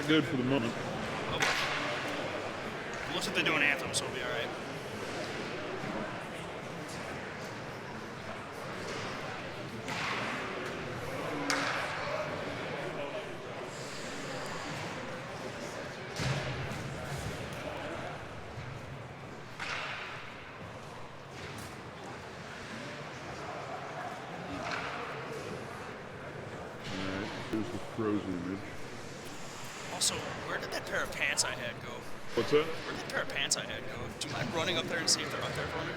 not good for the moment. Oh, it looks like they're doing anthem, so we'll be all right. Here's the Pros image. Also, where did that pair of pants I had go? What's that? Where did that pair of pants I had go? Do you mind running up there and see if they're up there for me?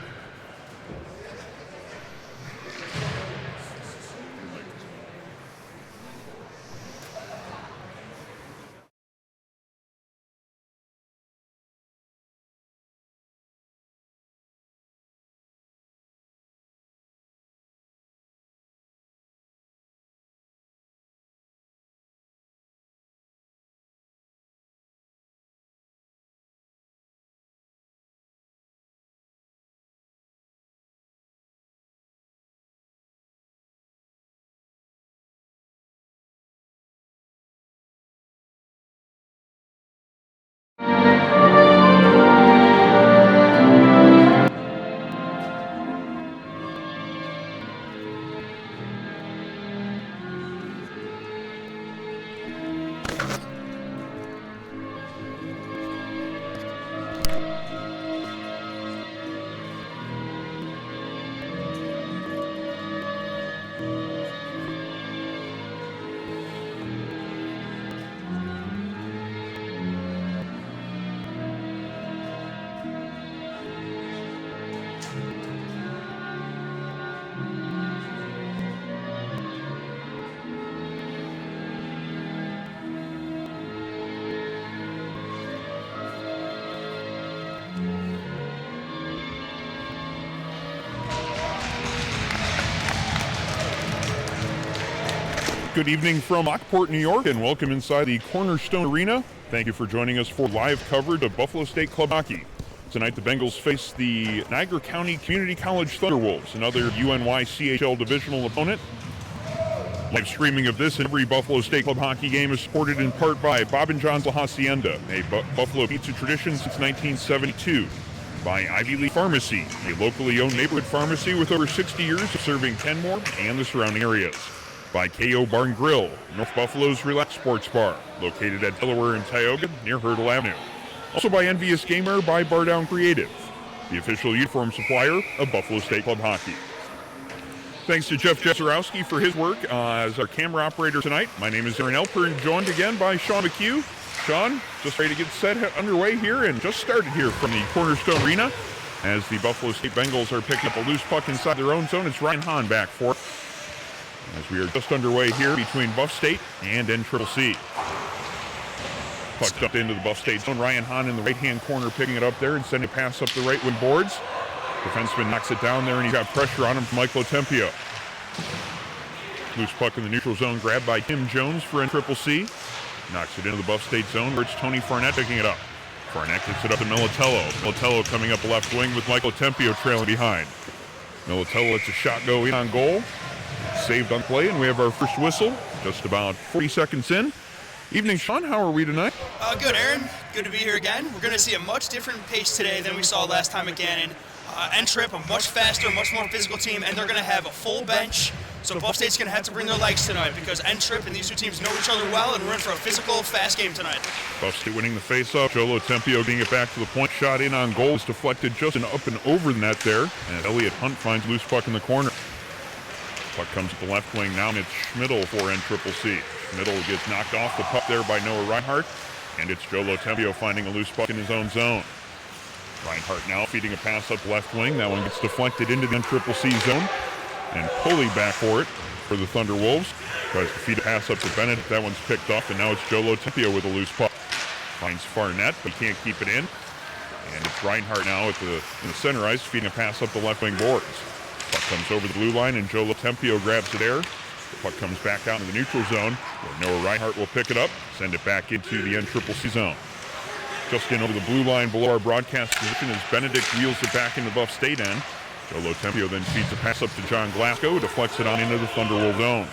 Good evening from Lockport, New York, and welcome inside the Cornerstone Arena. Thank you for joining us for live coverage of Buffalo State Club hockey. Tonight, the Bengals face the Niagara County Community College Thunderwolves, another UNY-CHL divisional opponent. Live streaming of this and every Buffalo State Club hockey game is supported in part by Bob and John's La Hacienda, a Buffalo pizza tradition since 1972. By Ivy League Pharmacy, a locally owned neighborhood pharmacy with over 60 years of serving Kenmore and the surrounding areas. By KO Bar and Grill, North Buffalo's Relax Sports Bar, located at Delaware and Tioga near Hurdle Avenue. Also by Envious Gamer by Bar Down Creative, the official uniform supplier of Buffalo State Club hockey. Thanks to Jeff Jesserowski for his work as our camera operator tonight. My name is Aaron Elper, and joined again by Sean McHugh. Sean, just ready to get set underway here and just started here from the Cornerstone Arena as the Buffalo State Bengals are picking up a loose puck inside their own zone. It's Ryan Hahn back for it, as we are just underway here between Buff State and NCCC. Puck up into the Buff State zone. Ryan Hahn in the right-hand corner picking it up there and sending a pass up the right wing boards. Defenseman knocks it down there, and he's got pressure on him from Michael Tempio. Loose puck in the neutral zone grabbed by Tim Jones for NCCC. Knocks it into the Buff State zone where it's Tony Farnett picking it up. Farnett gets it up to Militello. Militello coming up left wing with Michael Tempio trailing behind. Militello lets a shot go in on goal. Saved on play, and we have our first whistle just about 40 seconds in. Evening, Sean. How are we tonight? Good, Aaron. Good to be here again. We're going to see a much different pace today than we saw last time at Gannon. N-Trip, a much faster, much more physical team, and they're going to have a full bench. So Buff State's going to have to bring their legs tonight because N-Trip and these two teams know each other well, and we're in for a physical, fast game tonight. Buff State winning the face-off. Jolo Tempio getting it back to the point. Shot in on goal is deflected just up and over the net there, and Elliot Hunt finds loose puck in the corner. Puck comes to the left wing now, and it's Schmidl for NCCC. Schmidl gets knocked off the puck there by Noah Reinhardt, and it's Jolo Tempio finding a loose puck in his own zone. Reinhardt now feeding a pass up left wing. That one gets deflected into the NCCC zone, and Pulley back for it for the Thunderwolves. Tries to feed a pass up to Bennett. That one's picked up, and now it's Jolo Tempio with a loose puck. Finds Farnett, but he can't keep it in. And it's Reinhardt now in the center ice, feeding a pass up the left wing boards. Puck comes over the blue line, and Jolo Tempio grabs it there. The puck comes back out in the neutral zone, where Noah Reinhardt will pick it up, send it back into the NCCC zone. Just in over the blue line below our broadcast position as Benedict wheels it back into Buff State end. Jolo Tempio then feeds a pass up to John Glasgow, who deflects it on into the Thunderwolf zone.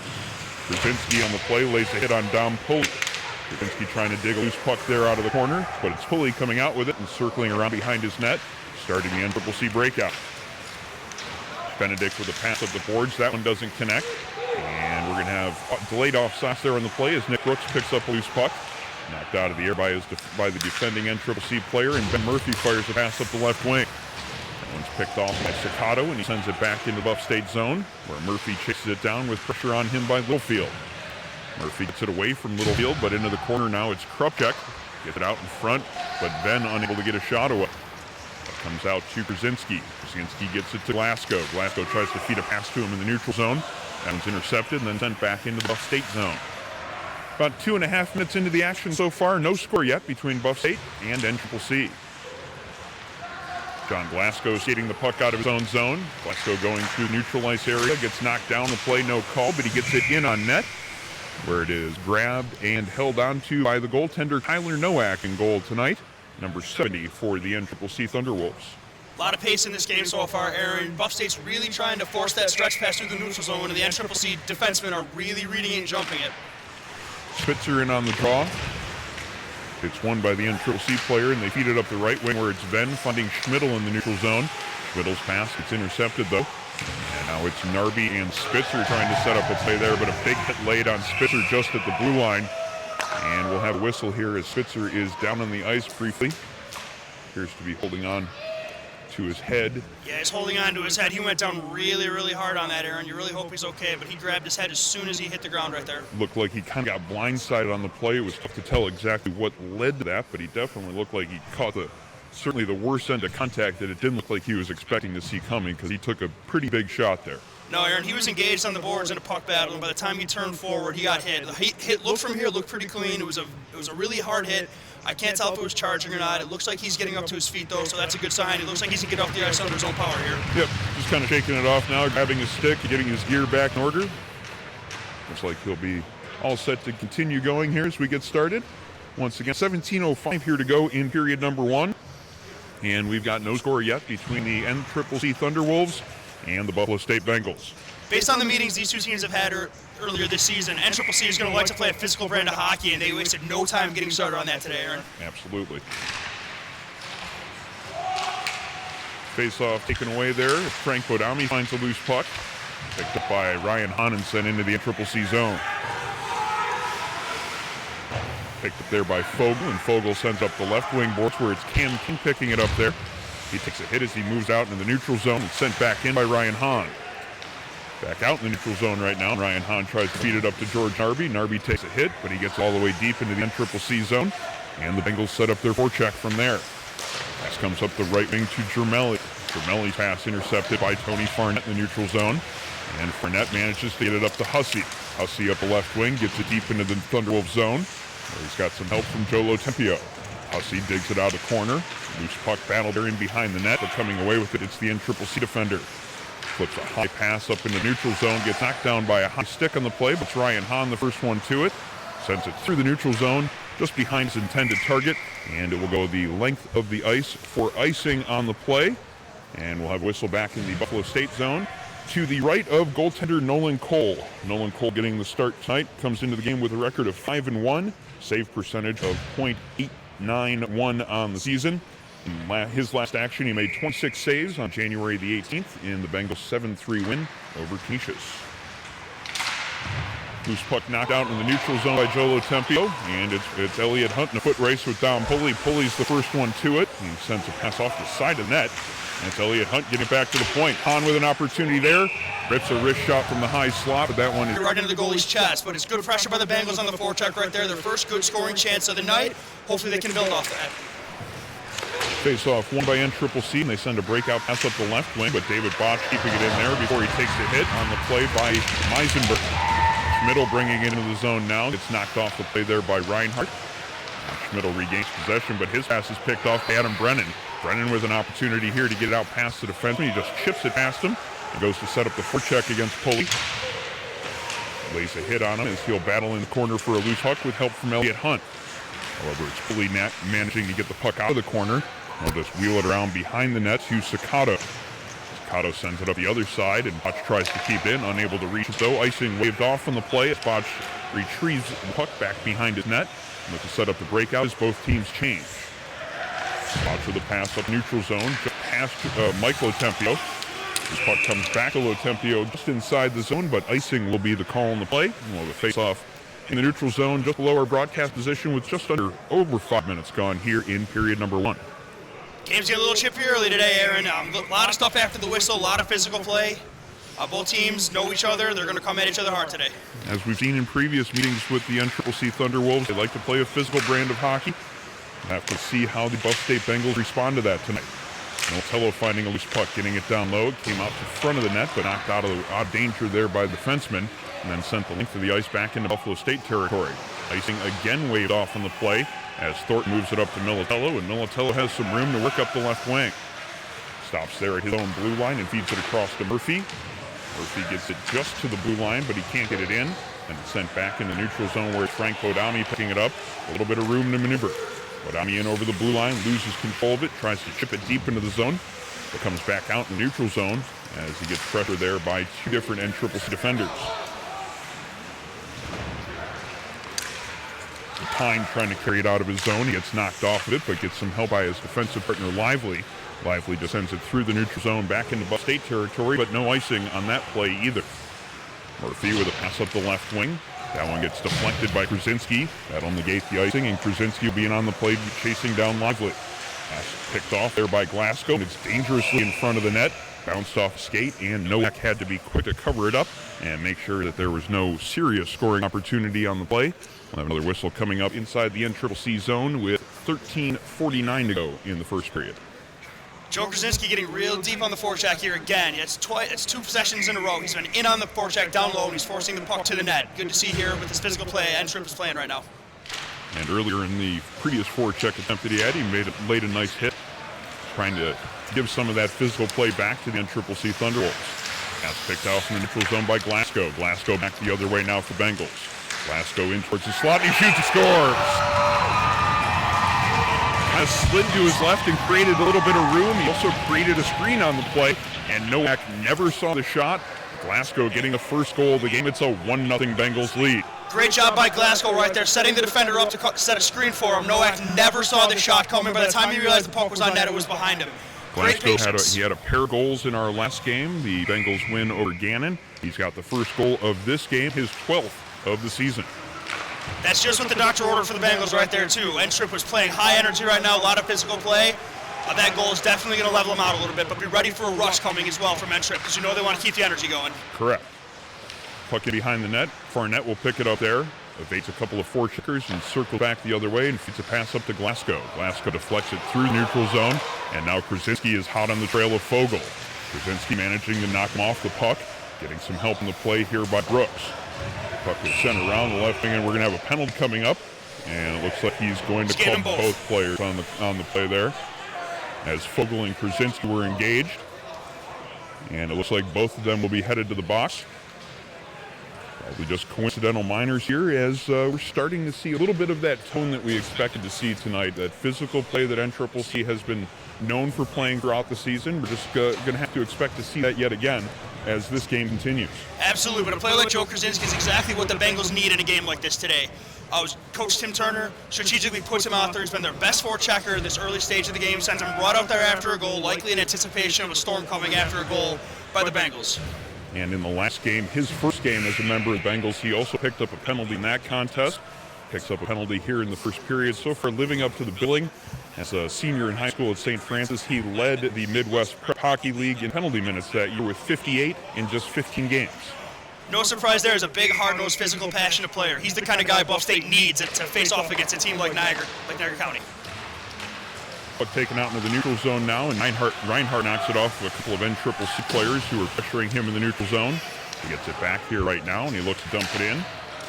Brzezinski on the play lays a hit on Dom Pulley. Krasinski trying to dig a loose puck there out of the corner, but it's Pulley coming out with it and circling around behind his net, starting the NCCC breakout. Benedict with a pass up the boards. That one doesn't connect. And we're going to have delayed offsides there on the play as Nick Brooks picks up a loose puck. Knocked out of the air by the defending NCCC player, and Ben Murphy fires a pass up the left wing. That one's picked off by Staccato, and he sends it back into Buff State zone, where Murphy chases it down with pressure on him by Littlefield. Murphy gets it away from Littlefield, but into the corner now it's Krupchek. Gets it out in front, but Ben unable to get a shot away. It comes out to Krasinski. Krasinski gets it to Glasgow. Glasgow tries to feed a pass to him in the neutral zone. That one's intercepted and then sent back into the Buff State zone. About 2.5 minutes into the action so far. No score yet between Buff State and NCCC. John Glasgow skating the puck out of his own zone. Glasgow going through the neutral ice area. Gets knocked down the play, no call, but he gets it in on net, where it is grabbed and held onto by the goaltender Tyler Nowak in goal tonight. Number 70 for the NCCC Thunderwolves. A lot of pace in this game so far, Aaron. Buff State's really trying to force that stretch pass through the neutral zone, and the NCCC defensemen are really reading it and jumping it. Spitzer in on the draw. It's won by the NCCC player, and they feed it up the right wing where it's Venn finding Schmidl in the neutral zone. Schmidl's pass gets intercepted though. And now it's Narby and Spitzer trying to set up a play there, but a big hit laid on Spitzer just at the blue line. And we'll have a whistle here as Spitzer is down on the ice briefly. Appears to be holding on to his head. Yeah, he's holding on to his head. He went down really, really hard on that, Aaron. You really hope he's okay, but he grabbed his head as soon as he hit the ground right there. Looked like he kind of got blindsided on the play. It was tough to tell exactly what led to that, but he definitely looked like he caught certainly the worst end of contact that it didn't look like he was expecting to see coming, because he took a pretty big shot there. No, Aaron, he was engaged on the boards in a puck battle, and by the time he turned forward, he got hit. The hit looked from here, looked pretty clean. It was a really hard hit. I can't tell if it was charging or not. It looks like he's getting up to his feet, though, so that's a good sign. It looks like he's going to get off the ice under his own power here. Yep, just kind of shaking it off now, grabbing his stick, getting his gear back in order. Looks like he'll be all set to continue going here as we get started. Once again, 17:05 here to go in period number 1. And we've got no score yet between the NCCC Thunderwolves and the Buffalo State Bengals. Based on the meetings these two teams have had earlier this season, NCCC is going to like to play a physical brand of hockey, and they wasted no time getting started on that today, Aaron. Absolutely. Face-off taken away there. Frank Bodami finds a loose puck. Picked up by Ryan Hahn and sent into the NCCC zone. Picked up there by Fogle, and Fogle sends up the left wing boards where it's Cam King picking it up there. He takes a hit as he moves out into the neutral zone and sent back in by Ryan Hahn. Back out in the neutral zone right now. Ryan Hahn tries to feed it up to George Narby. Narby takes a hit, but he gets all the way deep into the NCCC zone, and the Bengals set up their forecheck from there. Pass comes up the right wing to Germelli. Germelli's pass intercepted by Tony Farnett in the neutral zone, and Farnett manages to get it up to Hussey. Hussey up the left wing, gets it deep into the Thunderwolf zone, where he's got some help from Joe Lotempio. Hussey digs it out of the corner. Loose puck battle there in behind the net, but coming away with it, it's the NCCC defender. Flips a high pass up in the neutral zone, gets knocked down by a high stick on the play, but it's Ryan Hahn the first one to it. Sends it through the neutral zone, just behind his intended target, and it will go the length of the ice for icing on the play. And we'll have a whistle back in the Buffalo State zone. To the right of goaltender Nolan Cole. Nolan Cole getting the start tonight, comes into the game with a record of 5-1, save percentage of .891 on the season. In his last action, he made 26 saves on January the 18th in the Bengals' 7-3 win over Canisius. Loose puck knocked out in the neutral zone by Joe Lotempio, and it's Elliot Hunt in a foot race with Dom Pulley. Pulley's the first one to it. He sends a pass off the side of the net, and it's Elliot Hunt getting back to the point. Hahn with an opportunity there. Rips a wrist shot from the high slot, but that one is right into the goalie's chest, but it's good pressure by the Bengals on the forecheck right there. Their first good scoring chance of the night. Hopefully they can build off that. Face-off won by NCCC, and they send a breakout pass up the left wing, but David Bosch keeping it in there before he takes the hit on the play by Meisenberg. Schmidl bringing it into the zone now. Gets knocked off the play there by Reinhardt. Schmidl regains possession, but his pass is picked off by Adam Brennan. Brennan with an opportunity here to get it out past the defenseman. He just chips it past him and goes to set up the forecheck against Pulley. Lays a hit on him as he'll battle in the corner for a loose puck with help from Elliot Hunt. However, it's Pulley managing to get the puck out of the corner. He'll just wheel it around behind the net to Staccato. Cotto sends it up the other side, and Botch tries to keep it in, unable to reach it though. Icing waved off on the play as Botch retrieves the puck back behind his net. With the set up the breakout as both teams change. Botch with a pass up neutral zone, just past Michael Tempio. This puck comes back to Tempio just inside the zone, but icing will be the call on the play. We'll have a face-off in the neutral zone just below our broadcast position with just over 5 minutes gone here in period number 1. Game's getting a little chippy early today, Aaron. A lot of stuff after the whistle, a lot of physical play. Both teams know each other. They're going to come at each other hard today. As we've seen in previous meetings with the NCCC Thunderwolves, they like to play a physical brand of hockey. We'll have to see how the Buff State Bengals respond to that tonight. Notello finding a loose puck, getting it down low. It came out to front of the net, but knocked out of danger there by the defenseman, and then sent the length of the ice back into Buffalo State territory. Icing again waved off on the play as Thornton moves it up to Militello, and Militello has some room to work up the left wing. Stops there at his own blue line and feeds it across to Murphy. Murphy gets it just to the blue line, but he can't get it in. And it's sent back in the neutral zone where it's Frank Bodami picking it up. A little bit of room to maneuver. Bodami in over the blue line, loses control of it, tries to chip it deep into the zone. It comes back out in neutral zone as he gets pressure there by 2 different NCCC defenders. Pine trying to carry it out of his zone. He gets knocked off of it, but gets some help by his defensive partner, Lively. Lively just sends it through the neutral zone back into Buff State territory, but no icing on that play either. Murphy with a pass up the left wing. That one gets deflected by Krasinski. That'll negate the icing, and Krasinski being on the play, chasing down Lively. Pass picked off there by Glasgow. It's dangerously in front of the net. Bounced off skate, and Nowak had to be quick to cover it up and make sure that there was no serious scoring opportunity on the play. We'll have another whistle coming up inside the NCCC zone with 13:49 to go in the first period. Joe Krasinski getting real deep on the forecheck here again. It's 2 possessions in a row. He's been in on the forecheck down low, and he's forcing the puck to the net. Good to see here with his physical play. N-Trip is playing right now. And earlier in the previous forecheck attempt that he had, he laid a nice hit, trying to give some of that physical play back to the NCCC Thunderwolves. Pass picked out from the neutral zone by Glasgow. Glasgow back the other way now for Bengals. Glasgow in towards the slot, and he shoots and scores! Kind of slid to his left and created a little bit of room. He also created a screen on the play, and Nowak never saw the shot. Glasgow getting the first goal of the game. It's a 1-0 Bengals lead. Great job by Glasgow right there, setting the defender up to set a screen for him. Nowak never saw the shot coming. By the time he realized the puck was on net, it was behind him. Glasgow had a pair of goals in our last game. The Bengals win over Gannon. He's got the first goal of this game, his 12th of the season. That's just what the doctor ordered for the Bengals right there, too. N-Strip was playing high energy right now, a lot of physical play. That goal is definitely going to level them out a little bit, but be ready for a rush coming as well from N-Strip, because you know they want to keep the energy going. Correct. Puck in behind the net. Farnett will pick it up there. Evades a couple of forecheckers and circles back the other way and feeds a pass up to Glasgow. Glasgow deflects it through neutral zone, and now Krasinski is hot on the trail of Fogle. Krasinski managing to knock him off the puck, getting some help in the play here by Brooks. Puck is sent around the left wing, and we're going to have a penalty coming up, and it looks like he's going to call both players on the play there, as Fogle and Krasinski were engaged, and it looks like both of them will be headed to the box. Probably just coincidental minors here, as we're starting to see a little bit of that tone that we expected to see tonight, that physical play that NCCC has been known for playing throughout the season. We're just going to have to expect to see that yet again as this game continues. Absolutely, but a player like Joe Krasinski is exactly what the Bengals need in a game like this today. Coach Tim Turner strategically puts him out there. He's been their best forechecker this early stage of the game, sends him right out there after a goal, likely in anticipation of a storm coming after a goal by the Bengals. And in the last game, his first game as a member of the Bengals, he also picked up a penalty in that contest. Picks up a penalty here in the first period. So far, living up to the billing. As a senior in high school at St. Francis, he led the Midwest Prep Hockey League in penalty minutes that year with 58 in just 15 games. No surprise there, is a big, hard-nosed, physical, passionate player. He's the kind of guy Buff State needs to face off against a team like Niagara County. Puck taken out into the neutral zone now, and Reinhardt knocks it off with a couple of NCCC players who are pressuring him in the neutral zone. He gets it back here right now, and he looks to dump it in.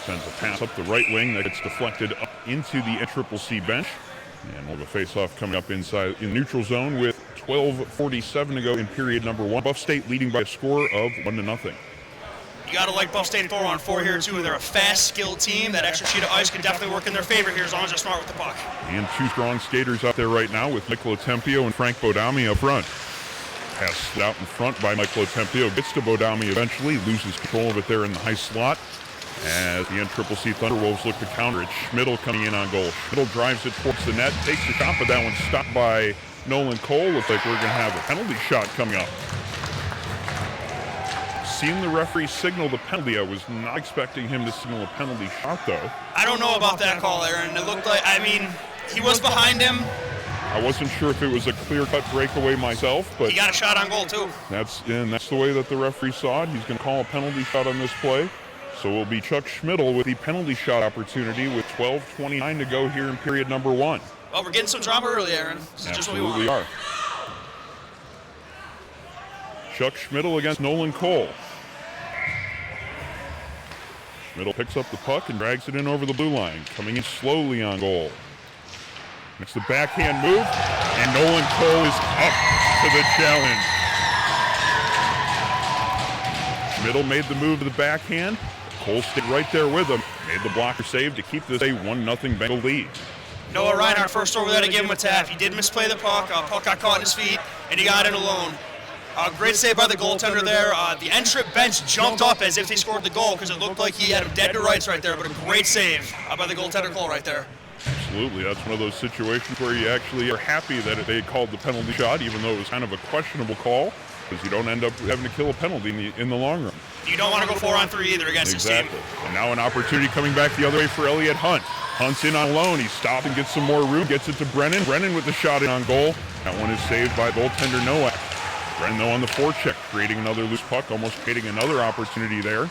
Sends a pass up the right wing that gets deflected up into the NCCC bench. And we'll have a face-off coming up inside in neutral zone with 12:47 to go in period number 1. Buff State leading by a score of 1-0. You got to like Buff State 4-on-4 here, too. They're a fast, skilled team. That extra sheet of ice can definitely work in their favor here as long as they're smart with the puck. And 2 strong skaters out there right now with Nicola Tempio and Frank Bodami up front. Pass out in front by Michael Tempio. Gets to Bodami eventually. Loses control of it there in the high slot. As the NCCC Thunderwolves look to counter it. Schmidl coming in on goal. Schmidl drives it towards the net. Takes the shot, but that one's stopped by Nolan Cole. Looks like we're going to have a penalty shot coming up. Seeing the referee signal the penalty, I was not expecting him to signal a penalty shot, though. I don't know about that call, Aaron. It looked like, he was behind him. I wasn't sure if it was a clear-cut breakaway myself, but he got a shot on goal, too. That's the way that the referee saw it. He's going to call a penalty shot on this play. So it will be Chuck Schmidl with the penalty shot opportunity with 12:29 to go here in period number 1. Well, we're getting some drama early, Aaron. This is just what we want. Absolutely are. Chuck Schmidl against Nolan Cole. Schmidl picks up the puck and drags it in over the blue line. Coming in slowly on goal. It's the backhand move, and Nolan Cole is up to the challenge. Schmidl made the move to the backhand. Cole stayed right there with him. Made the blocker save to keep this a 1-0 Bengal lead. Noah Reinhardt first over there to give him a tap. He did misplay the puck. Puck got caught in his feet, and he got in alone. Great save by the goaltender there. The N-Trip bench jumped up as if they scored the goal because it looked like he had him dead to rights right there, but a great save by the goaltender Cole right there. Absolutely. That's one of those situations where you actually are happy that they called the penalty shot, even though it was kind of a questionable call, because you don't end up having to kill a penalty in the long run. You don't want to go 4-on-3 either against this team. And now an opportunity coming back the other way for Elliot Hunt. Hunt's in on loan. He stopped and gets some more room. Gets it to Brennan. Brennan with the shot in on goal. That one is saved by goaltender Nowak. Brennan, though, on the forecheck, creating another loose puck, almost creating another opportunity there.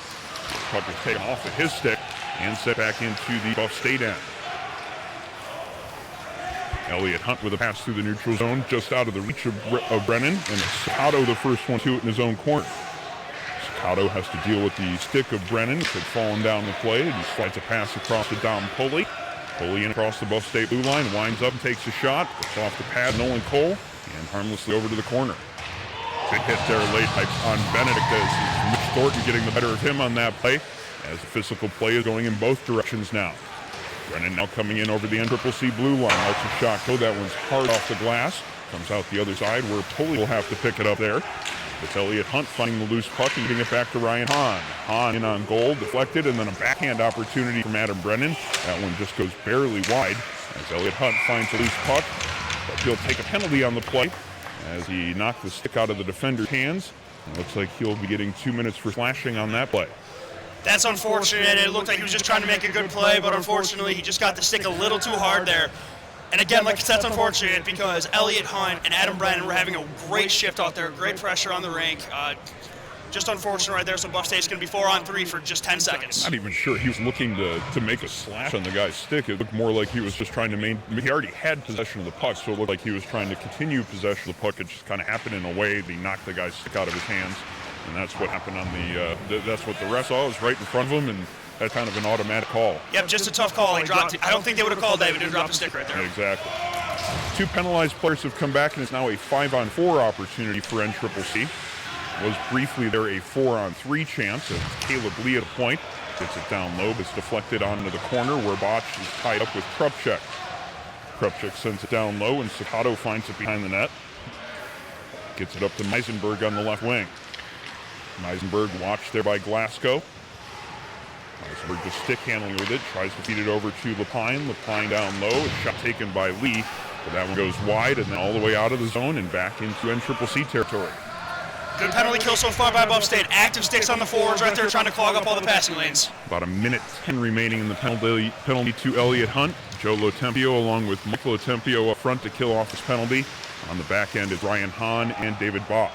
Puck is taken off of his stick and set back into the Buff State end. Elliot Hunt with a pass through the neutral zone, just out of the reach of Brennan, and Sacato the first one to it in his own corner. Sacato has to deal with the stick of Brennan, which had fallen down the play, and he slides a pass across to Dom Pulley. Pulley in across the Buff State blue line, winds up and takes a shot, gets off the pad, Nolan Cole, and harmlessly over to the corner. Good hit there late on Benedict as Mitch Thornton getting the better of him on that play, as the physical play is going in both directions now. Brennan now coming in over the NCCC blue line. Lets a shot go. That one's hard off the glass. Comes out the other side where Pulley will have to pick it up there. It's Elliot Hunt finding the loose puck and getting it back to Ryan Hahn. Hahn in on goal, deflected, and then a backhand opportunity from Adam Brennan. That one just goes barely wide as Elliot Hunt finds a loose puck. But he'll take a penalty on the play as he knocked the stick out of the defender's hands. It looks like he'll be getting 2 minutes for slashing on that play. That's unfortunate. It looked like he was just trying to make a good play, but unfortunately he just got the stick a little too hard there. And again, like I said, that's unfortunate because Elliot Hunt and Adam Brennan were having a great shift out there, great pressure on the rink. Just unfortunate right there, so Buff State's going to be 4-on-3 for just 10 seconds. Not even sure he was looking to make a slash on the guy's stick. It looked more like he was just trying to he already had possession of the puck, so it looked like he was trying to continue possession of the puck. It just kind of happened in a way that he knocked the guy's stick out of his hands. And that's what happened on that's what the ref saw. It was right in front of him, and that's kind of an automatic call. Yep, just a tough call. He dropped it. I don't think they would have called that if he didn't drop the stick right there. Exactly. 2 penalized players have come back, and it's now a 5-on-4 opportunity for NCCC. Was briefly there a 4-on-3 chance as Caleb Lee at a point. Gets it down low, gets deflected onto the corner where Botch is tied up with Krupchak. Krupchak sends it down low, and Sacato finds it behind the net. Gets it up to Meisenberg on the left wing. Meisenberg watched there by Glasgow. Meisenberg just stick handling with it, tries to feed it over to Lapine. Lapine down low, a shot taken by Lee, but that one goes wide and then all the way out of the zone and back into NCCC territory. Good penalty kill so far by Buff State. Active sticks on the forwards right there trying to clog up all the passing lanes. About 1:10 remaining in the penalty to Elliot Hunt. Joe Lotempio along with Michael Lotempio up front to kill off his penalty. On the back end is Ryan Hahn and David Bosch.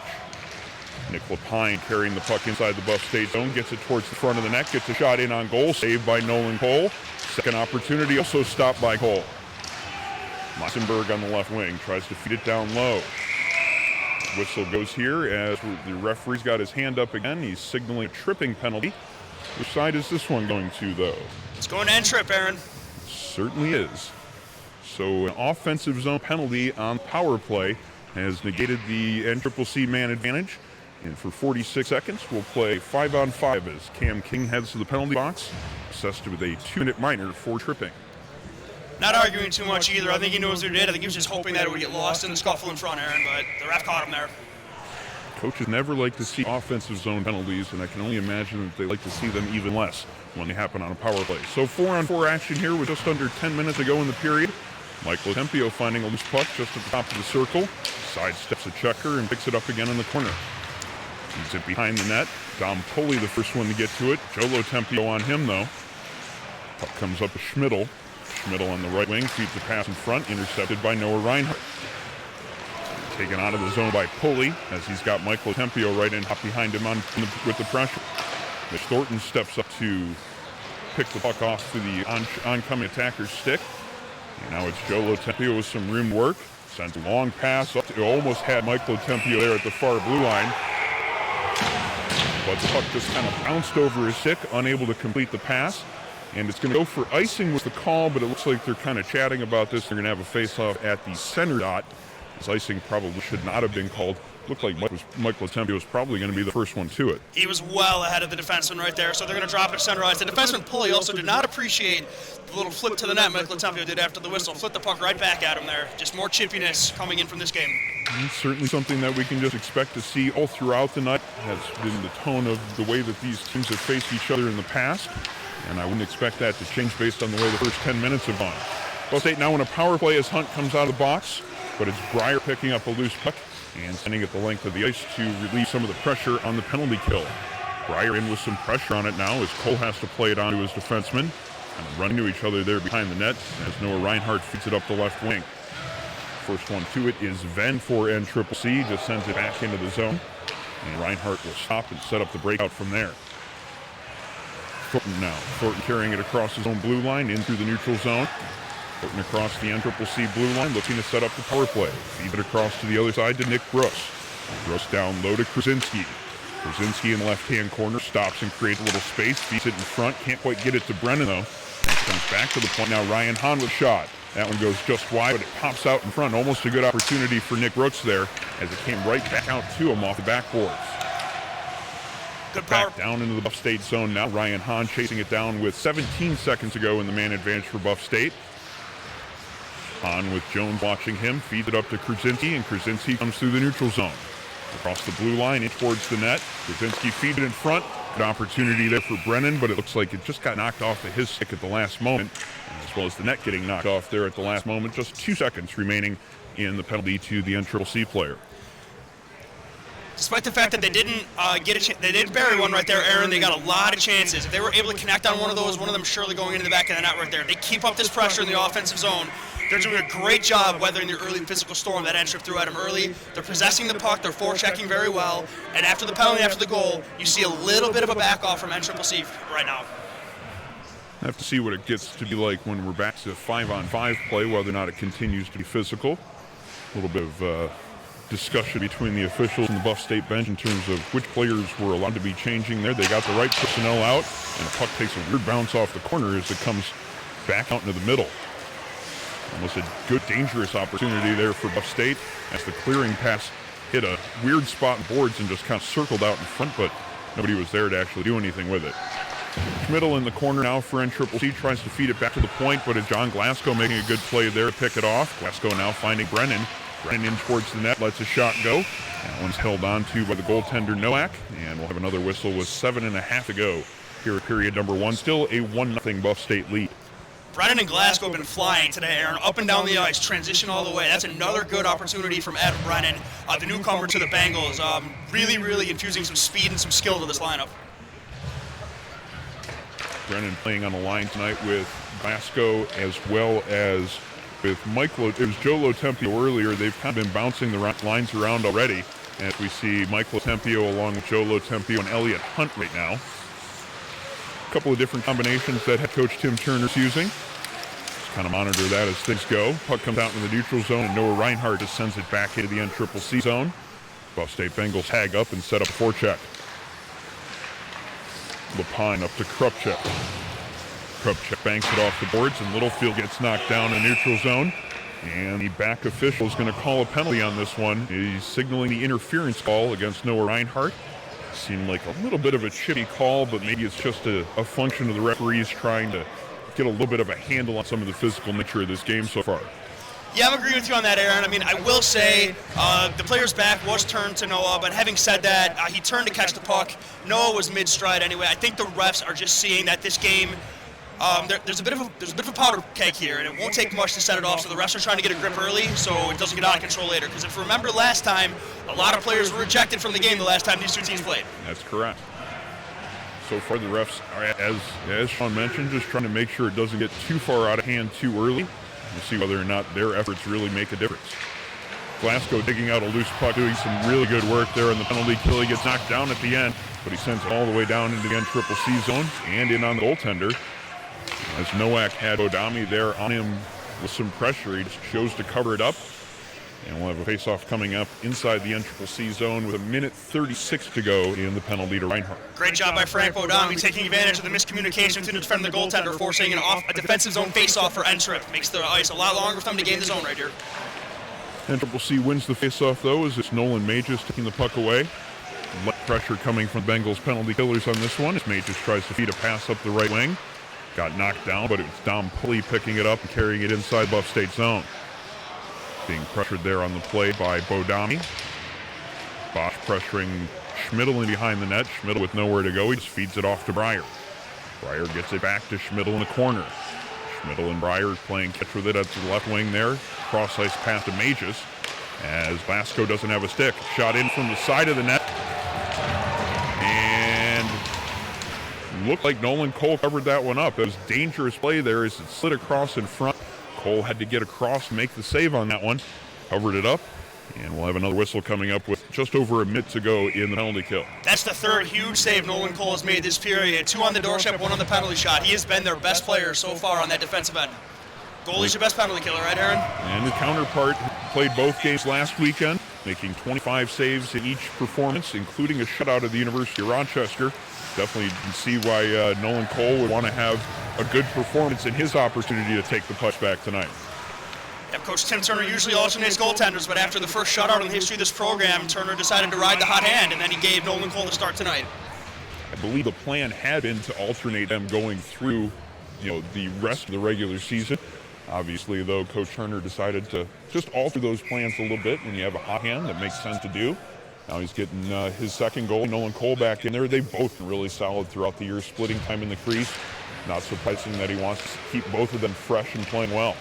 Nick Lapine carrying the puck inside the Buff State zone, gets it towards the front of the net, gets a shot in on goal, saved by Nolan Cole. Second opportunity also stopped by Cole. Meisenberg on the left wing tries to feed it down low. Whistle goes here as the referee's got his hand up again. He's signaling a tripping penalty. Which side is this one going to, though? It's going to N-Trip, Aaron. It certainly is. So an offensive zone penalty on power play has negated the NCCC man advantage. And for 46 seconds, we'll play 5-on-5 as Cam King heads to the penalty box, assessed with a 2-minute minor for tripping. Not arguing too much either. I think he knows what he did. I think he was just hoping that it would get lost in the scuffle in front, Aaron, but the ref caught him there. Coaches never like to see offensive zone penalties, and I can only imagine that they like to see them even less when they happen on a power play. So 4-on-4 action here with just under 10 minutes to go in the period. Michael Tempio finding a loose puck just at the top of the circle. Sidesteps a checker and picks it up again in the corner. Keeps it behind the net. Dom Poli the first one to get to it. Jolo Tempio on him though. Puck comes up to Schmidl. Schmidl on the right wing feeds the pass in front, intercepted by Noah Reinhardt. Taken out of the zone by Poli as he's got Michael Tempio right in up behind him with the pressure. Mitch Thornton steps up to pick the puck off to the oncoming attacker's stick. And now it's Jolo Tempio with some room to work. Sends a long pass up to, almost had Michael Tempio there at the far blue line. But the puck just kind of bounced over his stick, unable to complete the pass. And it's going to go for icing with the call, but it looks like they're kind of chatting about this. They're going to have a face-off at the center dot. This icing probably should not have been called. Looked like Michael Tempio was probably going to be the first one to it. He was well ahead of the defenseman right there, so they're going to drop it center ice. The defenseman Pulley also did not appreciate the little flip to the net Michael Tempio did after the whistle. Flipped the puck right back at him there. Just more chippiness coming in from this game. It's certainly something that we can just expect to see all throughout the night. Has been the tone of the way that these teams have faced each other in the past, and I wouldn't expect that to change based on the way the first 10 minutes have gone. Ball State now in a power play as Hunt comes out of the box, but it's Breyer picking up a loose puck and sending it the length of the ice to relieve some of the pressure on the penalty kill. Breyer in with some pressure on it now as Cole has to play it on to his defenseman. And running to each other there behind the net as Noah Reinhardt feeds it up the left wing. First one to it is Venn for NCCC, just sends it back into the zone. And Reinhardt will stop and set up the breakout from there. Thornton now. Thornton carrying it across his own blue line in through the neutral zone. Thornton across the NCCC blue line, looking to set up the power play. Feed it across to the other side to Nick Brooks. Brooks down low to Krasinski. Krasinski in the left-hand corner stops and creates a little space. Feeds it in front. Can't quite get it to Brennan, though. Comes back to the point now. Ryan Hahn with shot. That one goes just wide, but it pops out in front. Almost a good opportunity for Nick Brooks there as it came right back out to him off the backboards. Good power. Back down into the Buff State zone now. Ryan Hahn chasing it down with 17 seconds to go in the man advantage for Buff State. Hahn with Jones watching him. Feeds it up to Krasinski, and Krasinski comes through the neutral zone. Across the blue line, in towards the net. Krasinski feeds it in front. Good opportunity there for Brennan, but it looks like it just got knocked off of his stick at the last moment, as well as the net getting knocked off there at the last moment. Just 2 seconds remaining in the penalty to the NCCC player. Despite the fact that they didn't they didn't bury one right there, Aaron, they got a lot of chances. If they were able to connect on one of those, one of them surely going into the back of the net right there. They keep up this pressure in the offensive zone. They're doing a great job weathering the early physical storm that N-Trip threw at them early. They're possessing the puck, they're forechecking very well, and after the penalty, after the goal, you see a little bit of a back off from NCCC right now. I have to see what it gets to be like when we're back to 5-on-5 play, whether or not it continues to be physical. A little bit of discussion between the officials and the Buff State bench in terms of which players were allowed to be changing there. They got the right personnel out, and the puck takes a weird bounce off the corner as it comes back out into the middle. Almost a good, dangerous opportunity there for Buff State as the clearing pass hit a weird spot in boards and just kind of circled out in front, but nobody was there to actually do anything with it. Schmidl in the corner now for NCCC, tries to feed it back to the point, but it's John Glasgow making a good play there to pick it off. Glasgow now finding Brennan. Brennan in towards the net, lets a shot go. That one's held on to by the goaltender Nowak, and we'll have another whistle with 7.5 to go here at period number 1. Still a 1-0 Buff State lead. Brennan and Glasgow have been flying today, Aaron, up and down the ice, transition all the way. That's another good opportunity from Adam Brennan, the newcomer to the Bengals. Really infusing some speed and some skill to this lineup. Brennan playing on the line tonight with Glasgow as well as with Michael. It was Jolo Tempio earlier. They've kind of been bouncing the lines around already. As we see Michael Tempio along with Jolo Tempio and Elliott Hunt right now. A couple of different combinations that head coach Tim Turner's using. Just kind of monitor that as things go. Puck comes out in the neutral zone, and Noah Reinhardt just sends it back into the NCCC zone. Buff State Bengals tag up and set up a forecheck. Lapine up to Krupchek. Krupchek banks it off the boards, and Littlefield gets knocked down in neutral zone. And the back official is going to call a penalty on this one. He's signaling the interference call against Noah Reinhardt. Seemed like a little bit of a chippy call, but maybe it's just a function of the referees trying to get a little bit of a handle on some of the physical nature of this game so far. Yeah, I'm agreeing with you on that, Aaron. I mean, I will say the player's back was turned to Noah, but having said that, he turned to catch the puck. Noah was mid-stride anyway. I think the refs are just seeing that this game, there's a bit of a powder keg here, and it won't take much to set it off. So the refs are trying to get a grip early, so it doesn't get out of control later. Because if you remember last time, a lot of players were ejected from the game the last time these two teams played. That's correct. So far, the refs are, as Sean mentioned, just trying to make sure it doesn't get too far out of hand too early. We'll see whether or not their efforts really make a difference. Glasgow digging out a loose puck, doing some really good work there in the penalty kill. He gets knocked down at the end, but he sends it all the way down into the NCCC zone and in on the goaltender. As Nowak had Bodami there on him with some pressure, he just chose to cover it up. And we'll have a face-off coming up inside the NCCC zone with 1:36 to go in the penalty to Reinhardt. Great job by Frank Bodami taking advantage of the miscommunication to defend the goaltender, forcing a defensive zone face-off for N-Trip. Makes the ice a lot longer for them to gain the zone right here. NCCC wins the face-off, though, as it's Nolan Mages taking the puck away. Light pressure coming from Bengals penalty killers on this one as Mages tries to feed a pass up the right wing. Got knocked down, but it was Dom Pulley picking it up and carrying it inside Buff State zone. Being pressured there on the play by Bodami. Bosch pressuring Schmidl in behind the net. Schmidl with nowhere to go. He just feeds it off to Breyer. Breyer gets it back to Schmidl in the corner. Schmidl and Breyer playing catch with it at the left wing there. Cross ice pass to Mages as Glasgow doesn't have a stick. Shot in from the side of the net. And looked like Nolan Cole covered that one up. It was dangerous play there as it slid across in front. Cole had to get across, make the save on that one. Covered it up. And we'll have another whistle coming up with just over a minute to go in the penalty kill. That's the third huge save Nolan Cole has made this period. 2 on the doorstep, 1 on the penalty shot. He has been their best player so far on that defensive end. Goalie's your best penalty killer, right, Aaron? And the counterpart played both games last weekend, making 25 saves in each performance, including a shutout of the University of Rochester. Definitely can see why Nolan Cole would want to have a good performance in his opportunity to take the puck back tonight. Yeah, Coach Tim Turner usually alternates goaltenders, but after the first shutout in the history of this program, Turner decided to ride the hot hand, and then he gave Nolan Cole the start tonight. I believe the plan had been to alternate them going through, the rest of the regular season. Obviously, though, Coach Turner decided to just alter those plans a little bit when you have a hot hand. That makes sense to do. Now he's getting his second goal, Nolan Cole, back in there. They've both been really solid throughout the year, splitting time in the crease. Not surprising that he wants to keep both of them fresh and playing well.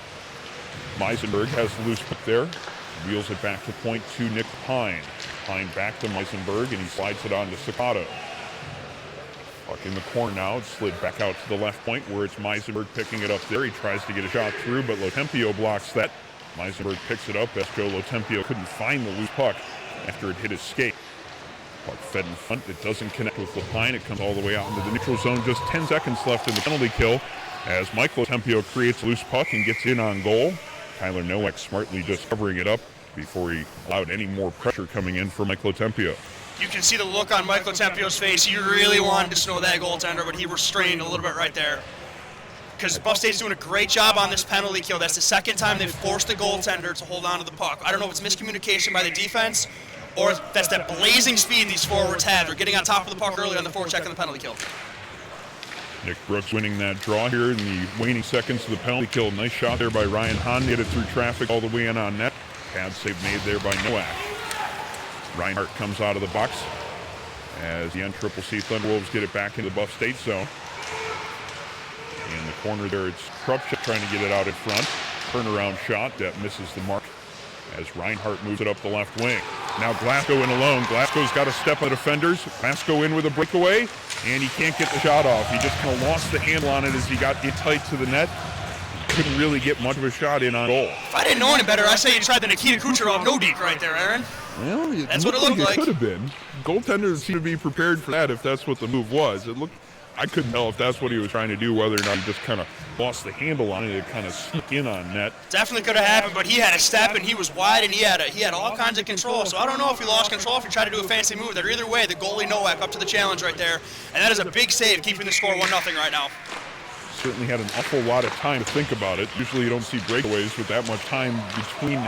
Meisenberg has the loose puck there. Wheels it back to point to Nick Pine. Pine back to Meisenberg, and he slides it on to Sacato. Puck in the corner now. It's slid back out to the left point where it's Meisenberg picking it up there. He tries to get a shot through, but Lotempio blocks that. Meisenberg picks it up as Joe Lotempio couldn't find the loose puck after it hit his skate. Puck fed in front. It doesn't connect with Lapine. It comes all the way out into the neutral zone. Just 10 seconds left in the penalty kill as Mike Lotempio creates a loose puck and gets in on goal. Tyler Nowak smartly just covering it up before he allowed any more pressure coming in for Mike Lotempio. You can see the look on Mike Lotempio's face. He really wanted to snow that goaltender, but he restrained a little bit right there. Because Buff State's doing a great job on this penalty kill. That's the second time they've forced the goaltender to hold on to the puck. I don't know if it's miscommunication by the defense or if that's that blazing speed these forwards have. They're getting on top of the puck early on the forecheck on the penalty kill. Nick Brooks winning that draw here in the waning seconds of the penalty kill. Nice shot there by Ryan Hahn. Hit it through traffic all the way in on net. Pad save made there by Nowak. Reinhardt comes out of the box as the NCCC Thunderwolves get it back into the Buff State zone. In the corner there, it's Krupchuk trying to get it out in front. Turnaround shot that misses the mark as Reinhardt moves it up the left wing. Now Glasgow in alone. Glasgow's got to step on defenders. Glasgow in with a breakaway, and he can't get the shot off. He just kind of lost the handle on it as he got it tight to the net. Couldn't really get much of a shot in on goal. If I didn't know any better, I'd say you tried the Nikita Kucherov no-deke right there, Aaron. Well, that's what it looked like. It could have been. Goaltenders seem to be prepared for that if that's what the move was. I couldn't tell if that's what he was trying to do, whether or not he just kind of lost the handle on it. It kind of sneaked in on net. Definitely could have happened, but he had a step and he was wide and he had all kinds of control. So I don't know if he lost control, if he tried to do a fancy move there. Either way, the goalie Nowak up to the challenge right there, and that is a big save, keeping the score 1-0 right now. Certainly had an awful lot of time to think about it. Usually you don't see breakaways with that much time between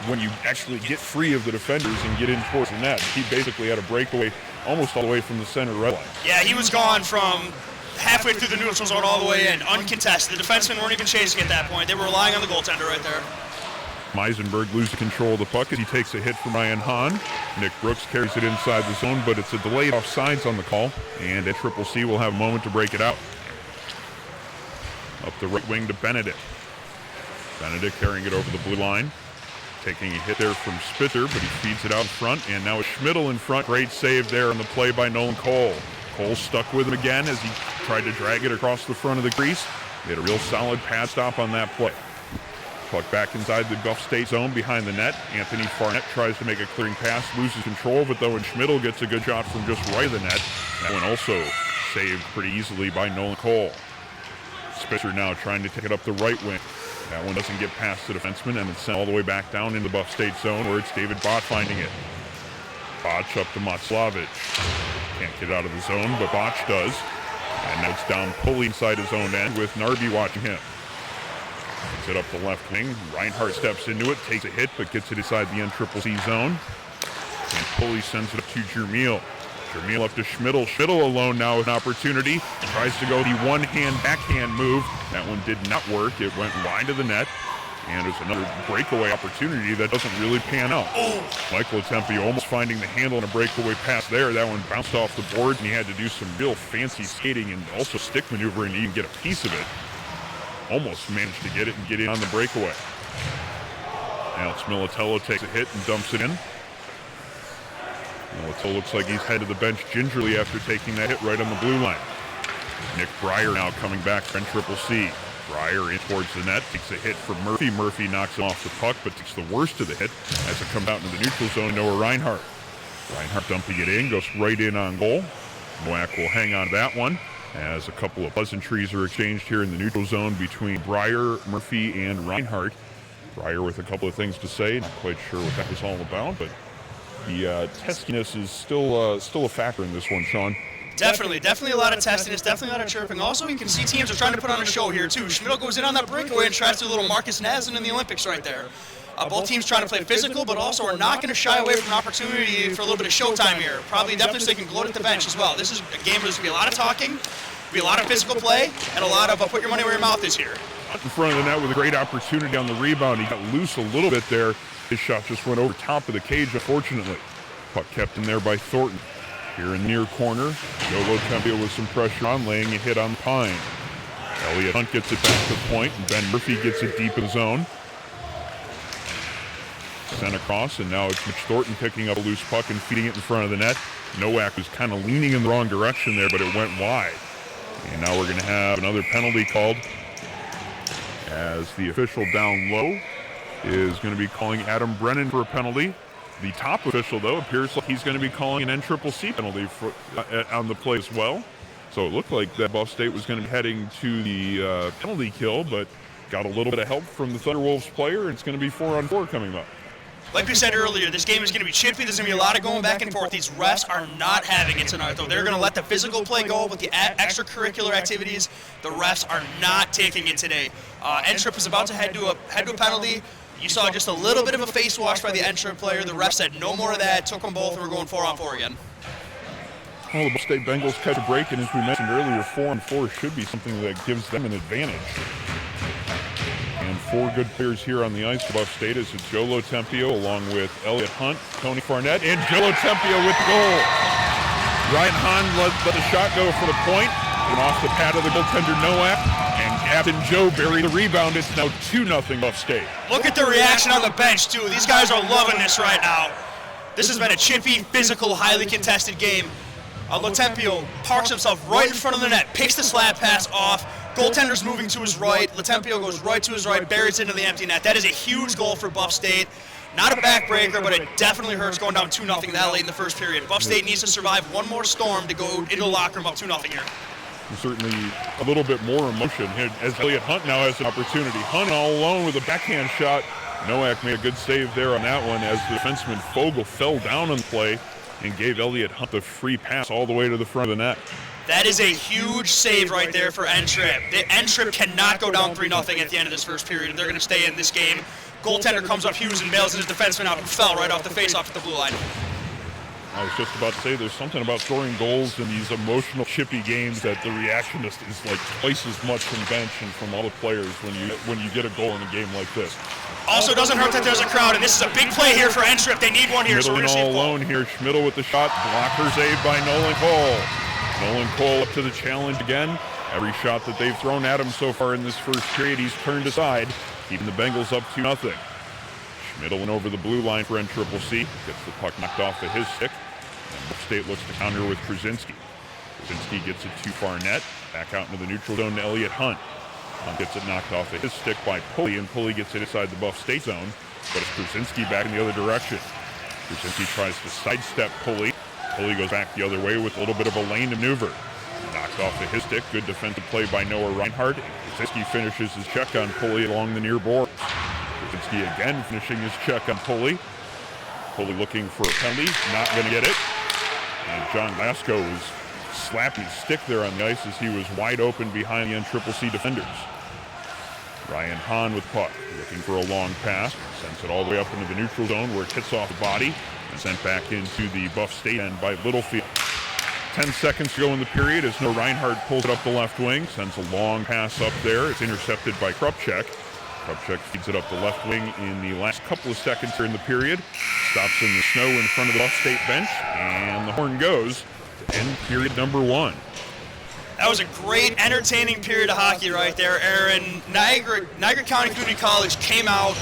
when you actually get free of the defenders and get in towards the net. He basically had a breakaway almost all the way from the center red line. Yeah, he was gone from halfway through the neutral zone all the way in, uncontested. The defensemen weren't even chasing at that point. They were relying on the goaltender right there. Meisenberg loses control of the puck as he takes a hit from Ryan Hahn. Nick Brooks carries it inside the zone, but it's a delayed offsides on the call, and NCCC will have a moment to break it out. Up the right wing to Benedict. Benedict carrying it over the blue line. Taking a hit there from Spitzer, but he feeds it out in front, and now it's Schmidl in front. Great save there on the play by Nolan Cole. Cole stuck with him again as he tried to drag it across the front of the crease. He had a real solid pad stop on that play. Puck back inside the Buff State zone behind the net. Anthony Farnett tries to make a clearing pass, loses control, but though, and Schmidl gets a good shot from just right of the net. That one also saved pretty easily by Nolan Cole. Spitzer now trying to take it up the right wing. That one doesn't get past the defenseman, and it's sent all the way back down in the Buff State zone, where it's David Bott finding it. Botch up to Matslavich. Can't get out of the zone, but Botch does. And now it's down fully inside his own end with Narby watching him. Gets it up the left wing. Reinhardt steps into it, takes a hit, but gets it inside the NCCC zone. And Pulley sends it up to Jermiel. Jermiel up to Schmidl. Schmidl alone now with an opportunity. Tries to go the one-hand backhand move. That one did not work. It went wide of the net. And there's another breakaway opportunity that doesn't really pan out. Michael Tempio almost finding the handle on a breakaway pass there. That one bounced off the boards, and he had to do some real fancy skating and also stick maneuvering to even get a piece of it. Almost managed to get it and get in on the breakaway. Alex Militello takes a hit and dumps it in. Militello looks like he's headed to the bench gingerly after taking that hit right on the blue line. Nick Breyer now coming back for NCCC. Breyer in towards the net, takes a hit from Murphy. Murphy knocks him off the puck, but takes the worst of the hit as it comes out into the neutral zone. Noah Reinhardt. Reinhardt dumping it in, goes right in on goal. Nowak will hang on to that one as a couple of pleasantries are exchanged here in the neutral zone between Breyer, Murphy, and Reinhardt. Breyer with a couple of things to say, not quite sure what that was all about, but the testiness is still a factor in this one, Sean. Definitely a lot of testiness, definitely a lot of chirping. Also, you can see teams are trying to put on a show here, too. Schmidl goes in on that breakaway and tries to do a little Marcus Naslund in the Olympics right there. Both teams trying to play physical, but also are not going to shy away from an opportunity for a little bit of showtime here. Definitely so they can gloat at the bench as well. This is a game where there's going to be a lot of talking, be a lot of physical play, and a lot of put your money where your mouth is here. In front of the net with a great opportunity on the rebound. He got loose a little bit there. His shot just went over top of the cage, unfortunately. Puck kept in there by Thornton. Here in the near corner, Joe Tempio with some pressure on, laying a hit on Pine. Elliott Hunt gets it back to the point, and Ben Murphy gets it deep in the zone. Sent across, and now it's Mitch Thornton picking up a loose puck and feeding it in front of the net. Nowak was kind of leaning in the wrong direction there, but it went wide. And now we're going to have another penalty called as the official down low is going to be calling Adam Brennan for a penalty. The top official, though, appears like he's going to be calling an NCCC penalty on the play as well. So it looked like that Buff State was going to be heading to the penalty kill, but got a little bit of help from the Thunderwolves player, and it's going to be 4-on-4 coming up. Like we said earlier, this game is going to be chippy. There's going to be a lot of going back and forth. These refs are not having it tonight, though. They're going to let the physical play go with the extracurricular activities. The refs are not taking it today. NCCC is about to head to a penalty. You saw just a little bit of a face wash by the NCCC player. The ref said no more of that, took them both, and we're going 4-on-4 again. Well, the Buff State Bengals catch a break, and as we mentioned earlier, 4-on-4 should be something that gives them an advantage. And four good players here on the ice for Buff State as it's Joe Tempio along with Elliott Hunt, Tony Farnett, and Joe Tempio with the goal. Ryan Hahn let the shot go for the point, and off the pad of the goaltender Nowak, and Captain Joe buried the rebound. It's now 2-0 Buff State. Look at the reaction on the bench, too. These guys are loving this right now. This has been a chippy, physical, highly contested game. Latempio parks himself right in front of the net, picks the slap pass off. Goaltender's moving to his right. Latempio goes right to his right, buries it into the empty net. That is a huge goal for Buff State. Not a backbreaker, but it definitely hurts going down 2-0 that late in the first period. Buff State needs to survive one more storm to go into the locker room up 2-0 here. And certainly a little bit more emotion as Elliott Hunt now has an opportunity. Hunt all alone with a backhand shot. Nowak made a good save there on that one as the defenseman Fogle fell down on the play and gave Elliott Hunt the free pass all the way to the front of the net. That is a huge save right there for NCCC. The NCCC cannot go down 3-0 at the end of this first period. They're going to stay in this game. Goaltender comes up Hughes and bails his defenseman out who fell right off the face-off at the blue line. I was just about to say there's something about scoring goals in these emotional, chippy games that the reaction is like twice as much from bench and from all the players when you get a goal in a game like this. Also, it doesn't hurt that there's a crowd, and this is a big play here for N-Trip. They need one here, so we're going to see all a goal. alone here. Schmidl with the shot. Blocker saved by Nolan Cole. Nolan Cole up to the challenge again. Every shot that they've thrown at him so far in this first period, he's turned aside, keeping the Bengals up 2-0. Schmidl went over the blue line for NCCC. Gets the puck knocked off of his stick. And Buff State looks to counter with Krasinski. Krasinski gets it too far net. Back out into the neutral zone to Elliott Hunt. Hunt gets it knocked off of his stick by Pulley, and Pulley gets it inside the Buff State zone. But it's Krasinski back in the other direction. Krasinski tries to sidestep Pulley. Pulley goes back the other way with a little bit of a lane maneuver. Knocked off of his stick. Good defensive play by Noah Reinhardt. Krasinski finishes his check on Pulley along the near boards. Krasinski again finishing his check on Pulley. Pulley looking for a penalty. Not going to get it. And John Glasgow was slapping his stick there on the ice as he was wide open behind the NCCC defenders. Ryan Hahn with puck, looking for a long pass, sends it all the way up into the neutral zone where it hits off the body and sent back into the Buff State end by Littlefield. 10 seconds to go in the period as Noah Reinhardt pulls it up the left wing, sends a long pass up there. It's intercepted by Krupchek. Krupchek feeds it up the left wing in the last couple of seconds here in the period. Stops in the snow in front of the Buff State bench, and the horn goes to end period number 1. That was a great, entertaining period of hockey right there, Aaron. Niagara County Community College came out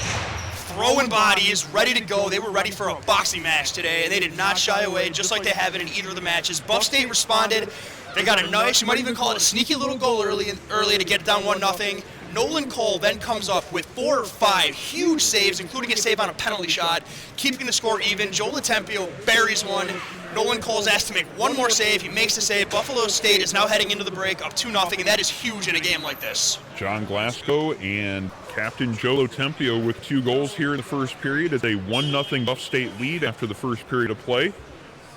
throwing bodies, ready to go. They were ready for a boxing match today, and they did not shy away, just like they have it in either of the matches. Buff State responded. They got a nice, you might even call it a sneaky little goal early to get it down 1-0. Nolan Cole then comes up with 4 or 5 huge saves, including a save on a penalty shot, keeping the score even. Joe Latempio buries one. Nolan Cole's asked to make one more save. He makes the save. Buffalo State is now heading into the break up 2-0, and that is huge in a game like this. John Glasgow and Captain Joe Latempio with 2 goals here in the first period as a 1-0 Buff State lead after the first period of play.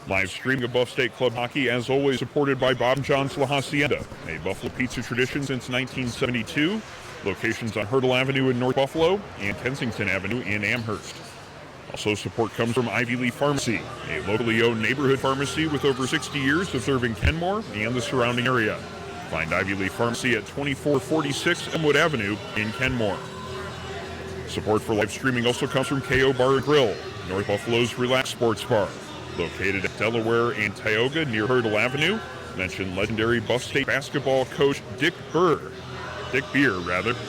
Live streaming of Buff State Club Hockey, as always, supported by Bob and John's La Hacienda, a Buffalo pizza tradition since 1972. Locations on Hurdle Avenue in North Buffalo and Kensington Avenue in Amherst. Also, support comes from Ivy Lee Pharmacy, a locally owned neighborhood pharmacy with over 60 years of serving Kenmore and the surrounding area. Find Ivy Lee Pharmacy at 2446 Elmwood Avenue in Kenmore. Support for live streaming also comes from KO Bar & Grill, North Buffalo's Relax Sports Bar. Located at Delaware and Tioga near Hurdle Avenue. Mention legendary Buff State basketball coach Dick Beer,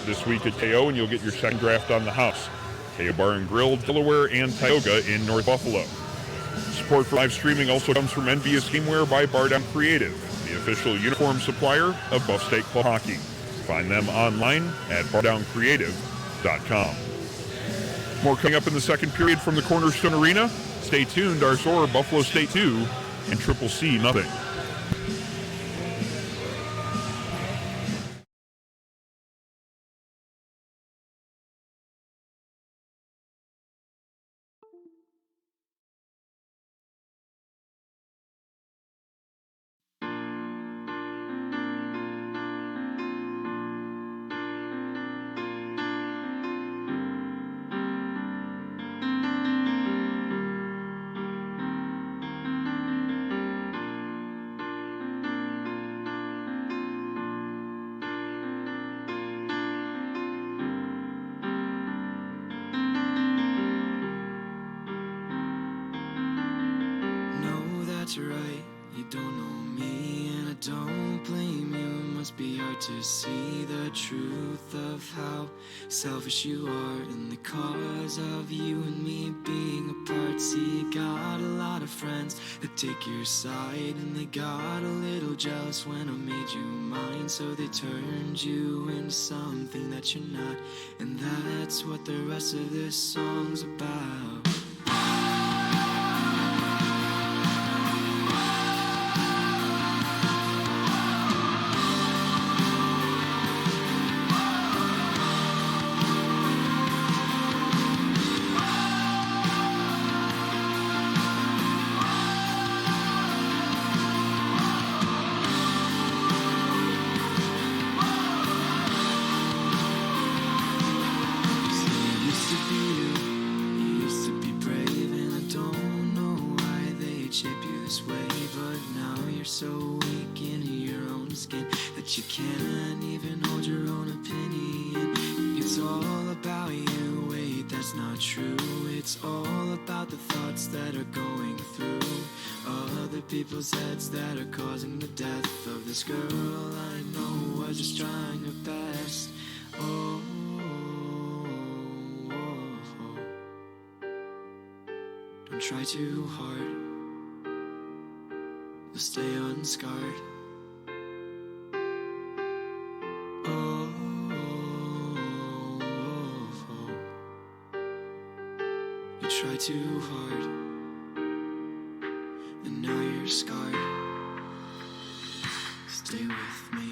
this week at KO, and you'll get your second draft on the house. KO Bar & Grill, Delaware and Tioga in North Buffalo. Support for live streaming also comes from Envious Gameware by Bar Down Creative, the official uniform supplier of Buff State Club Hockey. Find them online at bardowncreative.com. More coming up in the second period from the Cornerstone Arena. Stay tuned. Our score, Buffalo State 2 and CCC nothing. Right, you don't know me and I don't blame you. It must be hard to see the truth of how selfish you are and the cause of you and me being apart. See, you got a lot of friends that take your side, and they got a little jealous when I made you mine, so they turned you into something that you're not, and that's what the rest of this song's about. they'd shape you this way, but now you're so weak in your own skin that you can't even hold your own opinion. It's all about you, wait, that's not true. It's all about the thoughts that are going through other people's heads that are causing the death of this girl I know was just trying her best. Oh, don't try too hard, you'll stay unscarred. Oh, you try too hard, and now you're scarred. Stay with me.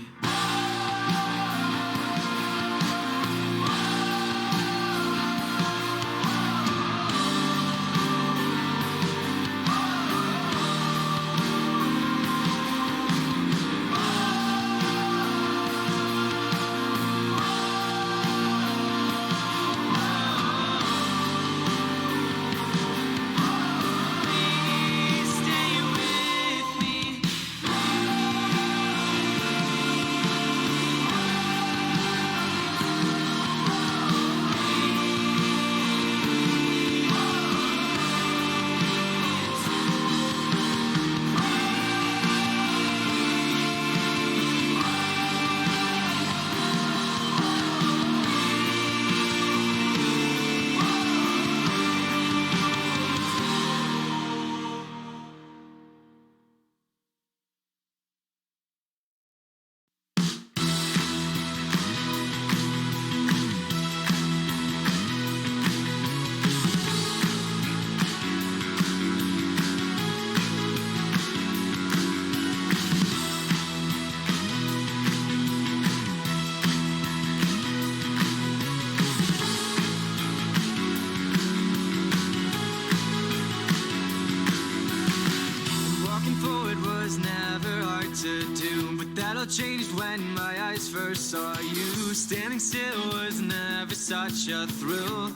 Changed when my eyes first saw you. Standing still was never such a thrill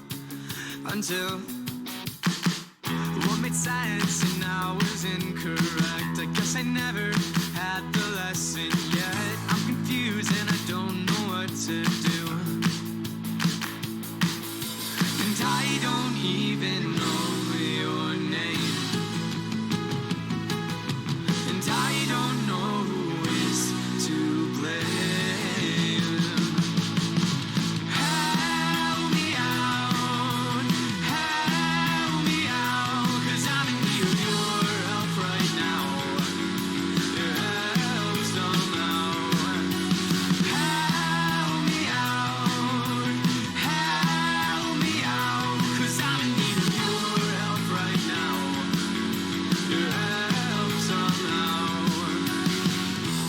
until what made sense and I was incorrect. I guess I never had the lesson yet. I'm confused and I don't know what to do, and I don't even know your name, and I don't know who is to blame. Help me out, 'cause I'm in need of your help right now. Your help somehow. Help me out, 'cause I'm in need of your help right now. Your help somehow.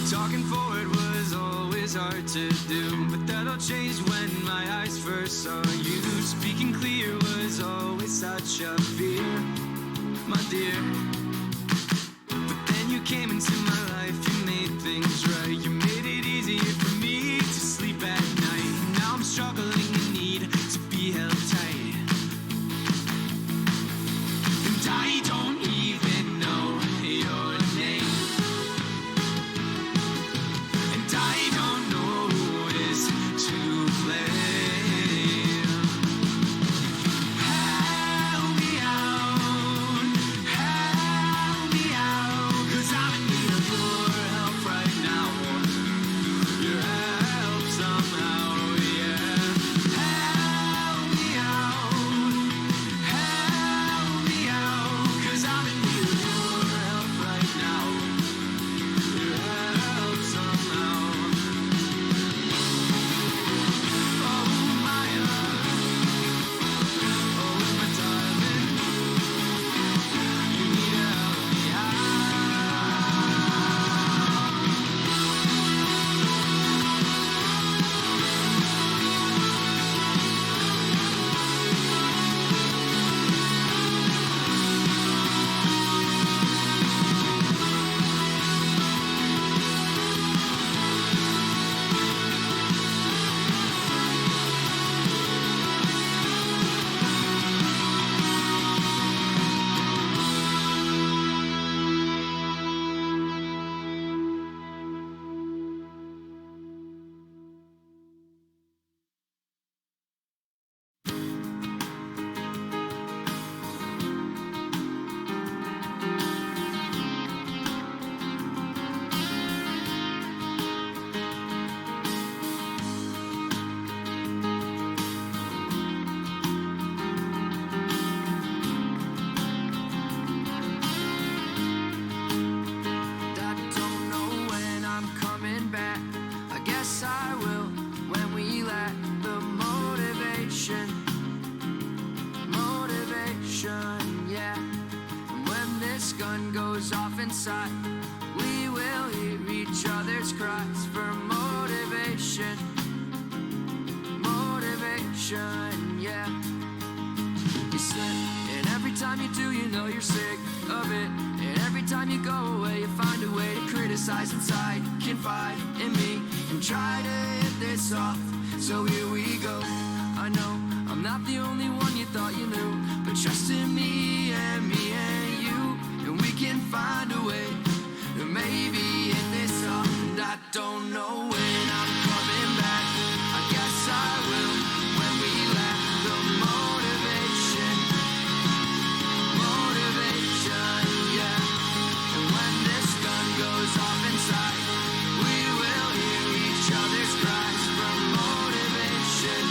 Talking forward was always hard to do, but that all changed when my eyes first saw you. Speaking clear was always such a fear, my dear. But then you came into my life, you made things right. You made it easier for me to sleep at night. Now I'm struggling and need to be held tight, and I don't even know your name, and I don't know who is to blame. Help me out, goes off inside, we will hear each other's cries for motivation. Motivation, yeah. You slip, and every time you do, you know you're sick of it. And every time you go away, you find a way to criticize inside. Confide in me and try to hit this off. So here we go. I know I'm not the only one you thought you knew, but trust in me and you, and we can find a way to maybe hit this off. And I don't know when I'm coming back. I guess I will when we lack the motivation. Motivation, yeah. And when this gun goes off inside, we will hear each other's cries from motivation.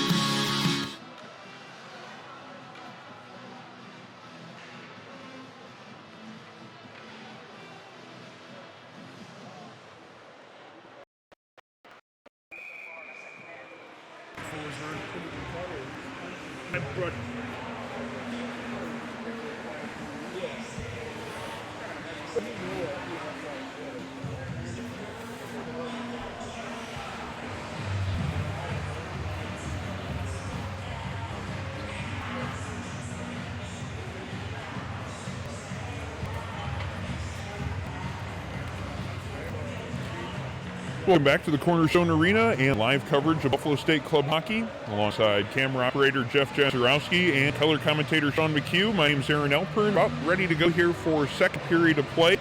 Welcome back to the Cornerstone Arena and live coverage of Buffalo State Club Hockey alongside camera operator Jeff Jazarowski and color commentator Sean McHugh. My name's Aaron Alpern, about ready to go here for second period of play.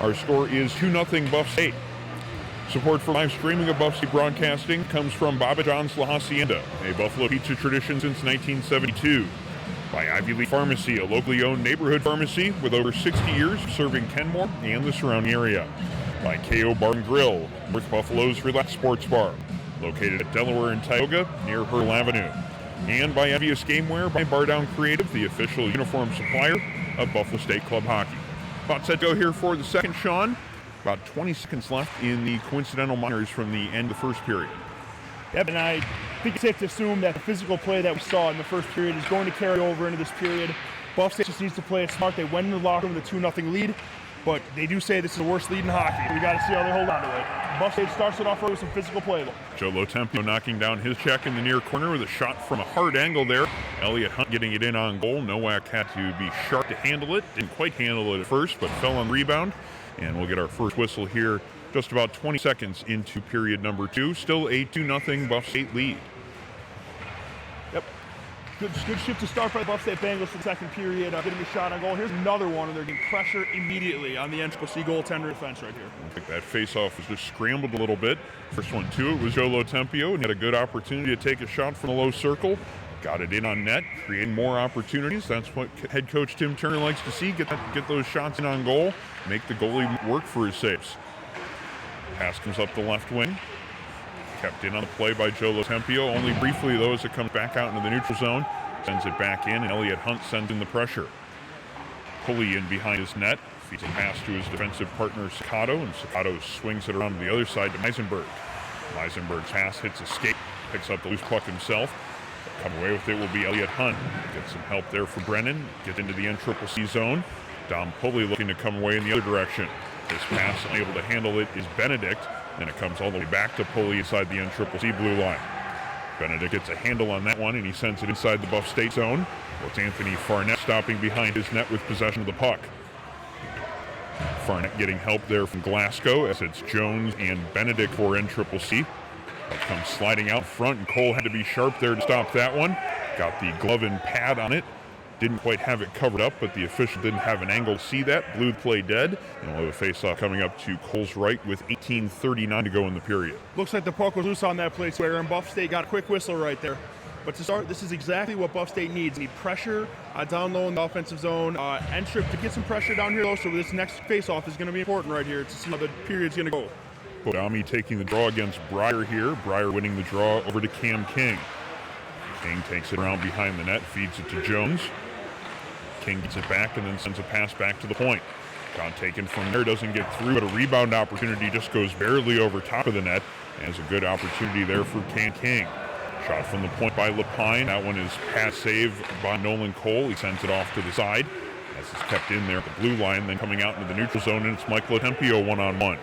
Our score is 2-0 Buff State. Support for live streaming of Buff State broadcasting comes from Baba John's La Hacienda, a Buffalo pizza tradition since 1972. By Ivy League Pharmacy, a locally owned neighborhood pharmacy with over 60 years serving Kenmore and the surrounding area. By KO Bar and Grill, North Buffalo's Relaxed Sports Bar, located at Delaware and Tioga near Hurl Avenue. And by Obvious Gameware by Bar Down Creative, the official uniform supplier of Buffalo State Club Hockey. About set to go here for the second, Sean. About 20 seconds left in the coincidental minors from the end of the first period. Yep, and I think it's safe to assume that the physical play that we saw in the first period is going to carry over into this period. Buff State just needs to play it smart. They went in the locker room with a 2-0 lead. But they do say this is the worst lead in hockey. We got to see how they hold on to it. Buff State starts it off with some physical play, though. Joe Lotempio knocking down his check in the near corner with a shot from a hard angle there. Elliott Hunt getting it in on goal. Nowak had to be sharp to handle it. Didn't quite handle it at first, but fell on the rebound. And we'll get our first whistle here just about 20 seconds into period number 2. Still a 2-0 Buff State lead. Yep. Good shift to start by the Buff State Bengals for the second period. Getting a shot on goal. Here's another one, and they're getting pressure immediately on the NCCC goaltender defense right here. I think that face-off was just scrambled a little bit. First one to it was Joe Lotempio, and had a good opportunity to take a shot from the low circle. Got it in on net, creating more opportunities. That's what head coach Tim Turner likes to see. Get those shots in on goal, make the goalie work for his saves. Pass comes up the left wing. Kept in on the play by Joe Lotempio. Only briefly, though, as it comes back out into the neutral zone. Sends it back in, and Elliott Hunt sends in the pressure. Pulley in behind his net. Feeds a pass to his defensive partner, Sacato, and Sacato swings it around to the other side to Meisenberg. Meisenberg's pass hits a skate, picks up the loose puck himself. Come away with it will be Elliott Hunt. Get some help there for Brennan. Get into the NCCC zone. Dom Pulley looking to come away in the other direction. His pass, unable to handle it, is Benedict. And it comes all the way back to Pulley inside the NCCC blue line. Benedict gets a handle on that one, and he sends it inside the Buff State zone. It's Anthony Farnett stopping behind his net with possession of the puck. Farnett getting help there from Glasgow as it's Jones and Benedict for NCCC. Puck comes sliding out front, and Cole had to be sharp there to stop that one. Got the glove and pad on it. Didn't quite have it covered up, but the official didn't have an angle to see that. Blew the play dead. And we'll have a face-off coming up to Cole's right with 18:39 to go in the period. Looks like the puck was loose on that play, too, and Buff State got a quick whistle right there. But to start, this is exactly what Buff State needs. They need pressure down low in the offensive zone. N-Trip to get some pressure down here, though, so this next face-off is going to be important right here to see how the period's going to go. Bodami taking the draw against Breyer here. Breyer winning the draw over to Cam King. King takes it around behind the net, feeds it to Jones. King gets it back and then sends a pass back to the point. Shot taken from there, doesn't get through, but a rebound opportunity just goes barely over top of the net. And it's a good opportunity there for Cam King. Shot from the point by Lapine. That one is pass save by Nolan Cole. He sends it off to the side. As it's kept in there at the blue line, then coming out into the neutral zone, and it's Michael Tempio one-on-one.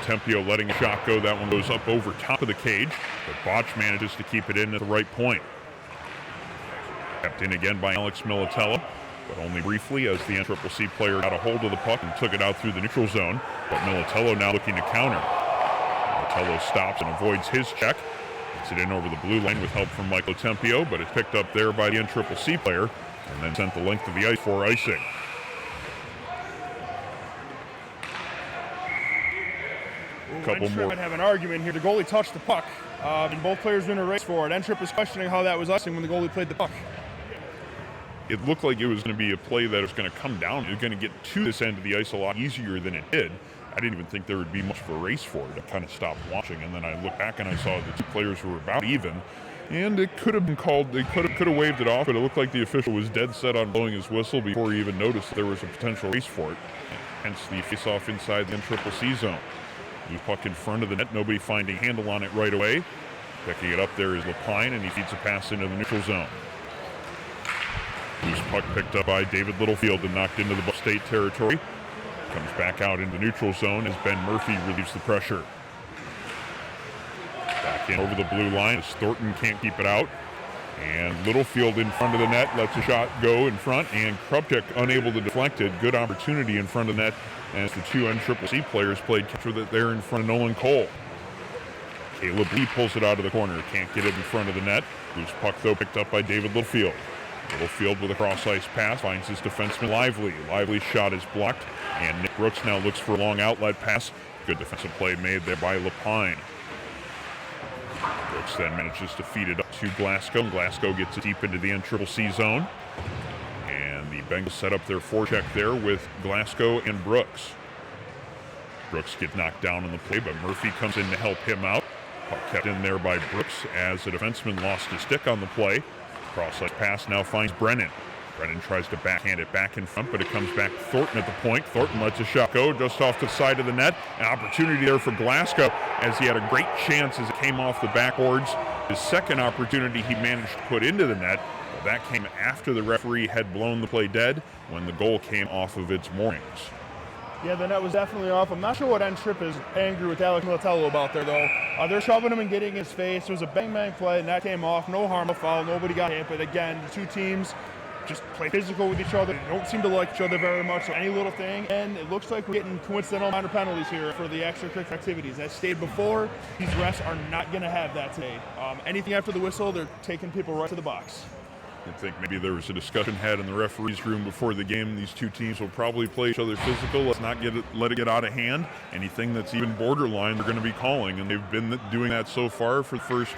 Tempio letting a shot go. That one goes up over top of the cage, but Botch manages to keep it in at the right point. Kept in again by Alex Militello, but only briefly as the NCCC player got a hold of the puck and took it out through the neutral zone. But Militello now looking to counter. Militello stops and avoids his check. Gets it in over the blue line with help from Michael Tempio, but it's picked up there by the NCCC player and then sent the length of the ice for icing. Couple more. Might have an argument here. The goalie touched the puck, and both players were in a race for it. N-Trip is questioning how that was icing when the goalie played the puck. It looked like it was going to be a play that was going to come down. It was going to get to this end of the ice a lot easier than it did. I didn't even think there would be much of a race for it. I kind of stopped watching, and then I looked back and I saw the two players were about even, and it could have been called. They could have waved it off, but it looked like the official was dead set on blowing his whistle before he even noticed there was a potential race for it. Hence the face-off inside the NCCC zone. Loose puck in front of the net, nobody finding handle on it right away. Picking it up there is Lapine, and he feeds a pass into the neutral zone. Loose puck picked up by David Littlefield and knocked into the Buff State territory. Comes back out into neutral zone as Ben Murphy relieves the pressure. Back in over the blue line as Thornton can't keep it out. And Littlefield in front of the net lets a shot go in front, and Krupchik unable to deflect it. Good opportunity in front of the net as the two NCCC players played catch with it there in front of Nolan Cole. Caleb Lee pulls it out of the corner, can't get it in front of the net. Loose puck though picked up by David Littlefield. Littlefield with a cross-ice pass finds his defenseman Lively. Lively's shot is blocked, and Nick Brooks now looks for a long outlet pass. Good defensive play made there by Lapine. Brooks then manages to feed it up to Glasgow. Glasgow gets it deep into the NCCC zone. And the Bengals set up their forecheck there with Glasgow and Brooks. Brooks gets knocked down on the play, but Murphy comes in to help him out. Puck kept in there by Brooks as the defenseman lost his stick on the play. Cross-ice pass now finds Brennan. Brennan tries to backhand it back in front, but it comes back to Thornton at the point. Thornton lets a shot go just off to the side of the net. An opportunity there for Glasgow as he had a great chance as it came off the backboards. His second opportunity he managed to put into the net, but that came after the referee had blown the play dead when the goal came off of its moorings. Yeah, the net was definitely off. I'm not sure what N-Trip is angry with Alex Militello about there, though. They're shoving him and getting his face. There was a bang-bang play, and that came off. No harm, no foul. Nobody got hit. But again, the two teams just play physical with each other. They don't seem to like each other very much, so any little thing. And it looks like we're getting coincidental minor penalties here for the extracurricular activities. As stated before, these refs are not going to have that today. Anything after the whistle, they're taking people right to the box. I think maybe there was a discussion had in the referee's room before the game. These two teams will probably play each other physical. Let's not let it get out of hand. Anything that's even borderline, they're going to be calling, and they've been doing that so far for the first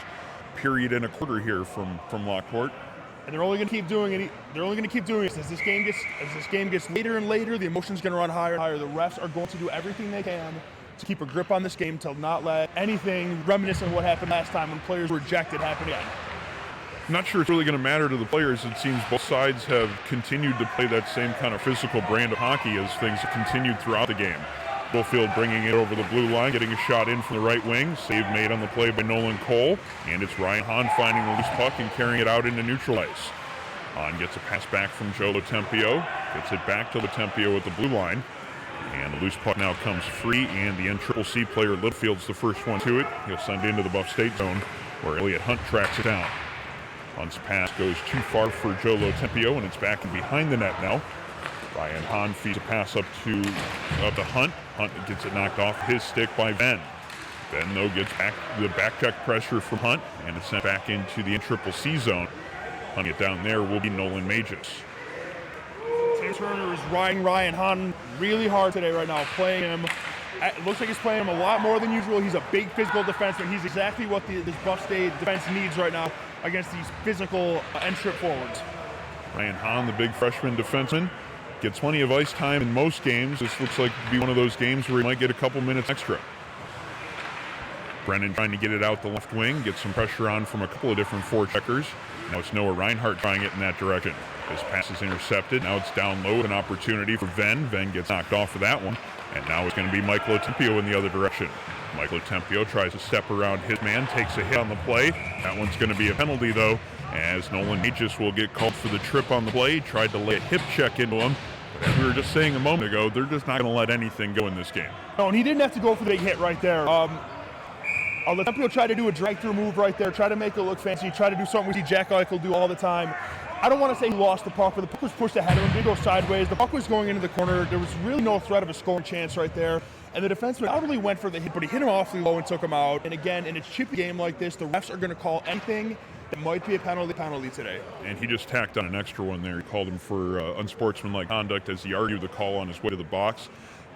period and a quarter here from Lockport. And they're only going to keep doing it. They're only going to keep doing it as this game gets later and later. The emotion's going to run higher and higher. The refs are going to do everything they can to keep a grip on this game to not let anything reminiscent of what happened last time when players were ejected happen again. I'm not sure it's really going to matter to the players. It seems both sides have continued to play that same kind of physical brand of hockey as things have continued throughout the game. Littlefield bringing it over the blue line, getting a shot in from the right wing. Save made on the play by Nolan Cole. And it's Ryan Hahn finding the loose puck and carrying it out into neutral ice. Hahn gets a pass back from Joe Latempio. Gets it back to Latempio at the blue line. And the loose puck now comes free, and the NCCC player Littlefield's the first one to it. He'll send it into the Buff State zone where Elliot Hunt tracks it down. Hunt's pass goes too far for Joe Latempio, and it's back and behind the net now. Ryan Hahn feeds a pass up to Hunt. Hunt gets it knocked off his stick by Venn. Venn, though, gets back the back check pressure from Hunt, and it's sent back into the NCCC zone. Hunting it down there will be Nolan Magis. Tim Turner is riding Ryan Hahn really hard today right now, playing him. It looks like he's playing him a lot more than usual. He's a big physical defenseman. He's exactly what this Buff State defense needs right now against these physical N-Trip forwards. Ryan Hahn, the big freshman defenseman, gets plenty of ice time in most games. This looks like to be one of those games where he might get a couple minutes extra. Brennan trying to get it out the left wing, get some pressure on from a couple of different forecheckers. Now it's Noah Reinhardt trying it in that direction. This pass is intercepted. Now it's down low, an opportunity for Venn. Venn gets knocked off of that one. And now it's going to be Michael Latempio in the other direction. Michael Latempio tries to step around his man, takes a hit on the play. That one's going to be a penalty, though, as Nolan Magis will get called for the trip on the play. He tried to lay a hip check into him, But as we were just saying a moment ago, they're just not going to let anything go in this game. No, and he didn't have to go for the big hit right there. Tempio tried to do a drag-through move right there, try to make it look fancy, try to do something we see Jack Eichel do all the time. I don't want to say he lost the puck, but the puck was pushed ahead of him, did go sideways. The puck was going into the corner. There was really no threat of a scoring chance right there. And the defenseman not really went for the hit, but he hit him awfully low and took him out. And again, in a chippy game like this, the refs are going to call anything that might be a penalty today. And he just tacked on an extra one there. He called him for unsportsmanlike conduct as he argued the call on his way to the box.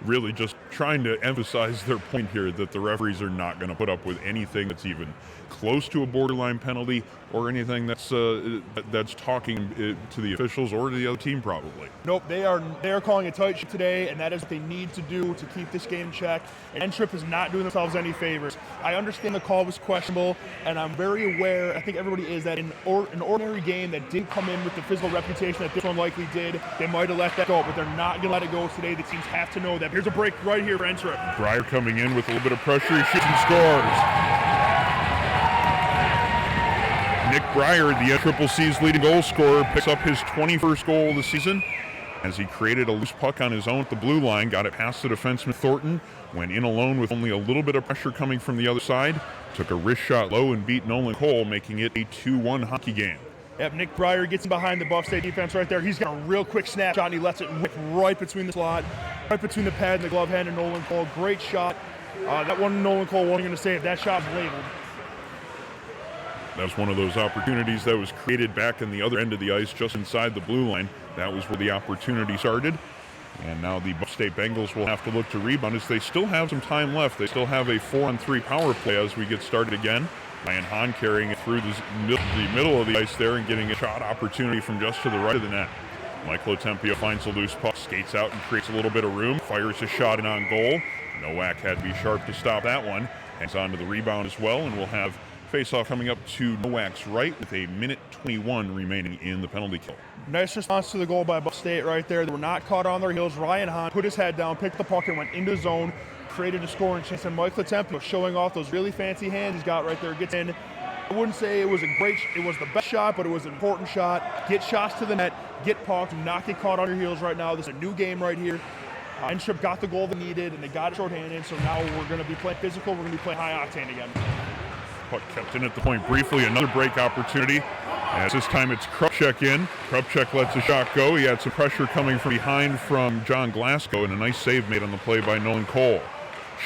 Really just trying to emphasize their point here that the referees are not going to put up with anything that's even close to a borderline penalty or anything that's talking to the officials or to the other team probably. Nope, they are calling a tight ship today, and that is what they need to do to keep this game in check. And N-Trip is not doing themselves any favors. I understand the call was questionable, and I'm very aware, I think everybody is, that in an ordinary game that didn't come in with the physical reputation that this one likely did, they might have let that go, but they're not going to let it go today. The teams have to know that. Here's a break right here for N-Trip. Breyer coming in with a little bit of pressure. He shoots and scores. Nick Breyer, the NCCC's leading goal scorer, picks up his 21st goal of the season as he created a loose puck on his own at the blue line, got it past the defenseman Thornton, went in alone with only a little bit of pressure coming from the other side, took a wrist shot low and beat Nolan Cole, making it a 2-1 hockey game. Yep, Nick Breyer gets in behind the Buff State defense right there. He's got a real quick snapshot, and he lets it whip right between the slot, right between the pad and the glove hand of Nolan Cole. Great shot. That one Nolan Cole wasn't going to save. That shot was labeled. That's one of those opportunities that was created back in the other end of the ice, just inside the blue line. That was where the opportunity started. And now the Buff State Bengals will have to look to rebound as they still have some time left. They still have a 4-on-3 power play as we get started again. Ryan Hahn carrying it through the middle of the ice there and getting a shot opportunity from just to the right of the net. Michael Tempio finds a loose puck, skates out and creates a little bit of room, fires a shot in on goal. Nowak had to be sharp to stop that one. Hangs on to the rebound as well, and we'll have face-off coming up to Nowak's right with a minute 21 remaining in the penalty kill. Nice response to the goal by Buff State right there. They were not caught on their heels. Ryan Hahn put his head down, picked the puck, and went into the zone, created a scoring chance. And Michael Tempio showing off those really fancy hands he's got right there. Gets in. I wouldn't say it was the best shot, but it was an important shot. Get shots to the net, get pucks, not get caught on your heels right now. This is a new game right here. N-Trip got the goal they needed, and they got it shorthanded, so now we're going to be playing physical. We're going to be playing high octane again. Puck kept in at the point briefly. Another break opportunity. As this time it's Krupchek in. Krupchek lets the shot go. He had some pressure coming from behind from John Glasgow, and a nice save made on the play by Nolan Cole.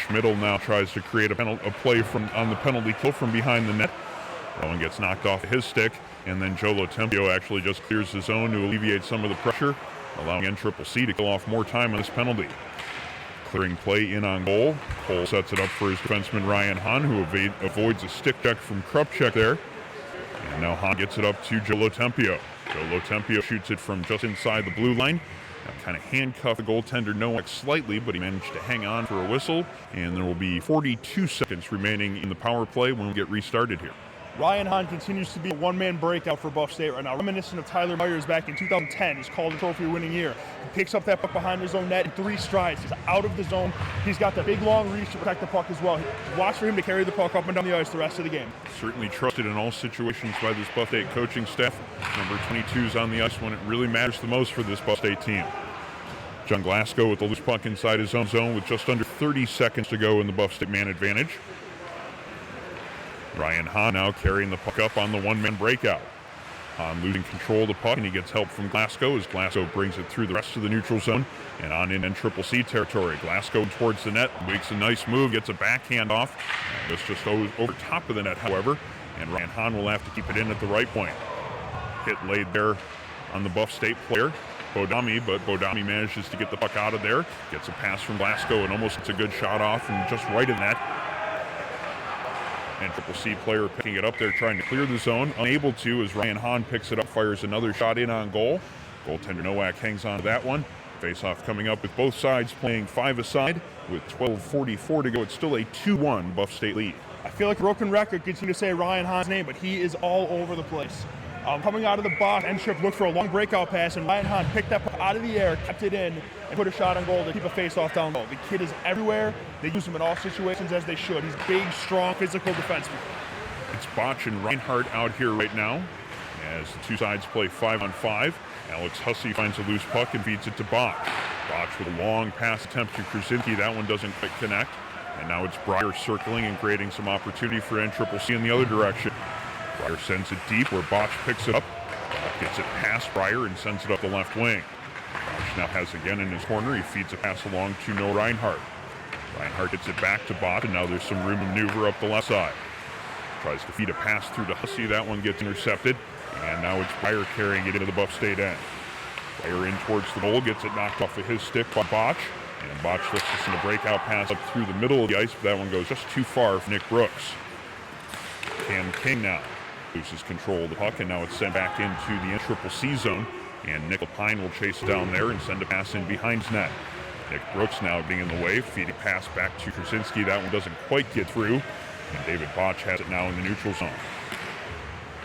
Schmidl now tries to create a play on the penalty kill from behind the net. That one gets knocked off his stick, and then Joe Tempio actually just clears his zone to alleviate some of the pressure, allowing NCCC to kill off more time on this penalty. Clearing play in on goal. Cole sets it up for his defenseman Ryan Hahn, who avoids a stick check from Krupchek there. And now Hahn gets it up to Joe Tempio. Joe Tempio shoots it from just inside the blue line. Now kind of handcuffed the goaltender Nowak slightly, but he managed to hang on for a whistle. And there will be 42 seconds remaining in the power play when we get restarted here. Ryan Hahn continues to be a one-man breakout for Buff State right now. Reminiscent of Tyler Myers back in 2010, his Calder Trophy winning year. He picks up that puck behind his own net in 3 strides. He's out of the zone. He's got the big long reach to protect the puck as well. Watch for him to carry the puck up and down the ice the rest of the game. Certainly trusted in all situations by this Buff State coaching staff. Number 22 is on the ice when it really matters the most for this Buff State team. John Glasgow with the loose puck inside his own zone with just under 30 seconds to go in the Buff State man advantage. Ryan Hahn now carrying the puck up on the one-man breakout. Hahn losing control of the puck, and he gets help from Glasgow as Glasgow brings it through the rest of the neutral zone and on in NCCC territory. Glasgow towards the net, makes a nice move, gets a backhand off. This just goes over top of the net, however, and Ryan Hahn will have to keep it in at the right point. Hit laid there on the Buff State player, Bodami, but Bodami manages to get the puck out of there, gets a pass from Glasgow, and almost gets a good shot off from just right in that. NCCC player picking it up there, trying to clear the zone. Unable to as Ryan Hahn picks it up, fires another shot in on goal. Goaltender Nowak hangs on to that one. Face-off coming up with both sides playing 5 aside. With 12:44 to go, it's still a 2-1 Buff State lead. I feel like broken record continue to say Ryan Hahn's name, but he is all over the place. Coming out of the box, N-Trip looked for a long breakout pass, and Ryan Hahn picked that puck out of the air, kept it in, and put a shot on goal to keep a face-off down low. The kid is everywhere. They use him in all situations as they should. He's big, strong, physical defenseman. It's Botch and Reinhardt out here right now as the two sides play 5-on-5. Alex Hussey finds a loose puck and feeds it to Botch. Botch with a long pass attempt to Krasinski. That one doesn't quite connect. And now it's Breyer circling and creating some opportunity for NCCC in the other direction. Breyer sends it deep where Botch picks it up. Botch gets it past Breyer and sends it up the left wing. Botch now has again in his corner. He feeds a pass along to Noah Reinhardt. Reinhardt gets it back to Botch, and now there's some room to maneuver up the left side. Tries to feed a pass through to Hussey. That one gets intercepted. And now it's Breyer carrying it into the Buff State end. Breyer in towards the goal, gets it knocked off of his stick by Botch. And Botch looks to send a breakout pass up through the middle of the ice, but that one goes just too far for Nick Brooks. Cam King now loses control of the puck, and now it's sent back into the NCCC zone. And Nick Lapine will chase it down there and send a pass in behind his net. Nick Brooks now being in the way, feeding pass back to Krasinski. That one doesn't quite get through. And David Botch has it now in the neutral zone.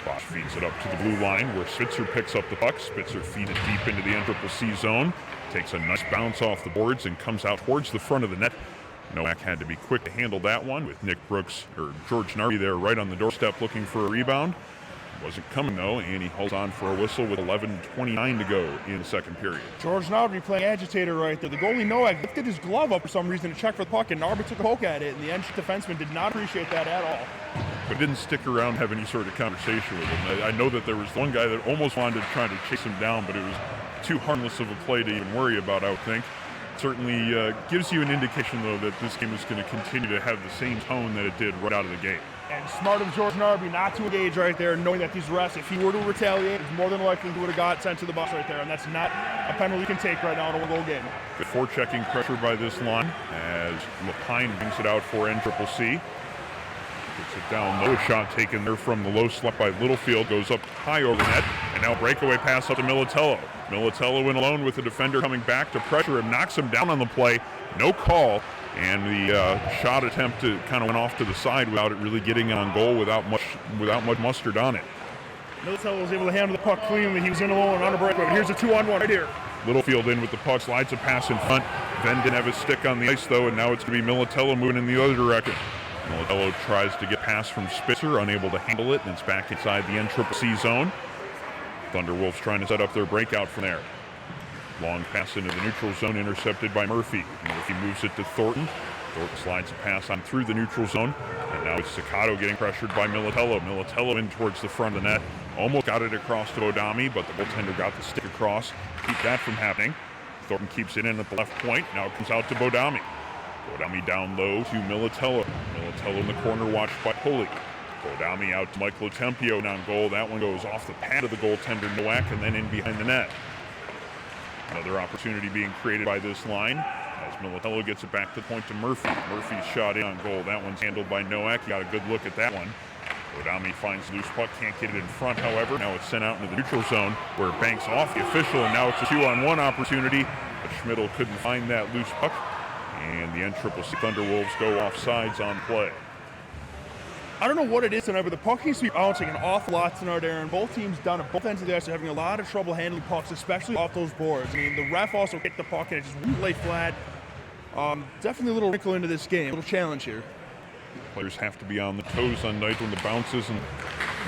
Botch feeds it up to the blue line where Spitzer picks up the puck. Spitzer feeds it deep into the NCCC zone. Takes a nice bounce off the boards and comes out towards the front of the net. Nowak had to be quick to handle that one with Nick Brooks, or George Narby there right on the doorstep looking for a rebound. Wasn't coming though, and he holds on for a whistle with 11:29 to go in the second period. George Narby playing agitator right there. The goalie Nowak lifted his glove up for some reason to check for the puck, and Narby took a poke at it, and the NC defenseman did not appreciate that at all. But didn't stick around, have any sort of conversation with him. I know that there was one guy that almost wanted to try to chase him down, but it was too harmless of a play to even worry about, I would think. Certainly gives you an indication, though, that this game is going to continue to have the same tone that it did right out of the gate. And smart of George Narby not to engage right there, knowing that these refs, if he were to retaliate, he's more than likely would have got sent to the bus right there, and that's not a penalty you can take right now in a one-goal game. Good forechecking pressure by this line as Lapine brings it out for NCCC. Gets it down low, shot taken there from the low slot by Littlefield, goes up high over net, and now breakaway pass up to Militello. Militello in alone with the defender coming back to pressure him, knocks him down on the play, no call, and the shot attempt kind of went off to the side without it really getting on goal, without much mustard on it. Militello was able to handle the puck cleanly. He was in alone on a breakaway, but here's a 2-on-1 right here. Littlefield in with the puck, slides a pass in front. Venn didn't have his stick on the ice though, and now it's going to be Militello moving in the other direction. Militello tries to get past from Spitzer, unable to handle it, and it's back inside the NCCC zone. Thunderwolves trying to set up their breakout from there. Long pass into the neutral zone, intercepted by Murphy. Murphy moves it to Thornton. Thornton slides a pass on through the neutral zone, and now it's Staccato getting pressured by Militello. Militello in towards the front of the net. Almost got it across to Bodami, but the goaltender got the stick across. Keep that from happening. Thornton keeps it in at the left point. Now it comes out to Bodami. Bodami down low to Militello. Militello in the corner, watched by Pulley. Bodami out to Michael Tempio on goal. That one goes off the pad of the goaltender Nowak and then in behind the net. Another opportunity being created by this line as Militello gets it back to the point to Murphy. Murphy's shot in on goal. That one's handled by Nowak. Got a good look at that one. Bodami finds loose puck, can't get it in front, however. Now it's sent out into the neutral zone where it banks off the official, and now it's a 2-on-1 opportunity. But Schmidl couldn't find that loose puck, and the NCCC Thunderwolves go off sides on play. I don't know what it is tonight, but the puck seems to be bouncing an awful lot tonight, Aaron. Both teams down at both ends of the ice are having a lot of trouble handling pucks, especially off those boards. I mean, the ref also kicked the puck and it just wouldn't lay flat. Definitely a little wrinkle into this game, a little challenge here. Players have to be on the toes on nights when the bounce isn't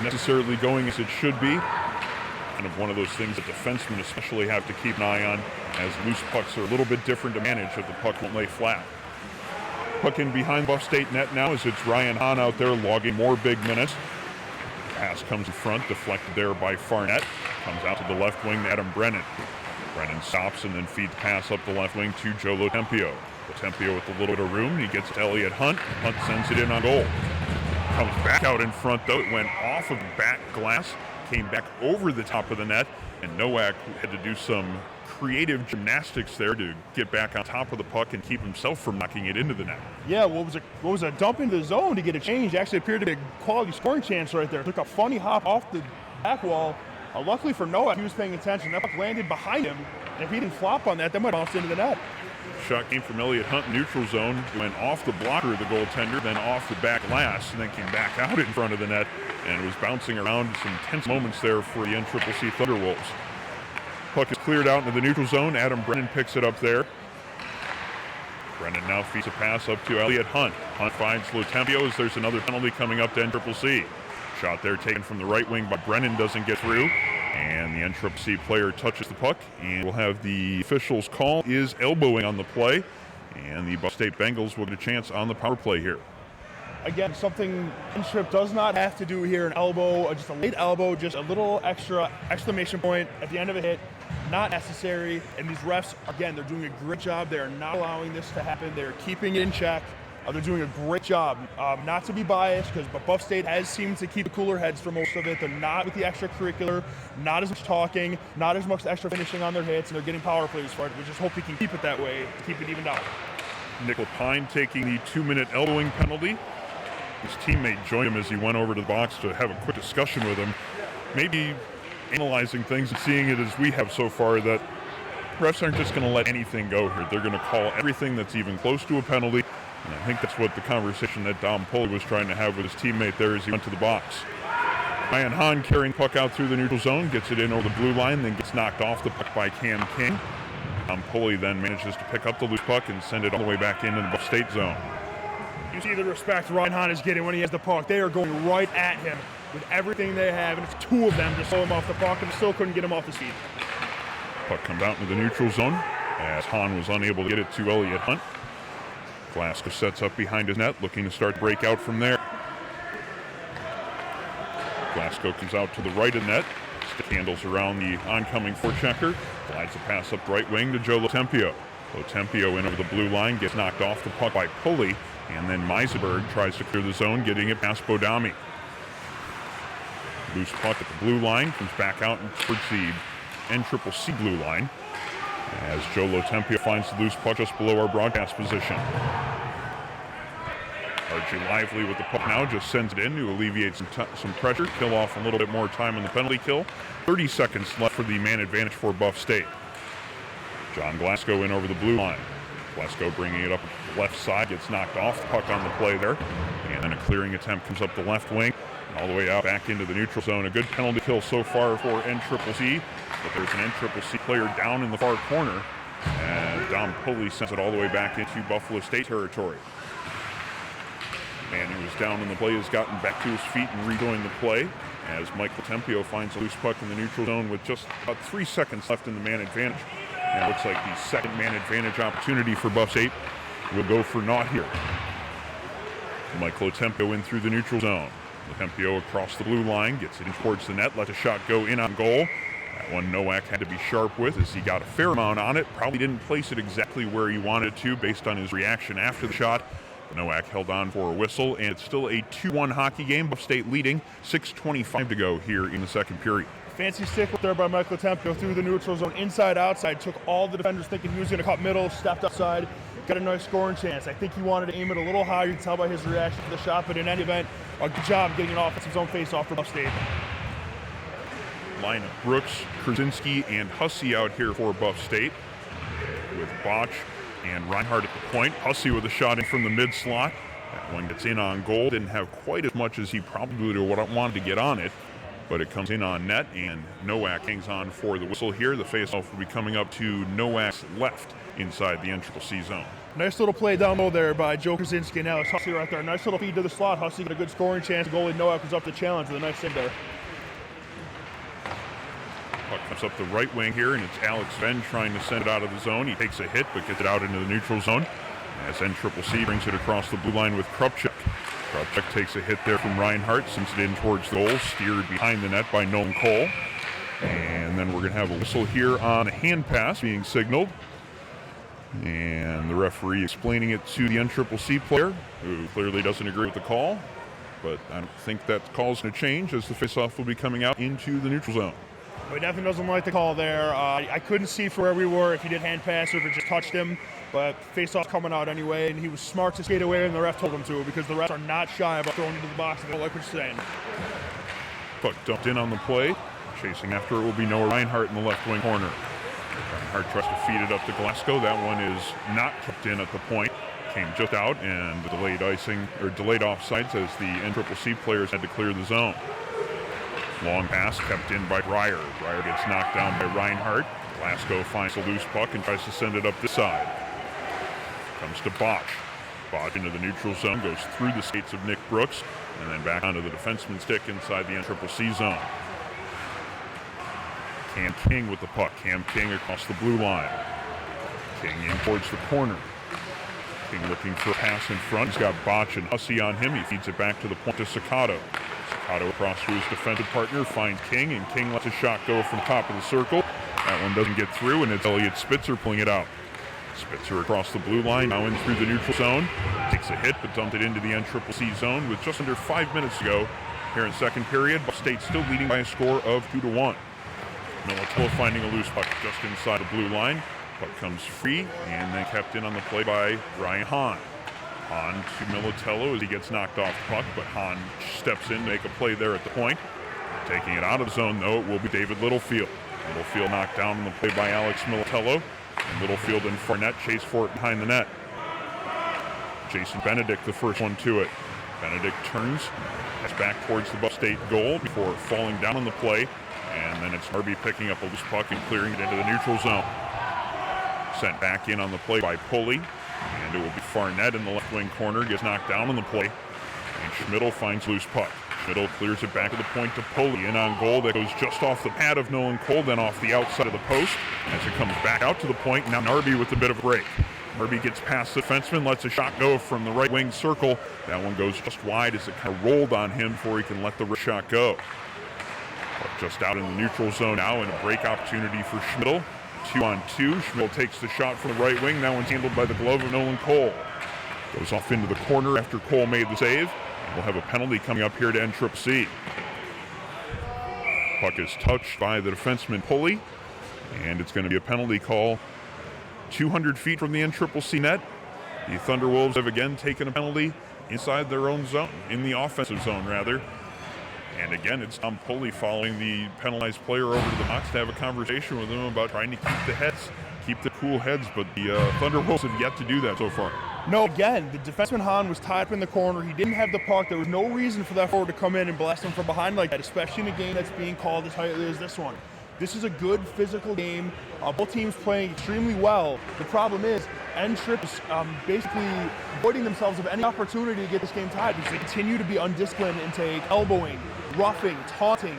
necessarily going as it should be. Kind of one of those things that defensemen especially have to keep an eye on, as loose pucks are a little bit different to manage if the puck won't lay flat. Puck in behind Buff State net now as it's Ryan Hahn out there logging more big minutes. Pass comes in front, deflected there by Farnett. Comes out to the left wing to Adam Brennan. Brennan stops and then feeds pass up the left wing to Joe Lotempio. Lotempio with a little bit of room. He gets to Elliot Hunt. Hunt sends it in on goal. Comes back out in front though. It went off of back glass, came back over the top of the net, and Nowak had to do some creative gymnastics there to get back on top of the puck and keep himself from knocking it into the net. Yeah, what was a dump into the zone to get a change. Actually appeared to be a quality scoring chance right there. Took a funny hop off the back wall. Luckily for Nowak, he was paying attention. That puck landed behind him, and if he didn't flop on that, that might have bounced into the net. Shot came from Elliot Hunt, neutral zone, went off the blocker of the goaltender, then off the back glass, and then came back out in front of the net, and it was bouncing around. Some tense moments there for the NCCC Thunderwolves. Puck is cleared out into the neutral zone. Adam Brennan picks it up there. Brennan now feeds a pass up to Elliot Hunt. Hunt finds Lotempio as there's another penalty coming up to NCCC. Shot there taken from the right wing, but Brennan doesn't get through. And the NCCC player touches the puck, and we'll have the officials call is elbowing on the play, and the Buff State Bengals will get a chance on the power play here. Again, something Intrip does not have to do here, an elbow, just a late elbow, just a little extra exclamation point at the end of a hit, not necessary. And these refs, again, they're doing a great job. They are not allowing this to happen. They're keeping it in check. They're doing a great job. Not to be biased, but Buff State has seemed to keep the cooler heads for most of it. They're not with the extracurricular, not as much talking, not as much extra finishing on their hits, and they're getting power plays for it. We just hope we can keep it that way, keep it evened out. Nick Lapine taking the 2-minute elbowing penalty. His teammate joined him as he went over to the box to have a quick discussion with him, maybe analyzing things and seeing it as we have so far, that refs aren't just going to let anything go here. They're going to call everything that's even close to a penalty. And I think that's what the conversation that Dom Pulley was trying to have with his teammate there as he went to the box. Ryan Hahn carrying puck out through the neutral zone, gets it in over the blue line, then gets knocked off the puck by Cam King. Dom Pulley then manages to pick up the loose puck and send it all the way back into the Buff State zone. You see the respect Ryan Hahn is getting when he has the puck. They are going right at him with everything they have, and it's two of them to slow him off the puck, and still couldn't get him off his feet. Puck comes out into the neutral zone as Hahn was unable to get it to Elliott Hunt. Glasgow sets up behind his net, looking to start break out from there. Glasgow comes out to the right of net, stick handles around the oncoming forechecker, glides a pass up right wing to Joe Lotempio. Lotempio in over the blue line, gets knocked off the puck by Pulley, and then Meisenberg tries to clear the zone, getting it past Bodami. Loose puck at the blue line, comes back out and towards the NCCC blue line, as Joe Lotempio finds the loose puck just below our broadcast position. Archie Lively with the puck now, just sends it in to alleviate some pressure, kill off a little bit more time on the penalty kill. 30 seconds left for the man advantage for Buff State. John Glasgow in over the blue line. Glasgow bringing it up the left side, gets knocked off, the puck on the play there. And then a clearing attempt comes up the left wing, all the way out back into the neutral zone. A good penalty kill so far for NCCC. But there's an NCCC player down in the far corner, and Dom Pulley sends it all the way back into Buffalo State territory. Man who was down in the play has gotten back to his feet and rejoined the play as Michael Tempio finds a loose puck in the neutral zone with just about 3 seconds left in the man advantage. And it looks like the second man advantage opportunity for Buff State will go for naught here. Michael Tempio in through the neutral zone. Tempio across the blue line, gets it in towards the net, lets a shot go in on goal. That one Nowak had to be sharp with as he got a fair amount on it. Probably didn't place it exactly where he wanted to based on his reaction after the shot. Nowak held on for a whistle, and it's still a 2-1 hockey game. Buff State leading, 6:25 to go here in the second period. Fancy stick there by Michael Tempio through the neutral zone, inside, outside, took all the defenders thinking he was going to cut middle, stepped outside, got a nice scoring chance. I think he wanted to aim it a little higher. You can tell by his reaction to the shot, but in any event, a good job getting an offensive zone face-off for Buff State. Line of Brooks, Krasinski, and Hussey out here for Buff State, with Botch and Reinhardt at the point. Hussey with a shot in from the mid-slot. That one gets in on goal. Didn't have quite as much as he probably wanted to get on it, but it comes in on net, and Nowak hangs on for the whistle here. The face-off will be coming up to Nowak's left inside the NCCC zone. Nice little play down low there by Joe Krasinski and Alex Hussey right there. Nice little feed to the slot. Hussey got a good scoring chance. Goalie Nowak was up to challenge with a nice save there. Puck comes up the right wing here, and it's Alex Venn trying to send it out of the zone. He takes a hit, but gets it out into the neutral zone as NCCC brings it across the blue line with Krupchuk. Krupchuk takes a hit there from Reinhardt, sends it in towards the goal, steered behind the net by Nolan Cole. And then we're going to have a whistle here on a hand pass being signaled. And the referee explaining it to the NCCC player, who clearly doesn't agree with the call. But I don't think that call's going to change as the faceoff will be coming out into the neutral zone. He definitely doesn't like the call there. I couldn't see from where we were if he did hand pass or if it just touched him. But face-off coming out anyway, and he was smart to skate away, and the ref told him to, because the refs are not shy about throwing into the box if they don't like what you're saying. Puck dumped in on the play. Chasing after it will be Noah Reinhardt in the left wing corner. Reinhardt tries to feed it up to Glasgow. That one is not kept in at the point. Came just out, and delayed offsides as the NCCC players had to clear the zone. Long pass kept in by Breyer. Breyer gets knocked down by Reinhardt. Glasgow finds a loose puck and tries to send it up this side. Comes to Botch. Botch into the neutral zone, goes through the skates of Nick Brooks, and then back onto the defenseman's stick inside the NCCC zone. Cam King with the puck. Cam King across the blue line. King in towards the corner. King looking for a pass in front. He's got Botch and Hussey on him. He feeds it back to the point to Sacato. Sacato across to his defensive partner, finds King, and King lets a shot go from top of the circle. That one doesn't get through, and it's Elliot Spitzer pulling it out. Spitzer across the blue line, now in through the neutral zone. Takes a hit, but dumped it into the NCCC zone with just under 5 minutes to go. Here in second period, Buff State still leading by a score of 2-1. Militello finding a loose puck just inside the blue line. Puck comes free, and then kept in on the play by Ryan Hahn. Hahn to Militello as he gets knocked off the puck, but Hahn steps in to make a play there at the point. Taking it out of the zone, though, it will be David Littlefield. Littlefield knocked down on the play by Alex Militello. And Littlefield and Farnett chase for it behind the net. Jason Benedict, the first one to it. Benedict turns, heads back towards the Buff State goal before falling down on the play. And then it's Harvey picking up a loose puck and clearing it into the neutral zone. Sent back in on the play by Pulley. And it will be Farnett in the left wing corner, gets knocked down on the play. And Schmidl finds loose puck. Schmidl clears it back to the point to Pulley. In on goal that goes just off the pad of Nolan Cole, then off the outside of the post. As it comes back out to the point, now Narby with a bit of a break. Narby gets past the defenseman, lets a shot go from the right wing circle. That one goes just wide as it kind of rolled on him before he can let the shot go. But just out in the neutral zone now, and a break opportunity for Schmidl. 2-on-2. Schmidl takes the shot from the right wing. That one's handled by the glove of Nolan Cole. Goes off into the corner after Cole made the save. We'll have a penalty coming up here to NCCC. Puck is touched by the defenseman Pulley, and it's going to be a penalty call 200 feet from the NCCC net. The Thunderwolves have again taken a penalty inside their own zone, in the offensive zone rather. And again, it's Tom Pulley following the penalized player over to the box to have a conversation with him about trying to keep the cool heads, but the Thunderwolves have yet to do that so far. No, again, the defenseman Hahn was tied up in the corner. He didn't have the puck. There was no reason for that forward to come in and blast him from behind like that, especially in a game that's being called as tightly as this one. This is a good physical game. Both teams playing extremely well. The problem is, N-Trip is basically avoiding themselves of any opportunity to get this game tied because they continue to be undisciplined and take elbowing, roughing, taunting,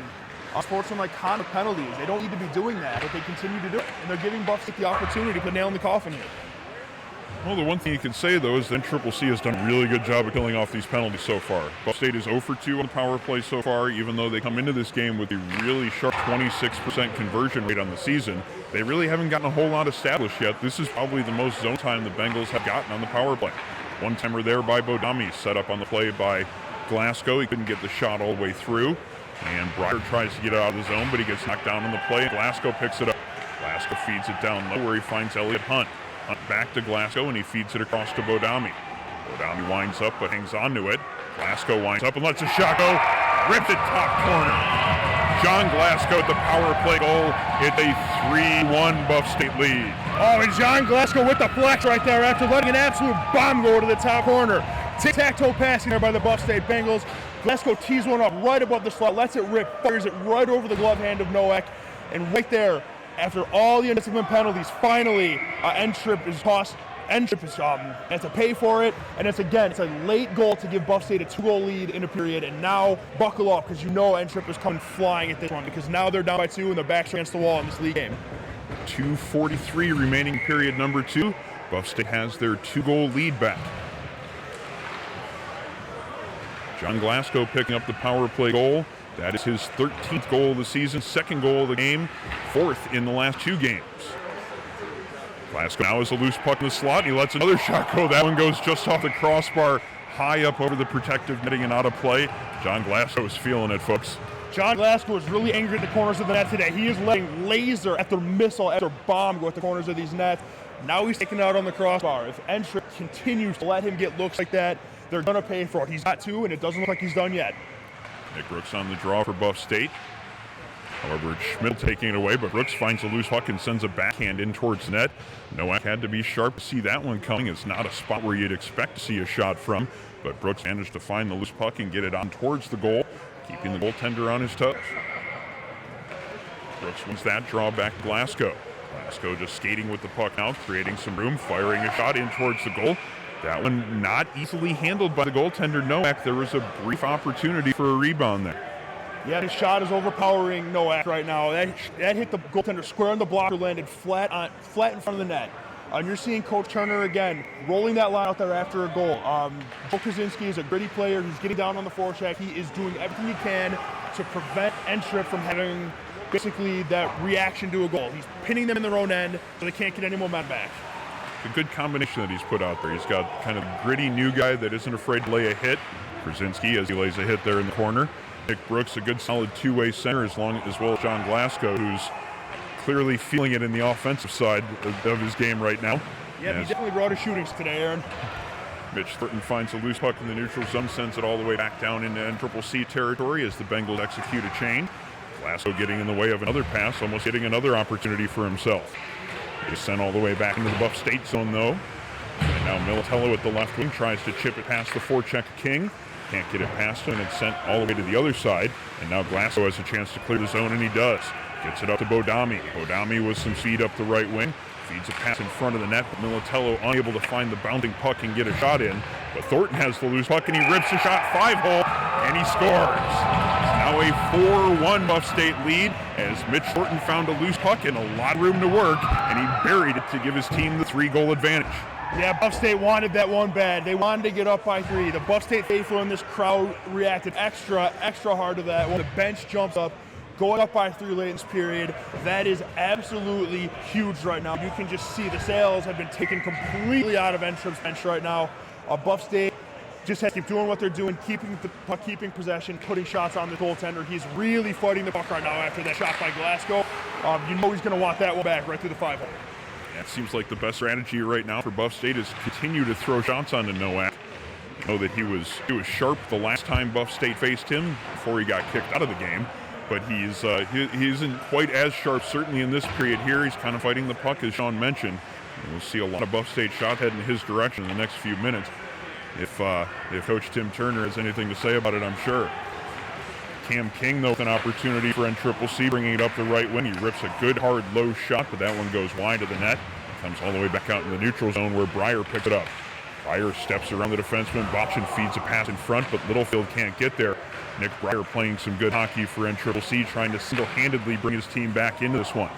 sportsmanlike conduct penalties. They don't need to be doing that, but they continue to do it. And they're giving Buff State the opportunity to put a nail in the coffin here. Well, the one thing you can say, though, is that NCCC has done a really good job of killing off these penalties so far. Buff State is 0 for 2 on the power play so far, even though they come into this game with a really sharp 26% conversion rate on the season. They really haven't gotten a whole lot established yet. This is probably the most zone time the Bengals have gotten on the power play. One-timer there by Bodami, set up on the play by Glasgow. He couldn't get the shot all the way through. And Breyer tries to get it out of the zone, but he gets knocked down on the play. And Glasgow picks it up. Glasgow feeds it down low where he finds Elliot Hunt. Hunt back to Glasgow, and he feeds it across to Bodami. Bodami winds up, but hangs on to it. Glasgow winds up and lets a shot go. Ripped it top corner. John Glasgow at the power play goal. It's a 3-1 Buff State lead. Oh, and John Glasgow with the flex right there after letting an absolute bomb go to the top corner. Tic-tac-toe passing there by the Buff State Bengals. Glasgow tees one up right above the slot, lets it rip, fires it right over the glove hand of Nowak, and right there, after all the undisciplined penalties, finally, N-Trip is tossed. N-Trip is has to pay for it, and it's a late goal to give Buff State a 2-goal lead in a period, and now buckle up because you know N-Trip is coming flying at this one because now they're down by 2 and their backs against the wall in this league game. 2:43 remaining period number 2. Buff State has their 2-goal lead back. John Glasgow picking up the power play goal. That is his 13th goal of the season, 2nd goal of the game, 4th in the last 2 games. Glasgow now has a loose puck in the slot, and he lets another shot go. That one goes just off the crossbar, high up over the protective netting and out of play. John Glasgow is feeling it, folks. John Glasgow is really angry at the corners of the net today. He is letting laser after missile after bomb go at the corners of these nets. Now he's taking it out on the crossbar. If N-Trip continues to let him get looks like that, they're going to pay for it. He's got 2, and it doesn't look like he's done yet. Nick Brooks on the draw for Buff State. However, it's Schmidt taking it away, but Brooks finds a loose puck and sends a backhand in towards net. Nowak had to be sharp to see that one coming. It's not a spot where you'd expect to see a shot from, but Brooks managed to find the loose puck and get it on towards the goal, keeping the goaltender on his toes. Brooks wins that draw back to Glasgow. Glasgow just skating with the puck now, creating some room, firing a shot in towards the goal. That one not easily handled by the goaltender Nowak. There was a brief opportunity for a rebound there. Yeah, his shot is overpowering Nowak right now. That hit the goaltender square on the blocker, landed flat in front of the net. And you're seeing Coach Turner again rolling that line out there after a goal. Joe Krasinski is a gritty player. He's getting down on the forecheck. He is doing everything he can to prevent N-Trip from having basically that reaction to a goal. He's pinning them in their own end so they can't get any momentum back. A good combination that he's put out there. He's got kind of a gritty new guy that isn't afraid to lay a hit. Krasinski, as he lays a hit there in the corner. Nick Brooks, a good solid two-way center, as well as John Glasgow, who's clearly feeling it in the offensive side of his game right now. Yeah, he definitely brought his shootings today, Aaron. Mitch Thornton finds a loose puck in the neutral zone, sends it all the way back down into NCCC territory as the Bengals execute a chain. Glasgow getting in the way of another pass, almost getting another opportunity for himself. It's sent all the way back into the Buff State zone, though. And now Militello at the left wing tries to chip it past the forecheck King. Can't get it past him, and it's sent all the way to the other side. And now Glasgow has a chance to clear the zone, and he does. Gets it up to Bodami. Bodami with some speed up the right wing. Feeds a pass in front of the net, but Militello unable to find the bounding puck and get a shot in. But Thornton has the loose puck, and he rips a shot 5-hole, and he scores. It's now a 4-1 Buff State lead as Mitch Thornton found a loose puck and a lot of room to work, and he buried it to give his team the 3-goal advantage. Yeah, Buff State wanted that one bad. They wanted to get up by 3. The Buff State faithful in this crowd reacted extra hard to that. When the bench jumps up, going up by 3 late in this period, that is absolutely huge right now. You can just see the sails have been taken completely out of N-Trip's bench right now. Buff State just has to keep doing what they're doing, keeping the puck, keeping possession, putting shots on the goaltender. He's really fighting the puck right now after that shot by Glasgow. You know he's going to want that one back right through the 5-hole. Yeah, it seems like the best strategy right now for Buff State is continue to throw shots onto Nowak. You know that he was sharp the last time Buff State faced him before he got kicked out of the game. But he isn't quite as sharp, certainly in this period here. He's kind of fighting the puck, as Sean mentioned. And we'll see a lot of Buff State shot heading in his direction in the next few minutes. If Coach Tim Turner has anything to say about it, I'm sure. Cam King, though, with an opportunity for NCCC, bringing it up the right wing. He rips a good, hard, low shot, but that one goes wide of the net. Comes all the way back out in the neutral zone where Breyer picked it up. Breyer steps around the defenseman. Botchin feeds a pass in front, but Littlefield can't get there. Nick Breyer playing some good hockey for NCCC, trying to single-handedly bring his team back into this one.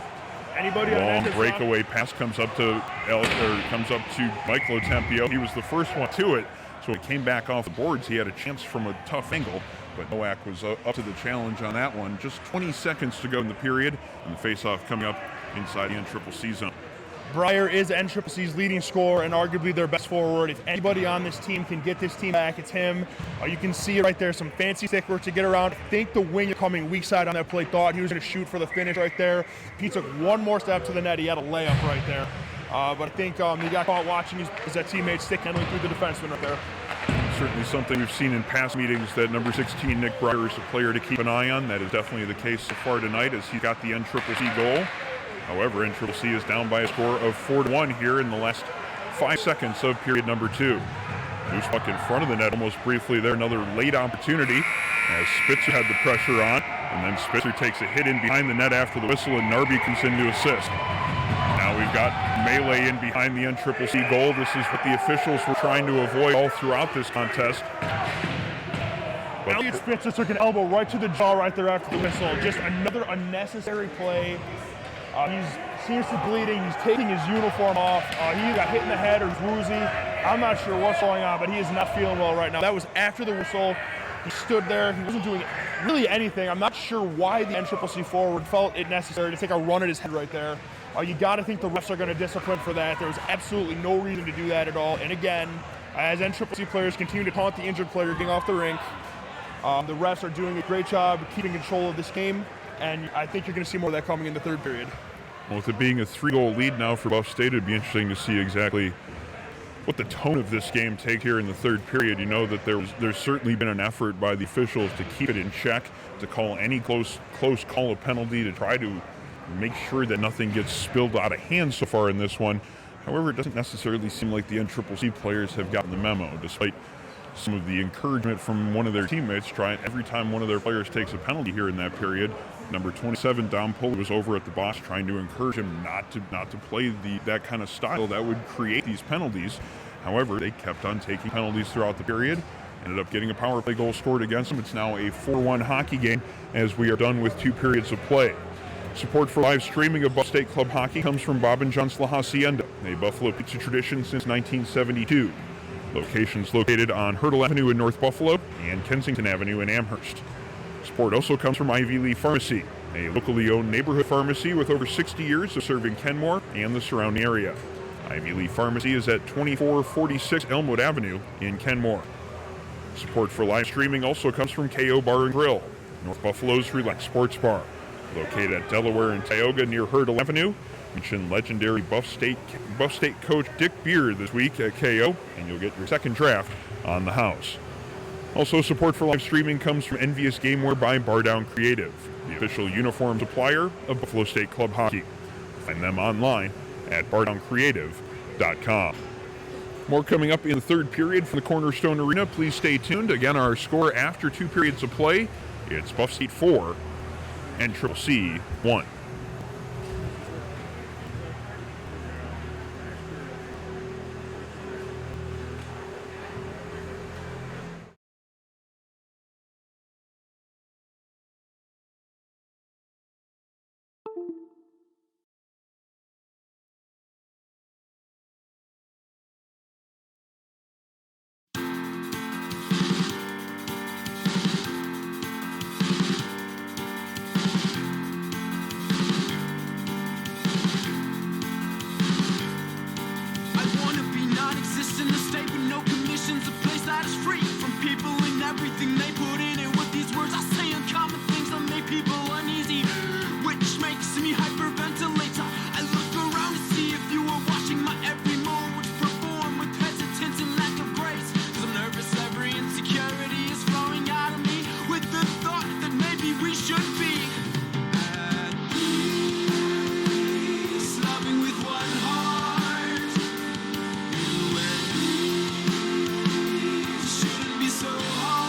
Long breakaway pass comes up to Mike Lotempio. He was the first one to it, so it came back off the boards. He had a chance from a tough angle, but Nowak was up to the challenge on that one. Just 20 seconds to go in the period, and the face-off coming up inside the NCCC zone. Breyer is NCCC's leading scorer and arguably their best forward. If anybody on this team can get this team back, it's him. You can see it right there, some fancy stick work to get around. I think the wing coming weak side on that play thought he was going to shoot for the finish right there. He took one more step to the net. He had a layup right there. But I think he got caught watching his teammate stick handling through the defenseman right there. Certainly something we've seen in past meetings that number 16, Nick Breyer, is a player to keep an eye on. That is definitely the case so far tonight as he got the NCCC goal. However, NCCC is down by a score of 4-1 here in the last 5 seconds of period number 2. Loose puck in front of the net almost briefly there. Another late opportunity as Spitzer had the pressure on. And then Spitzer takes a hit in behind the net after the whistle, and Narby comes in to assist. Now we've got melee in behind the NCCC goal. This is what the officials were trying to avoid all throughout this contest. Elliot Spitzer took an elbow right to the jaw right there after the whistle. Just another unnecessary play. He's seriously bleeding. He's taking his uniform off. He got hit in the head or he's woozy. I'm not sure what's going on, but he is not feeling well right now. That was after the whistle. He stood there. He wasn't doing really anything. I'm not sure why the NCCC forward felt it necessary to take a run at his head right there. You got to think the refs are going to discipline for that. There was absolutely no reason to do that at all. And again, as NCCC players continue to taunt the injured player getting off the rink, the refs are doing a great job of keeping control of this game. And I think you're going to see more of that coming in the third period. Well, with it being a 3-goal lead now for Buff State, it'd be interesting to see exactly what the tone of this game take here in the third period. You know that there's certainly been an effort by the officials to keep it in check, to call any close call a penalty, to try to make sure that nothing gets spilled out of hand so far in this one. However, it doesn't necessarily seem like the NCCC players have gotten the memo, despite some of the encouragement from one of their teammates every time one of their players takes a penalty here in that period. Number 27, Dom Pulley, was over at the box trying to encourage him not to play that kind of style that would create these penalties. However, they kept on taking penalties throughout the period, ended up getting a power play goal scored against them. It's now a 4-1 hockey game as we are done with 2 periods of play. Support for live streaming of Buffalo State Club hockey comes from Bob and John's La Hacienda, a Buffalo pizza tradition since 1972. Locations located on Hurdle Avenue in North Buffalo and Kensington Avenue in Amherst. Support also comes from Ivy Lee Pharmacy, a locally owned neighborhood pharmacy with over 60 years of serving Kenmore and the surrounding area. Ivy Lee Pharmacy is at 2446 Elmwood Avenue in Kenmore. Support for live streaming also comes from KO Bar and Grill, North Buffalo's Relax Sports Bar. Located at Delaware and Tioga near Hurdle Avenue. Mention legendary Buff State coach Dick Beard this week at KO, and you'll get your second draft on the house. Also, support for live streaming comes from Envious Gameware by Bar Down Creative, the official uniform supplier of Buffalo State Club hockey. Find them online at bardowncreative.com. More coming up in the third period from the Cornerstone Arena. Please stay tuned. Again, our score after 2 periods of play, it's Buff State 4 NCCC 1. Everything they put in it with these words I say uncommon things that make people uneasy, which makes me hyperventilate. I look around to see if you were watching my every move, which perform with hesitance and lack of grace. Cause I'm nervous, every insecurity is flowing out of me with the thought that maybe we should be at peace, loving with one heart. You and me shouldn't be so hard.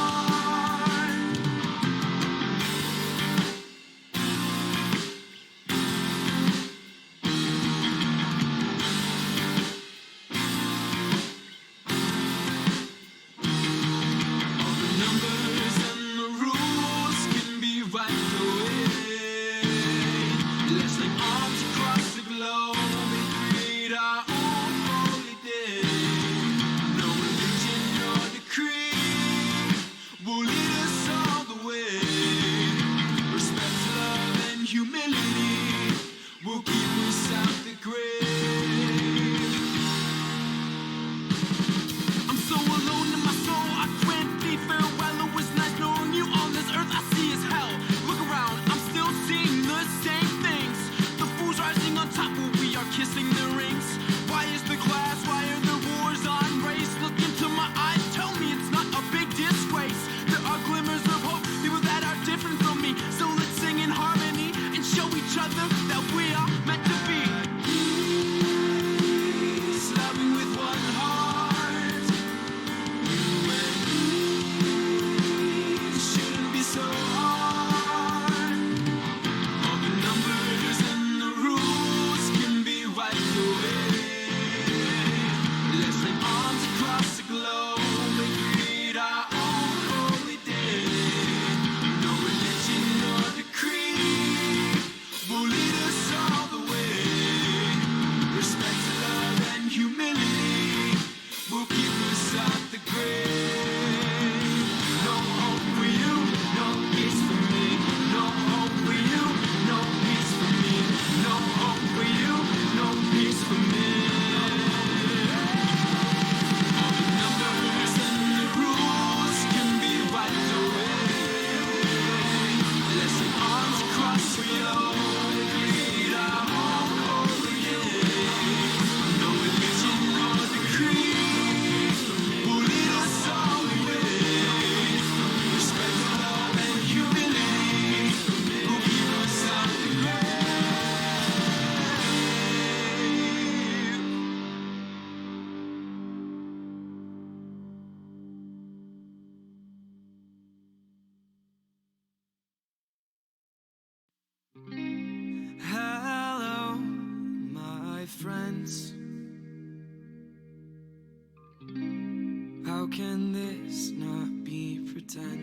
How can this not be pretend?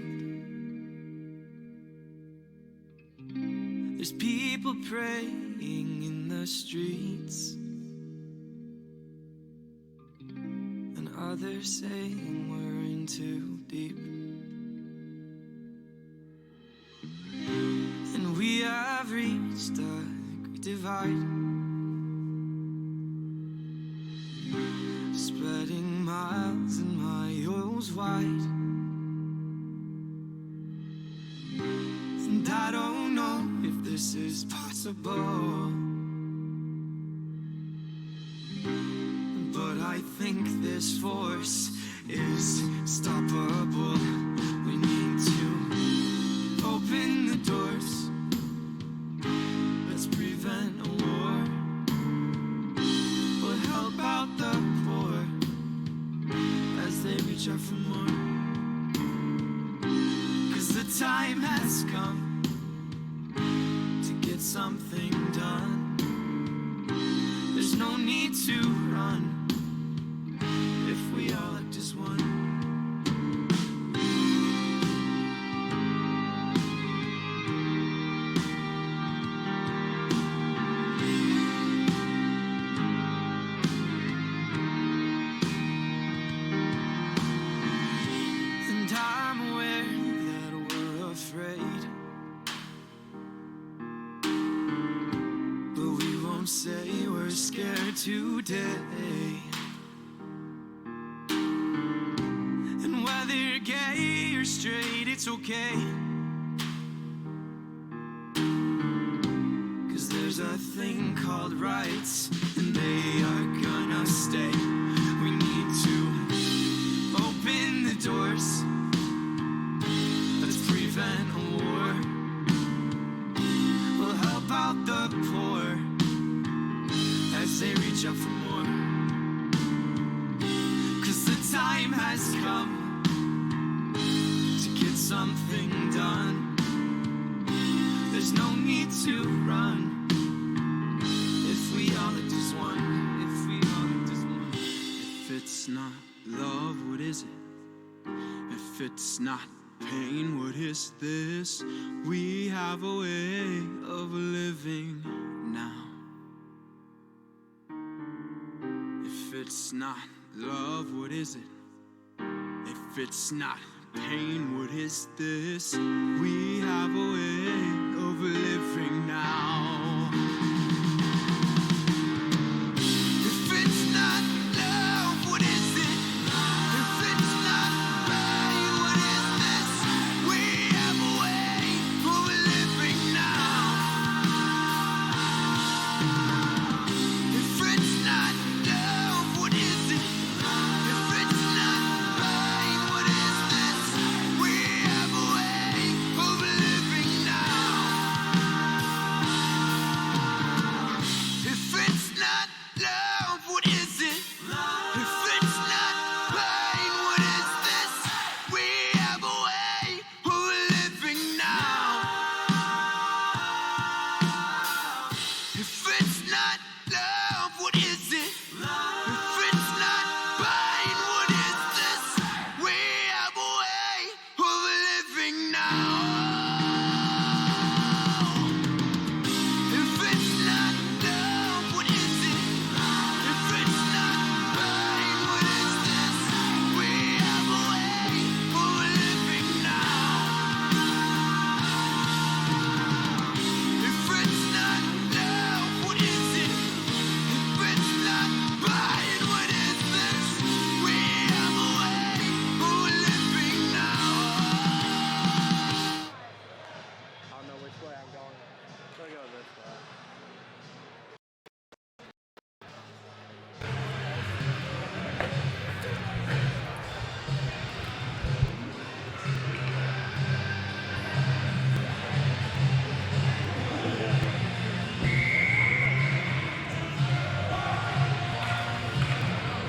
There's people praying in the streets, and others saying we're in too deep. And we have reached a great divide, spreading miles and miles wide. And I don't know if this is possible, but I think this force is stoppable. We need to open the doors. Let's prevent a war. We'll help out the poor as they reach out for more. 'Cause the time has come to get something done. There's no need to run if we all act as one. And I'm aware that we're afraid, but we won't say we're scared today. And whether you're gay or straight, it's okay, 'cause there's a thing called rights, and they are gonna stay. We need to open the doors. Let's prevent a war. We'll help out the poor as they reach out for more. 'Cause the time has come to get something done. There's no need to run if we all act as one. If we all act as one. If it's not love, what is it? If it's not pain, what is this? We have a way of living now. If it's not love, what is it? If it's not pain, what is this? We have a way of living now. If it's not love, what is it? If it's not pain, what is this? We have a way of living now. If it's not love, what is it? If it's not pain, what is this? We have a way of living now. If it's not love, what is it? If it's not pain, what is this? We have a way of living now. If it's not love, what is it? If it's not pain, what is this? We have a way of living now. If it's not love, what is it? If it's not pain, what is this? We have a way of living now. If it's not love, what is it? If it's not pain, what is this? We have a way of living now. I don't know which way I'm going. Should I go this way?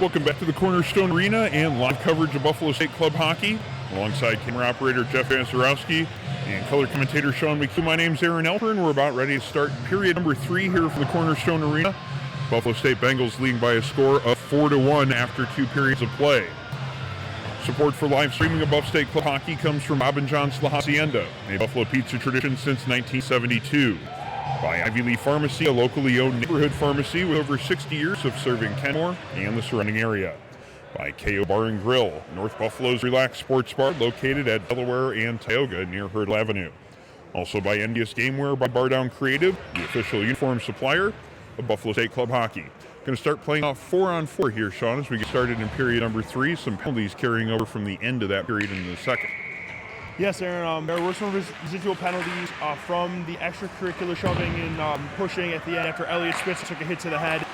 Welcome back to the Cornerstone Arena and live coverage of Buffalo State Club hockey. Alongside camera operator Jeff Azarowski and color commentator Sean McHugh. My name's Aaron Elper, and we're about ready to start period number 3 here for the Cornerstone Arena. Buffalo State Bengals leading by a score of 4-1 after 2 periods of play. Support for live streaming of Buff State Club Hockey comes from Bob and John's La Hacienda, a Buffalo pizza tradition since 1972. By Ivy Lee Pharmacy, a locally owned neighborhood pharmacy with over 60 years of serving Kenmore and the surrounding area. By KO Bar and Grill, North Buffalo's relaxed sports bar located at Delaware and Tioga near Hurdle Avenue. Also by NDS Gameware by Bar Down Creative, the official uniform supplier of Buffalo State Club Hockey. Going to start playing off 4-on-4 here, Sean, as we get started in period number 3. Some penalties carrying over from the end of that period into the second. Yes, Aaron, there were some residual penalties from the extracurricular shoving and pushing at the end after Elliot Spitz took a hit to the head.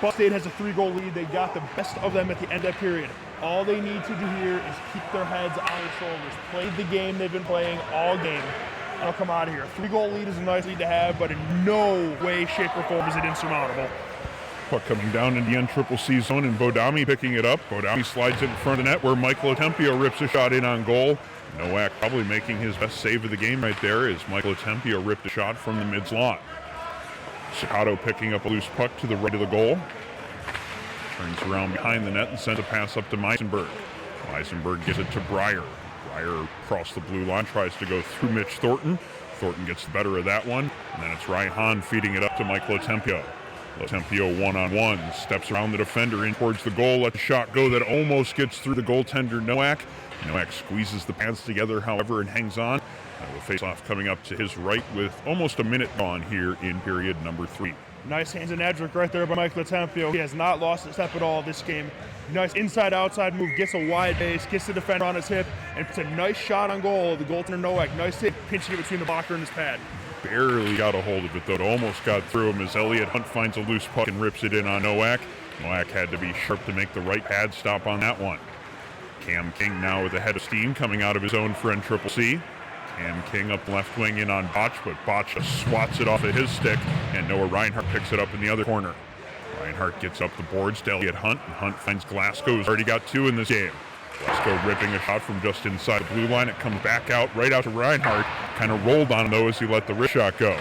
Buff State has a 3-goal lead. They got the best of them at the end of that period. All they need to do here is keep their heads on their shoulders. Play the game they've been playing all game. They'll come out of here. A 3-goal lead is a nice lead to have, but in no way, shape, or form is it insurmountable. Puck coming down in the NCCC zone, and Bodami picking it up. Bodami slides it in front of the net where Michael Tempio rips a shot in on goal. Nowak probably making his best save of the game right there as Michael Tempio ripped a shot from the mid-slot. Sacato picking up a loose puck to the right of the goal. Turns around behind the net and sends a pass up to Meisenberg. Meisenberg gives it to Breyer. Breyer across the blue line, tries to go through Mitch Thornton. Thornton gets the better of that one, and then it's Ryan Hahn feeding it up to Michael Tempio. Tempio one-on-one, steps around the defender in towards the goal, lets the shot go that almost gets through the goaltender Nowak. Nowak squeezes the pads together, however, and hangs on. The face-off coming up to his right with almost a minute gone here in period number 3. Nice hands and edge right there by Michael Tempio. He has not lost a step at all this game. Nice inside-outside move, gets a wide base, gets the defender on his hip, and puts a nice shot on goal. The goaltender Nowak, nice hit, pinching it between the blocker and his pad. Barely got a hold of it, though. It almost got through him as Elliot Hunt finds a loose puck and rips it in on Nowak. Nowak had to be sharp to make the right pad stop on that one. Cam King now with a head of steam coming out of his own for NCCC. Cam King up left wing in on Botch, but Botch swats it off of his stick, and Noah Reinhardt picks it up in the other corner. Reinhardt gets up the boards to Elliot Hunt, and Hunt finds Glasgow, who's already got 2 in this game. Glasgow ripping a shot from just inside the blue line. It comes back out, right out to Reinhardt. Kind of rolled on though as he let the wrist shot go.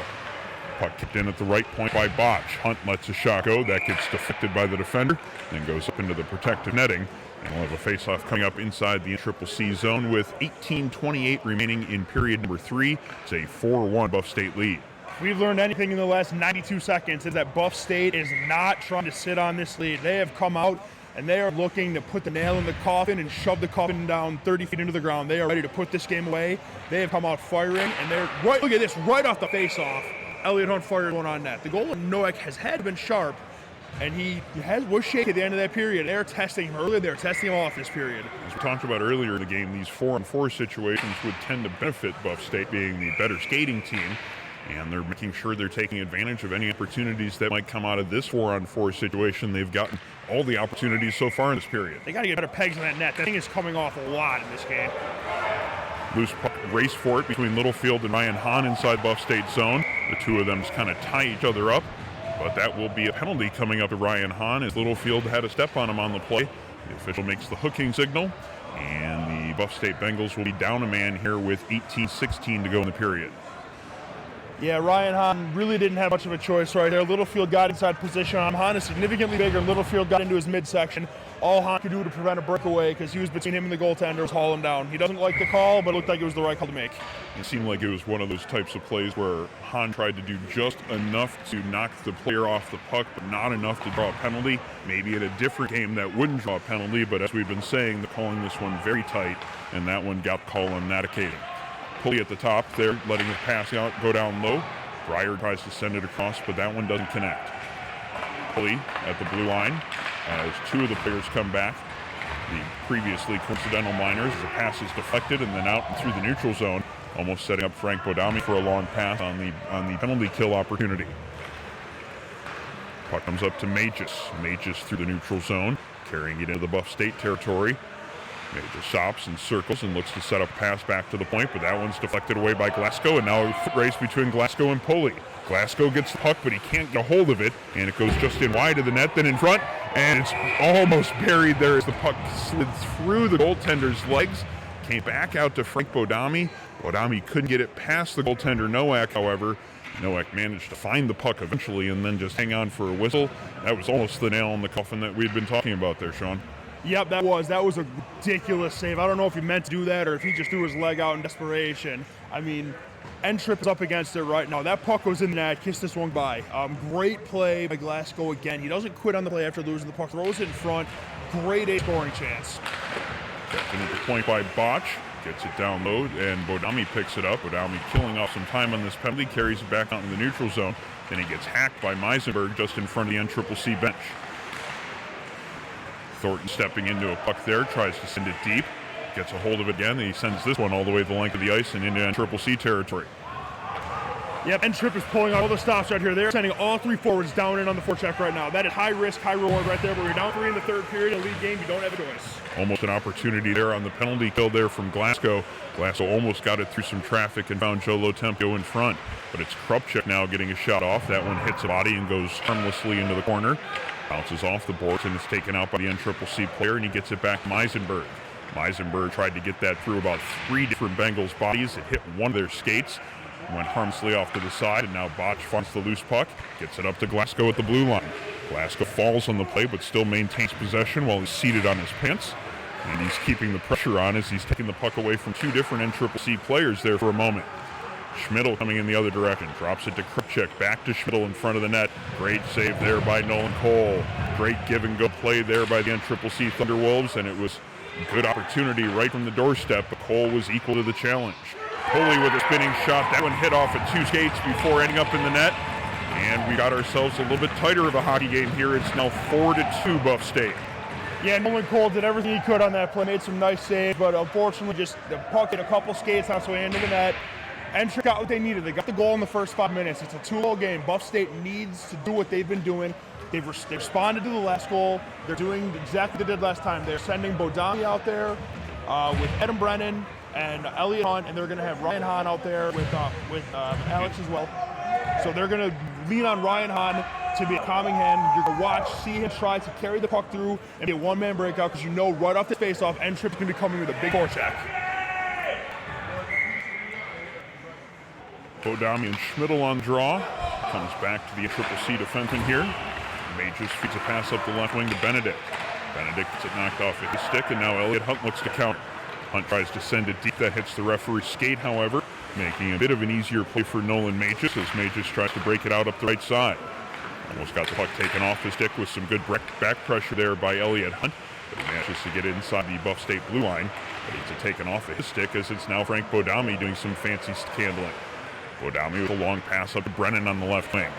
Puck kicked in at the right point by Botch. Hunt lets a shot go. That gets deflected by the defender, then goes up into the protective netting. And we'll have a face-off coming up inside the NCCC zone with 18:28 remaining in period number 3. It's a 4-1 Buff State lead. If we've learned anything in the last 92 seconds is that Buff State is not trying to sit on this lead. They have come out and they are looking to put the nail in the coffin and shove the coffin down 30 feet into the ground. They are ready to put this game away. They have come out firing, and they're right. Look at this, right off the face-off. Elliot Hunt fired one on net. The goal of Nowak has been sharp, and he was shaky at the end of that period. They're testing him earlier. They're testing him off this period. As we talked about earlier in the game, these 4-on-4 situations would tend to benefit Buff State being the better skating team, and they're making sure they're taking advantage of any opportunities that might come out of this 4-on-4 situation. They've gotten all the opportunities so far in this period. They got to get better pegs in that net. That thing is coming off a lot in this game. Loose puck race for it between Littlefield and Ryan Hahn inside Buff State zone. The two of them kind of tie each other up, but that will be a penalty coming up to Ryan Hahn as Littlefield had a step on him on the play. The official makes the hooking signal, and the Buff State Bengals will be down a man here with 18:16 to go in the period. Yeah, Ryan Hahn really didn't have much of a choice right there. Littlefield got inside position on him. Hahn is significantly bigger. Littlefield got into his midsection. All Hahn could do to prevent a breakaway because he was between him and the goaltender was hauling him down. He doesn't like the call, but it looked like it was the right call to make. It seemed like it was one of those types of plays where Hahn tried to do just enough to knock the player off the puck, but not enough to draw a penalty. Maybe in a different game that wouldn't draw a penalty, but as we've been saying, they're calling this one very tight, and that one got called on that occasion. Pulley at the top there, letting the pass out go down low. Breyer tries to send it across, but that one doesn't connect. Pulley at the blue line as 2 of the players come back. The previously coincidental minors as the pass is deflected and then out and through the neutral zone, almost setting up Frank Bodami for a long pass on the penalty kill opportunity. Puck comes up to Magis. Magis through the neutral zone, carrying it into the Buff State territory. Magis stops and circles and looks to set up a pass back to the point, but that one's deflected away by Glasgow, and now a foot race between Glasgow and Pulley. Glasgow gets the puck, but he can't get a hold of it, and it goes just in wide of the net, then in front, and it's almost buried there as the puck slid through the goaltender's legs, came back out to Frank Bodami. Bodami couldn't get it past the goaltender Nowak, however. Nowak managed to find the puck eventually and then just hang on for a whistle. That was almost the nail in the coffin that we'd been talking about there, Sean. Yep, that was a ridiculous save. I don't know if he meant to do that or if he just threw his leg out in desperation. I mean, N-Trip is up against it right now. That puck was in the net, kissed this one by. Great play by Glasgow again. He doesn't quit on the play after losing the puck, throws it in front. Great A scoring chance. Kept in at the point by Botch, gets it down low, and Bodami picks it up. Bodami killing off some time on this penalty, carries it back out in the neutral zone. Then he gets hacked by Meisenberg just in front of the NCCC bench. Thornton stepping into a puck there, tries to send it deep, gets a hold of it again, and he sends this one all the way the length of the ice and into NCCC territory. Yep, N-Trip is pulling out all the stops right here. They're sending all three forwards down in on the forecheck right now. That is high risk, high reward right there, but we're down 3 in the third period, a lead game, you don't have a choice. Almost an opportunity there on the penalty kill there from Glasgow. Glasgow almost got it through some traffic and found Joe Lotempio in front, but it's Krupchik now getting a shot off. That one hits a body and goes harmlessly into the corner. Bounces off the boards and is taken out by the NCCC player, and he gets it back to Meisenberg. Meisenberg tried to get that through about 3 different Bengals bodies. It hit one of their skates, went harmlessly off to the side, and now Botch finds the loose puck, gets it up to Glasgow at the blue line. Glasgow falls on the play, but still maintains possession while he's seated on his pants, and he's keeping the pressure on as he's taking the puck away from 2 different NCCC players there for a moment. Schmidl coming in the other direction, drops it to Krupchik, back to Schmidl in front of the net. Great save there by Nolan Cole. Great give-and-go play there by the NCCC Thunderwolves, and it was a good opportunity right from the doorstep, but Cole was equal to the challenge. Pulley with a spinning shot. That one hit off at 2 skates before ending up in the net, and we got ourselves a little bit tighter of a hockey game here. It's now 4-2 Buff State. Yeah, Nolan Cole did everything he could on that play, made some nice saves, but unfortunately just the puck hit a couple skates on its way into the net. N-Trip got what they needed. They got the goal in the first 5 minutes. It's a 2-0 game. Buff State needs to do what they've been doing. They responded to the last goal. They're doing exactly what they did last time. They're sending Bodami out there with Adam Brennan and Elliot Hunt, and they're going to have Ryan Hahn out there with Alex as well. So they're going to lean on Ryan Hahn to be a calming hand. You're going to watch, see him try to carry the puck through and be a one-man breakout, because you know right off the face-off, N-Trip's going to be coming with a big forecheck. Bodami and Schmidl on draw. Comes back to the NCCC defenseman here. Majors feeds a pass up the left wing to Benedict. Benedict gets it knocked off at his stick, and now Elliot Hunt looks to counter. Hunt tries to send it deep. That hits the referee's skate, however, making a bit of an easier play for Nolan Majors as Majors tries to break it out up the right side. Almost got the puck taken off his stick with some good back pressure there by Elliot Hunt, but he manages to get inside the Buff State blue line. But it's taken off of his stick as it's now Frank Bodami doing some fancy handling. Bodami with a long pass up to Brennan on the left wing.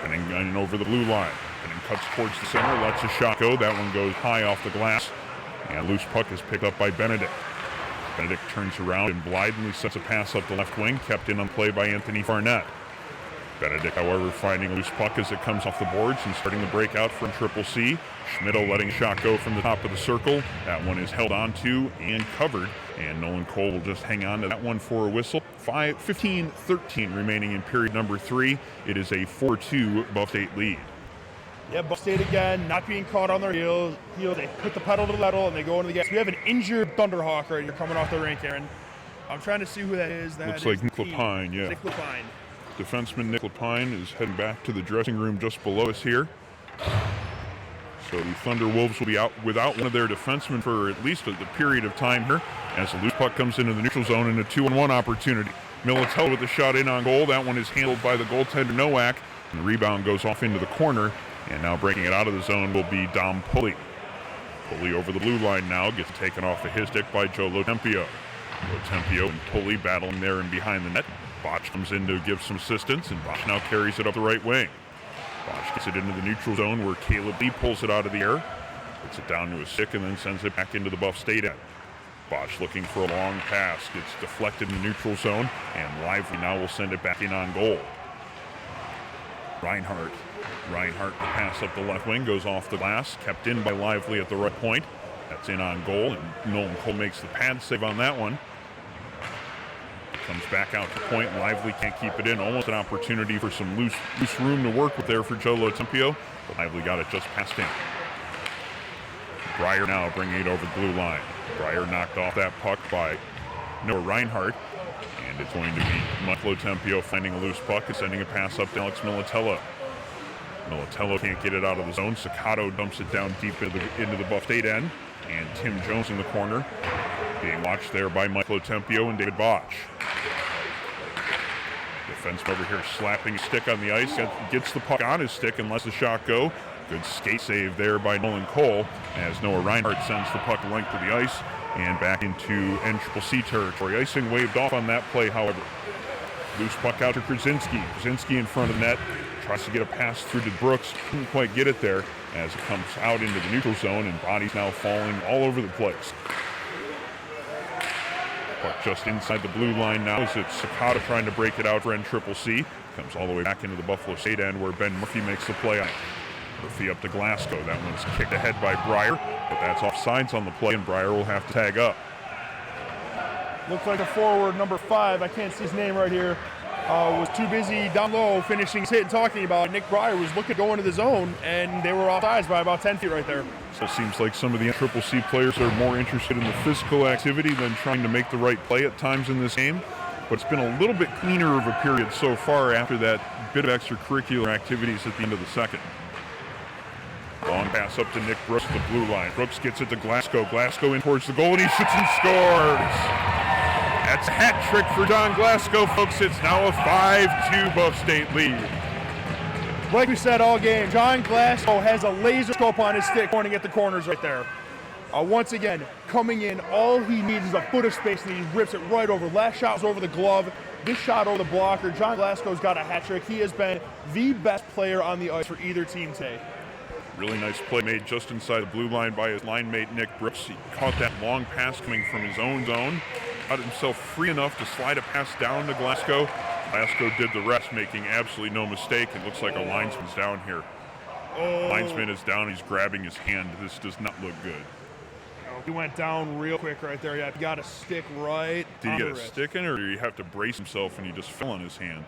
And then over the blue line. And then cuts towards the center, lets a shot go. That one goes high off the glass. And loose puck is picked up by Benedict. Benedict turns around and blithely sets a pass up the left wing, kept in on play by Anthony Farnett. Benedict, however, finding a loose puck as it comes off the boards and starting the breakout from CCC. Schmidl letting a shot go from the top of the circle. That one is held onto and covered, and Nolan Cole will just hang on to that one for a whistle. 15-13 remaining in period number 3. It is a 4-2 Buff State lead. Yeah, Buff State again, not being caught on their heels. They put the pedal to the metal and they go into the gas. We have an injured Thunderhawk right here coming off the rink, Aaron. I'm trying to see who that is. Looks like Nick Lapine, yeah. Nick Lapine. Defenseman Nick Lapine is heading back to the dressing room just below us here. So the Thunderwolves will be out without one of their defensemen for at least the period of time here, as the loose puck comes into the neutral zone in a 2-on-1 opportunity. Militello with the shot in on goal. That one is handled by the goaltender Nowak, and the rebound goes off into the corner, and now breaking it out of the zone will be Dom Pulley. Pulley over the blue line now, gets taken off of his stick by Joe Lotempio. Lotempio and Pulley battling there and behind the net. Botch comes in to give some assistance, and Botch now carries it up the right wing. Botch gets it into the neutral zone where Caleb Lee pulls it out of the air, puts it down to a stick, and then sends it back into the Buff State end. Botch looking for a long pass, gets deflected in the neutral zone, and Lively now will send it back in on goal. Reinhardt, the pass up the left wing, goes off the glass, kept in by Lively at the right point. That's in on goal, and Nolan Cole makes the pad save on that one. Comes back out to point. Lively can't keep it in. Almost an opportunity for some loose room to work with there for Joe Lotempio. But Lively got it just past him. Breyer now bringing it over the blue line. Breyer knocked off that puck by Noah Reinhardt. And it's going to be Mike Lotempio finding a loose puck and sending a pass up to Alex Militello. Militello can't get it out of the zone. Sacato dumps it down deep into the Buff State end. And Tim Jones in the corner, being watched there by Michael Tempio and David Bosch. Defenseman over here slapping his stick on the ice, gets the puck on his stick and lets the shot go. Good skate save there by Nolan Cole as Noah Reinhardt sends the puck length of the ice and back into NCCC territory. Icing waved off on that play, however. Loose puck out to Krasinski. Krasinski in front of net, tries to get a pass through to Brooks, couldn't quite get it there as it comes out into the neutral zone, and bodies now falling all over the place. Puck just inside the blue line now as it's Sakata trying to break it out for NCCC. Comes all the way back into the Buffalo State end where Ben Murphy makes the play on it. Murphy up to Glasgow. That one's kicked ahead by Breyer, but that's offsides on the play, and Breyer will have to tag up. Looks like a forward, number 5, I can't see his name right here, was too busy down low finishing his hit and talking about it. Nick Breyer was looking to go into the zone, and they were offsides by about 10 feet right there. So it seems like some of the NCCC players are more interested in the physical activity than trying to make the right play at times in this game. But it's been a little bit cleaner of a period so far after that bit of extracurricular activities at the end of the second. Long pass up to Nick Brooks at the blue line. Brooks gets it to Glasgow. Glasgow in towards the goal, and he shoots and scores. That's a hat trick for Don Glasgow, folks. It's now a 5-2 Buff State lead. Like we said all game, John Glasgow has a laser scope on his stick pointing at the corners right there. Once again, coming in, all he needs is a foot of space, and he rips it right over. Last shot was over the glove. This shot over the blocker. John Glasgow's got a hat trick. He has been the best player on the ice for either team today. Really nice play made just inside the blue line by his line mate Nick Brooks. He caught that long pass coming from his own zone, got himself free enough to slide a pass down to Glasgow. Glasgow did the rest, making absolutely no mistake. It looks like a linesman's down here. Linesman is down, he's grabbing his hand. This does not look good. He went down real quick right there. Yeah, he got a stick right. Did he get a stick in, or did he have to brace himself and he just fell on his hand?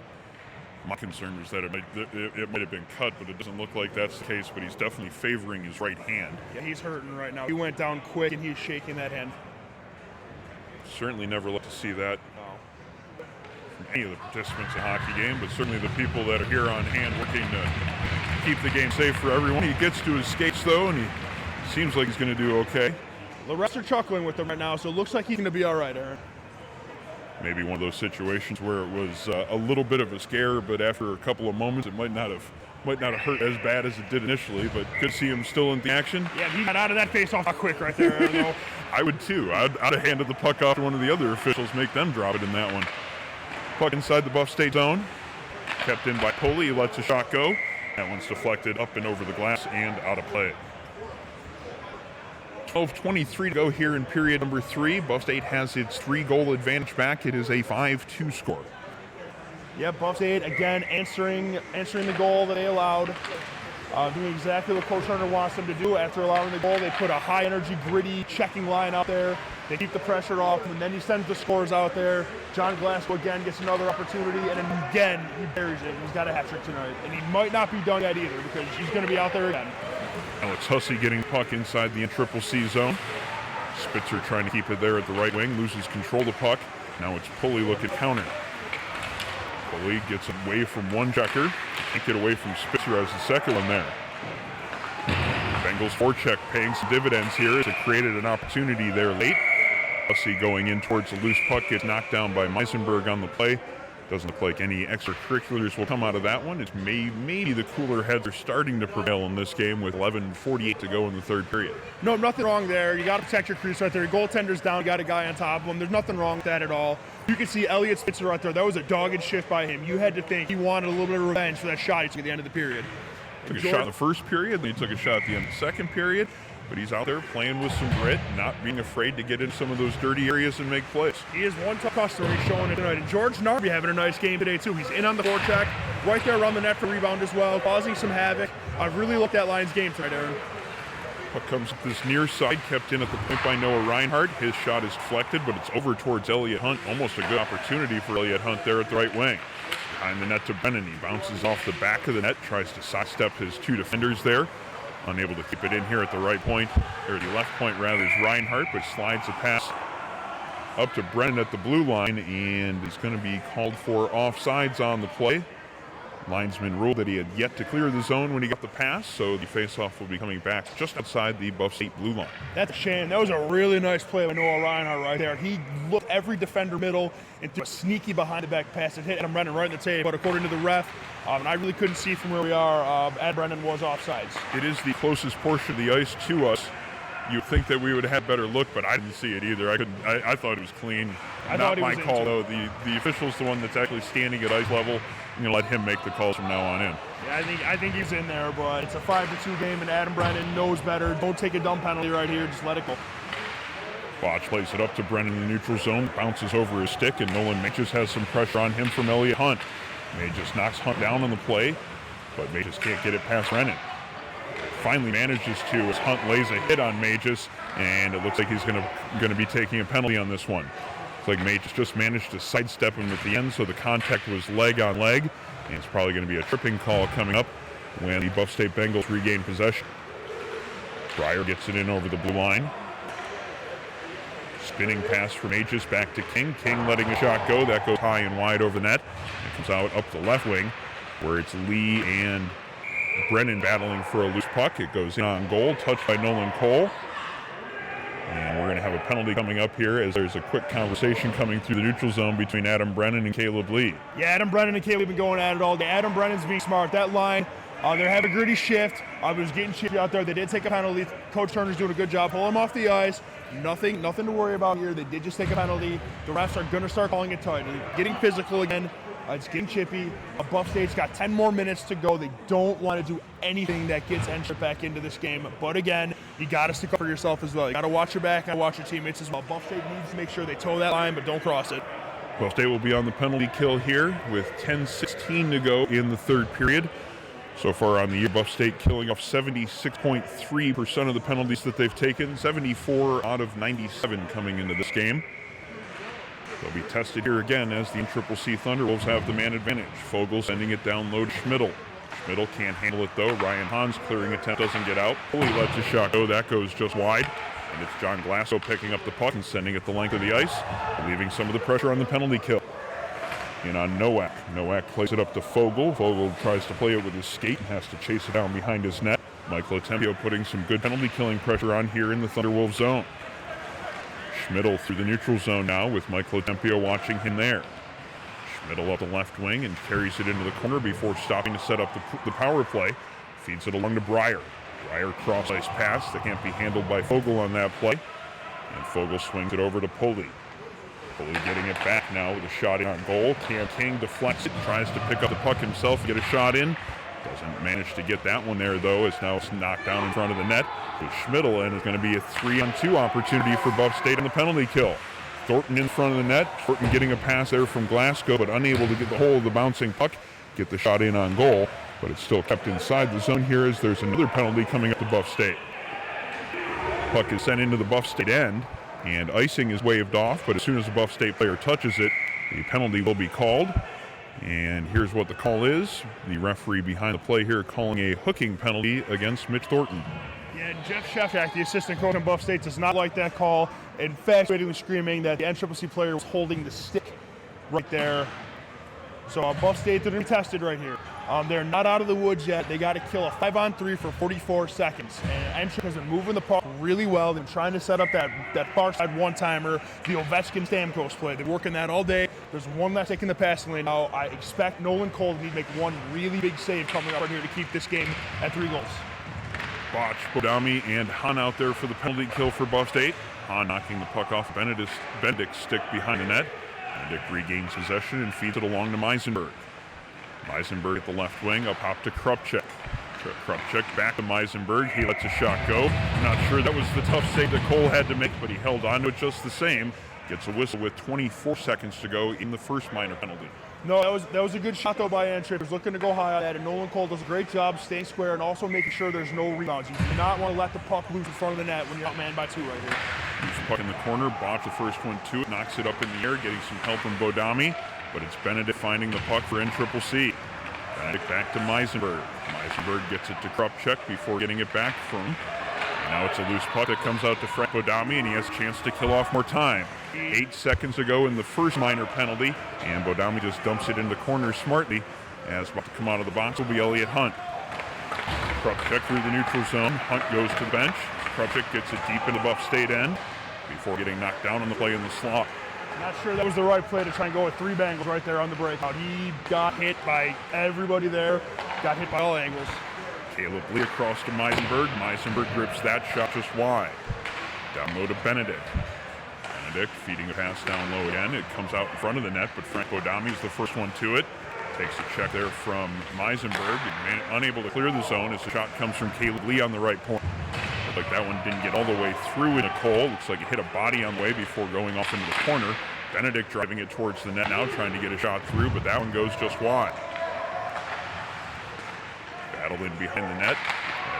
My concern was that it might have been cut, but it doesn't look like that's the case, but he's definitely favoring his right hand. Yeah, he's hurting right now. He went down quick, and he's shaking that hand. Certainly never like to see that from any of the participants in a hockey game, but certainly the people that are here on hand working to keep the game safe for everyone. He gets to his skates, though, and he seems like he's going to do okay. The refs are chuckling with him right now, so it looks like he's going to be all right, Aaron. Maybe one of those situations where it was a little bit of a scare, but after a couple of moments, it might not have hurt as bad as it did initially. But good to see him still in the action. Yeah, he got out of that face-off quick right there. I don't know. I would too. I'd have handed the puck off to one of the other officials, make them drop it in that one. Puck inside the Buff State zone, kept in by Poley. He lets the shot go. That one's deflected up and over the glass and out of play. 12:23 to go here in period number 3. Buff State has its 3-goal advantage back. It is a 5-2 score. Yep, Buff State again answering the goal that they allowed. Doing exactly what Coach Turner wants them to do. After allowing the goal, they put a high-energy, gritty checking line out there. They keep the pressure off, and then he sends the scores out there. John Glasgow again gets another opportunity, and then again he buries it. He's got a hat trick tonight, and he might not be done yet either because he's going to be out there again. Alex Hussey getting the puck inside the NCCC zone. Spitzer trying to keep it there at the right wing, loses control of the puck. Now it's Pulley looking counter. Pulley gets away from one checker. Can't get away from Spitzer as the second one there. Bengals forecheck paying some dividends here as it created an opportunity there late. Hussey going in towards the loose puck, gets knocked down by Meisenberg on the play. Doesn't look like any extracurriculars will come out of that one. It's maybe the cooler heads are starting to prevail in this game with 11:48 to go in the third period. No, nothing wrong there. You got to protect your crease right there. Your goaltender's down. You got a guy on top of him. There's nothing wrong with that at all. You can see Elliot Spitzer right there. That was a dogged shift by him. You had to think he wanted a little bit of revenge for that shot he took at the end of the period. Took a shot in the first period, then he took a shot at the end of the second period. But he's out there playing with some grit, not being afraid to get in some of those dirty areas and make plays. He is one tough customer. He's showing it tonight. And George Narby having a nice game today, too. He's in on the forecheck, right there around the net for rebound as well, causing some havoc. I really looked at Lions' game tonight, Aaron. Puck comes to this near side, kept in at the point by Noah Reinhardt. His shot is deflected, but it's over towards Elliot Hunt. Almost a good opportunity for Elliot Hunt there at the right wing. Behind the net to Brennan. He bounces off the back of the net, tries to sidestep his two defenders there. Unable to keep it in here at the right point, or the left point rather, is Reinhardt, but slides the pass up to Brennan at the blue line, and it's going to be called for offsides on the play. Linesman ruled that he had yet to clear the zone when he got the pass, so the faceoff will be coming back just outside the Buff State blue line. That's a shame. That was a really nice play by Noah Reinhardt right there. He looked every defender middle and threw a sneaky behind-the-back pass that hit Adam Brennan right in the tape. But according to the ref, and I really couldn't see from where we are, Adam Brennan was offsides. It is the closest portion of the ice to us. You'd think that we would have better look, but I didn't see it either. I thought it was clean. Not my call, though. The official's the one that's actually standing at ice level. I'm going to let him make the calls from now on in. Yeah, I think he's in there, but it's a 5-2 game, and Adam Brennan knows better. Don't take a dumb penalty right here. Just let it go. Botch plays it up to Brennan in the neutral zone, bounces over his stick, and Nolan Mages has some pressure on him from Elliot Hunt. Mages knocks Hunt down on the play, but Mages can't get it past Brennan. Finally manages to as Hunt lays a hit on Mages, and it looks like he's going to be taking a penalty on this one. It's like Mages just managed to sidestep him at the end, so the contact was leg on leg, and it's probably going to be a tripping call coming up when the Buff State Bengals regain possession. Breyer gets it in over the blue line. Spinning pass from Mages back to King. King letting a shot go. That goes high and wide over the net. It comes out up the left wing, where it's Lee and Brennan battling for a loose puck. It goes in on goal, touched by Nolan Cole. And we're going to have a penalty coming up here as there's a quick conversation coming through the neutral zone between Adam Brennan and Caleb Lee. Yeah, Adam Brennan and Caleb have been going at it all day. Adam Brennan's being smart. That line, they're having a gritty shift. I was getting chippy out there. They did take a penalty. Coach Turner's doing a good job. Pull him off the ice. Nothing to worry about here. They did just take a penalty. The refs are going to start calling it tight. They're getting physical again. It's getting chippy. Buff State's got 10 more minutes to go. They don't want to do anything that gets N-Trip back into this game. But again, you got to stick up for yourself as well. You got to watch your back and watch your teammates as well. Buff State needs to make sure they toe that line, but don't cross it. Buff State will be on the penalty kill here with 10:16 to go in the third period. So far on the year, Buff State killing off 76.3% of the penalties that they've taken, 74 out of 97 coming into this game. They'll be tested here again as the NCCC Thunderwolves have the man advantage. Fogel sending it down low to Schmidl. Schmidl can't handle it though. Ryan Hahn's clearing attempt doesn't get out. He lets a shot go. That goes just wide. And it's John Glasso picking up the puck and sending it the length of the ice, leaving some of the pressure on the penalty kill. In on Nowak. Nowak plays it up to Fogel. Fogel tries to play it with his skate and has to chase it down behind his net. Michael Tempio putting some good penalty killing pressure on here in the Thunderwolves zone. Schmidl through the neutral zone now with Michael Tempio watching him there. Schmidl up the left wing and carries it into the corner before stopping to set up the power play. Feeds it along to Breyer. Breyer cross-ice pass that can't be handled by Fogel on that play. And Fogel swings it over to Pulley. Pulley getting it back now with a shot in on goal. Cam King deflects it, tries to pick up the puck himself, get a shot in. Doesn't manage to get that one there, though, as now it's knocked down in front of the net. With Schmidl, and it's going to be a 3-on-2 opportunity for Buff State on the penalty kill. Thornton in front of the net. Thornton getting a pass there from Glasgow, but unable to get the hold of the bouncing puck, get the shot in on goal. But it's still kept inside the zone here as there's another penalty coming up to Buff State. Puck is sent into the Buff State end, and icing is waved off, but as soon as the Buff State player touches it, the penalty will be called. And here's what the call is. The referee behind the play here calling a hooking penalty against Mitch Thornton. Yeah, Jeff Shefak, the assistant coach in Buff State, does not like that call. In fact, screaming that the NCCC player was holding the stick right there. So Buff State, they're going to be tested right here. They're not out of the woods yet. They got to kill a 5-on-3 for 44 seconds. And NCCC has been moving the puck really well. They're trying to set up that far side one-timer, the Ovechkin-Stamkos play. They're working that all day. There's one left taking the passing lane now. I expect Nolan Cole to need to make one really big save coming up right here to keep this game at 3 goals. Botch, Bodami, and Hahn out there for the penalty kill for Buff State. Hahn knocking the puck off Benedict's stick behind the net. Benedict regains possession and feeds it along to Meisenberg. Meisenberg at the left wing, up hop to Krupchek. Krupchek back to Meisenberg. He lets a shot go. Not sure that was the tough save that Cole had to make, but he held on to it just the same. Gets a whistle with 24 seconds to go in the first minor penalty. No, that was a good shot, though, by N-Trip. He was looking to go high on that, and Nolan Cole does a great job staying square and also making sure there's no rebounds. You do not want to let the puck loose in front of the net when you're outmanned by 2 right here. Moves the puck in the corner. Botch the first one to it. Knocks it up in the air, getting some help from Bodami. But it's Benedict finding the puck for NCCC. Benedict back to Meisenberg. Meisenberg gets it to Krupchek before getting it back from him. Now it's a loose puck that comes out to Frank Bodami, and he has a chance to kill off more time. 8 seconds ago in the first minor penalty, and Bodami just dumps it in the corner smartly. As about to come out of the box will be Elliott Hunt. Krupchik through the neutral zone. Hunt goes to the bench. Krupchik gets it deep in the Buff State end before getting knocked down on the play in the slot. Not sure that was the right play to try and go with 3 Bengals right there on the breakout. He got hit by everybody there, got hit by all angles. Caleb Lee across to Meisenberg. Meisenberg grips that shot just wide. Down low to Benedict. Benedict feeding a pass down low again. It comes out in front of the net, but Frank Bodami is the first one to it. Takes a check there from Meisenberg. Unable to clear the zone as the shot comes from Caleb Lee on the right point. Looked like that one didn't get all the way through Nicole. Looks like it hit a body on the way before going off into the corner. Benedict driving it towards the net now, trying to get a shot through, but that one goes just wide. Battle in behind the net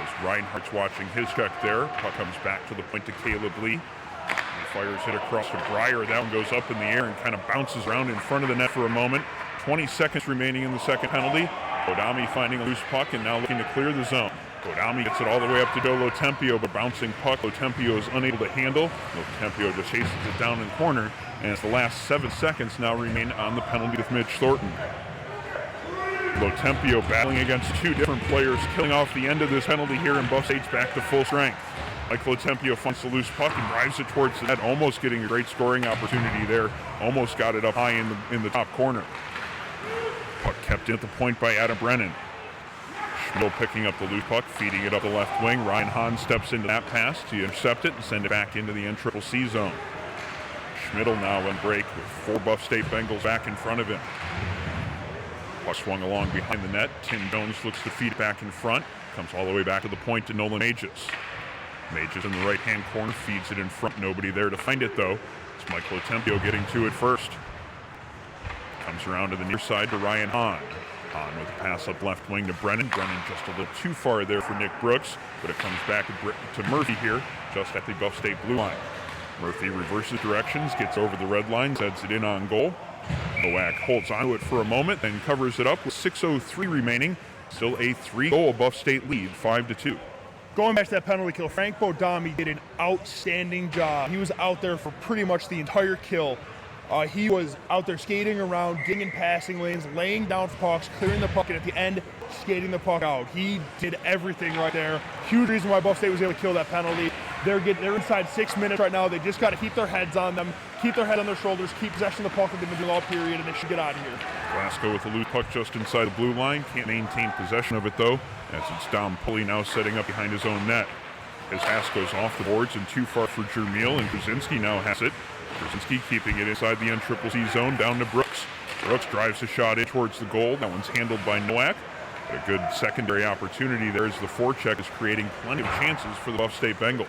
as Reinhardt's watching his check there. Puck comes back to the point to Caleb Lee. He fires it across to Breyer. That one goes up in the air and kind of bounces around in front of the net for a moment. 20 seconds remaining in the second penalty. Bodami finding a loose puck and now looking to clear the zone. Bodami gets it all the way up to Dolo Tempio, but bouncing puck, Lotempio is unable to handle. Lotempio just chases it down in the corner, and it's the last 7 seconds now remain on the penalty with Mitch Thornton. Lotempio battling against 2 different players, killing off the end of this penalty here, and Buff State's back to full strength. Mike Lotempio finds the loose puck and drives it towards the net, almost getting a great scoring opportunity there. Almost got it up high in the top corner. Puck kept in at the point by Adam Brennan. Schmidl picking up the loose puck, feeding it up the left wing. Ryan Hahn steps into that pass to intercept it and send it back into the NCCC zone. Schmidl now in break with 4 Buff State Bengals back in front of him. Puck swung along behind the net. Tim Jones looks to feed it back in front. Comes all the way back to the point to Nolan Mages. Mages in the right-hand corner, feeds it in front. Nobody there to find it, though. It's Mike Lotempio getting to it first. Comes around to the near side to Ryan Hahn. Hahn with a pass up left wing to Brennan. Brennan just a little too far there for Nick Brooks, but it comes back to Murphy here, just at the Buff State blue line. Murphy reverses directions, gets over the red line, sends it in on goal. Nowak holds onto it for a moment, then covers it up with 6:03 remaining. Still a 3-goal Buff State lead, 5-2. Going back to that penalty kill, Frank Bodami did an outstanding job. He was out there for pretty much the entire kill. He was out there skating around, getting in passing lanes, laying down for pucks, clearing the puck, and at the end, skating the puck out. He did everything right there. Huge reason why Buff State was able to kill that penalty. They're inside 6 minutes right now. They just got to keep their heads on them, keep their head on their shoulders, keep possession of the puck in the middle all period, and they should get out of here. Glasgow with the loose puck just inside the blue line. Can't maintain possession of it, though, as it's Dom Pulley now setting up behind his own net. His pass goes off the boards and too far for Jermiel, and Krasinski now has it. Krasinski keeping it inside the NCCC zone down to Brooks. Brooks drives a shot in towards the goal. That one's handled by Nowak. But a good secondary opportunity there as the forecheck is creating plenty of chances for the Buff State Bengals,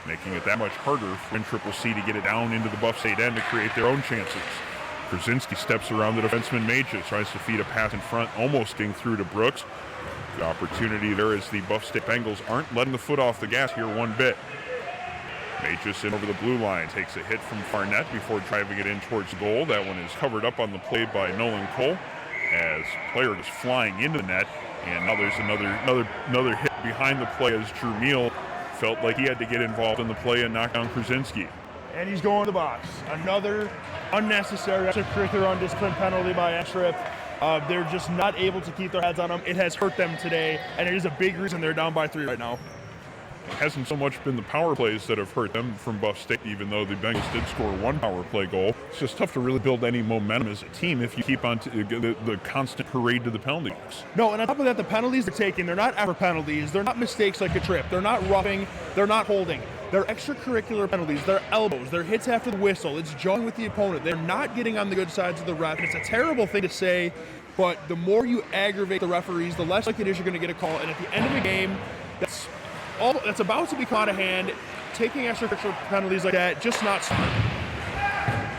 making it that much harder for NCCC to get it down into the Buff State end to create their own chances. Krasinski steps around the defenseman Mages, tries to feed a pass in front, almost getting through to Brooks. Good opportunity there as the Buff State Bengals aren't letting the foot off the gas here one bit. Mages in over the blue line, takes a hit from far net before driving it in towards goal. That one is covered up on the play by Nolan Cole as player is flying into the net, and now there's another hit behind the play as Jermiel felt like he had to get involved in the play and knock down Krasinski. And he's going to the box. Another unnecessary extracurricular undisciplined penalty by Estrip. They're just not able to keep their heads on them. It has hurt them today, and it is a big reason they're down by 3 right now. It hasn't so much been the power plays that have hurt them from Buff State, even though the Bengals did score 1 power play goal. It's just tough to really build any momentum as a team if you keep on the constant parade to the penalty box. No, and on top of that, the penalties they're taking, they're not effort penalties. They're not mistakes like a trip. They're not roughing. They're not holding. They're extracurricular penalties. They're elbows. They're hits after the whistle. It's jawing with the opponent. They're not getting on the good sides of the ref. And it's a terrible thing to say, but the more you aggravate the referees, the less likely it is you're going to get a call. And at the end of the game, that's about to become out of hand. Taking extracurricular penalties like that, just not smart.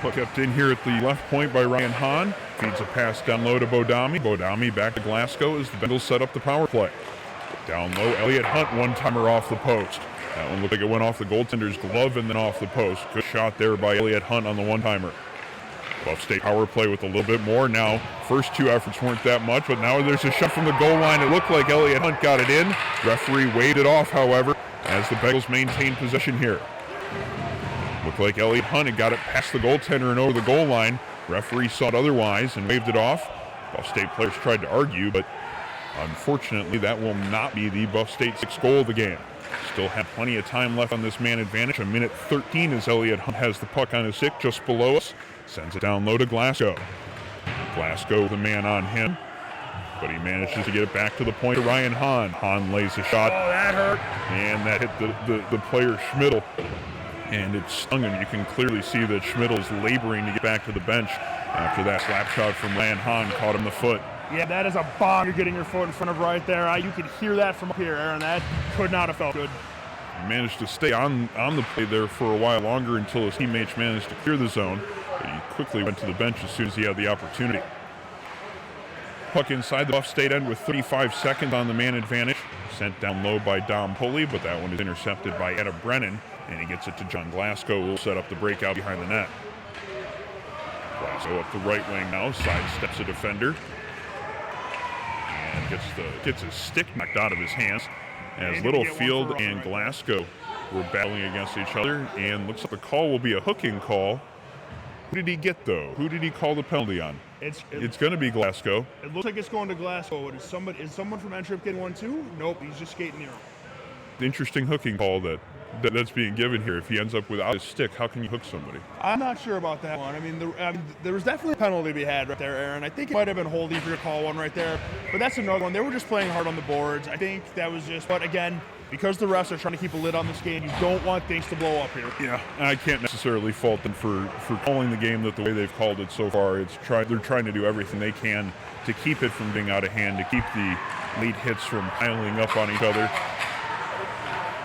Puck kept in here at the left point by Ryan Hahn. Feeds a pass down low to Bodami. Bodami back to Glasgow as the Bengals set up the power play. Down low, Elliott Hunt, one-timer off the post. That one looked like it went off the goaltender's glove and then off the post. Good shot there by Elliott Hunt on the one-timer. Buff State power play with a little bit more. Now, first 2 efforts weren't that much, but now there's a shot from the goal line. It looked like Elliott Hunt got it in. Referee waved it off, however, as the Bengals maintain possession here. Looked like Elliott Hunt had got it past the goaltender and over the goal line. Referee saw it otherwise and waved it off. Buff State players tried to argue, but unfortunately that will not be the Buff State 6th goal of the game. Still have plenty of time left on this man advantage. A minute 13 as Elliott Hunt has the puck on his stick just below us. Sends it down low to Glasgow. Glasgow, the man on him, but he manages to get it back to the point of Ryan Hahn. Hahn lays a shot. Oh, that hurt. And that hit the player Schmidl. And it stung him. You can clearly see that Schmidl's laboring to get back to the bench after that slap shot from Ryan Hahn caught him in the foot. Yeah, that is a bomb you're getting your foot in front of right there. You could hear that from up here, Aaron. That could not have felt good. He managed to stay on the play there for a while longer until his teammates managed to clear the zone. But he quickly went to the bench as soon as he had the opportunity. Puck inside the Buff State end with 35 seconds on the man advantage. Sent down low by Dom Pulley, but that one is intercepted by Etta Brennan, and he gets it to John Glasgow, who will set up the breakout behind the net. Glasgow up the right wing now, sidesteps a defender, and gets his stick knocked out of his hands as Littlefield and Glasgow were battling against each other, and looks like the call will be a hooking call. Who did he get, though? Who did he call the penalty on? It's going to be Glasgow. It looks like it's going to Glasgow. Is someone from N-Trip getting one too? Nope, he's just skating near him. Interesting hooking call that's being given here. If he ends up without his stick, how can you hook somebody? I'm not sure about that one. I mean, there was definitely a penalty to be had right there, Aaron. I think it might have been holding for your call one right there, but that's another one. They were just playing hard on the boards. I think that was just, but again, because the refs are trying to keep a lid on this game, you don't want things to blow up here. Yeah, I can't necessarily fault them for calling the game that the way they've called it so far. They're trying to do everything they can to keep it from being out of hand, to keep the lead hits from piling up on each other.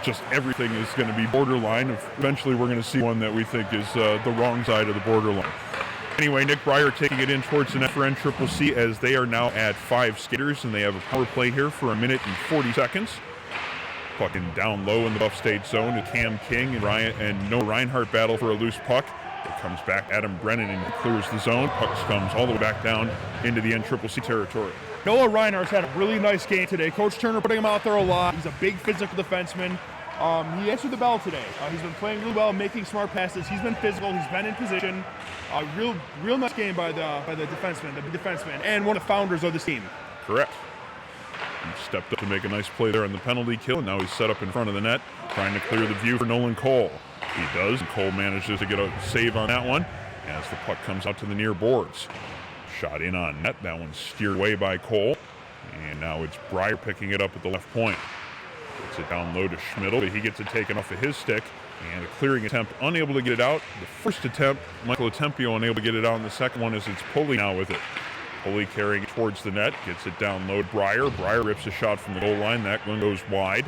Just everything is going to be borderline. Eventually we're going to see one that we think is the wrong side of the borderline. Anyway, Nick Breyer taking it in towards the net for NCCC as they are now at 5 skaters, and they have a power play here for 1 minute and 40 seconds. Pucking down low in the Buff State zone to Cam King and Noah Reinhardt battle for a loose puck. It comes back Adam Brennan and clears the zone. Puck comes all the way back down into the NCCC territory. Noah Reinhardt's had a really nice game today. Coach Turner putting him out there a lot. He's a big physical defenseman. He answered the bell today. He's been playing really well, making smart passes. He's been physical. He's been in position. Real nice game by the defenseman, and one of the founders of this team. Correct. He stepped up to make a nice play there on the penalty kill, and now he's set up in front of the net, trying to clear the view for Nolan Cole. He does, and Cole manages to get a save on that one as the puck comes out to the near boards. Shot in on net. That one's steered away by Cole, and now it's Breyer picking it up at the left point. Gets it down low to Schmidl, but he gets it taken off of his stick, and a clearing attempt, unable to get it out. The first attempt, Michael Atempio unable to get it out, and the second one is it's Pulley now with it. Pulley carrying it towards the net, gets it down low to Breyer. Breyer rips a shot from the goal line. That one goes wide.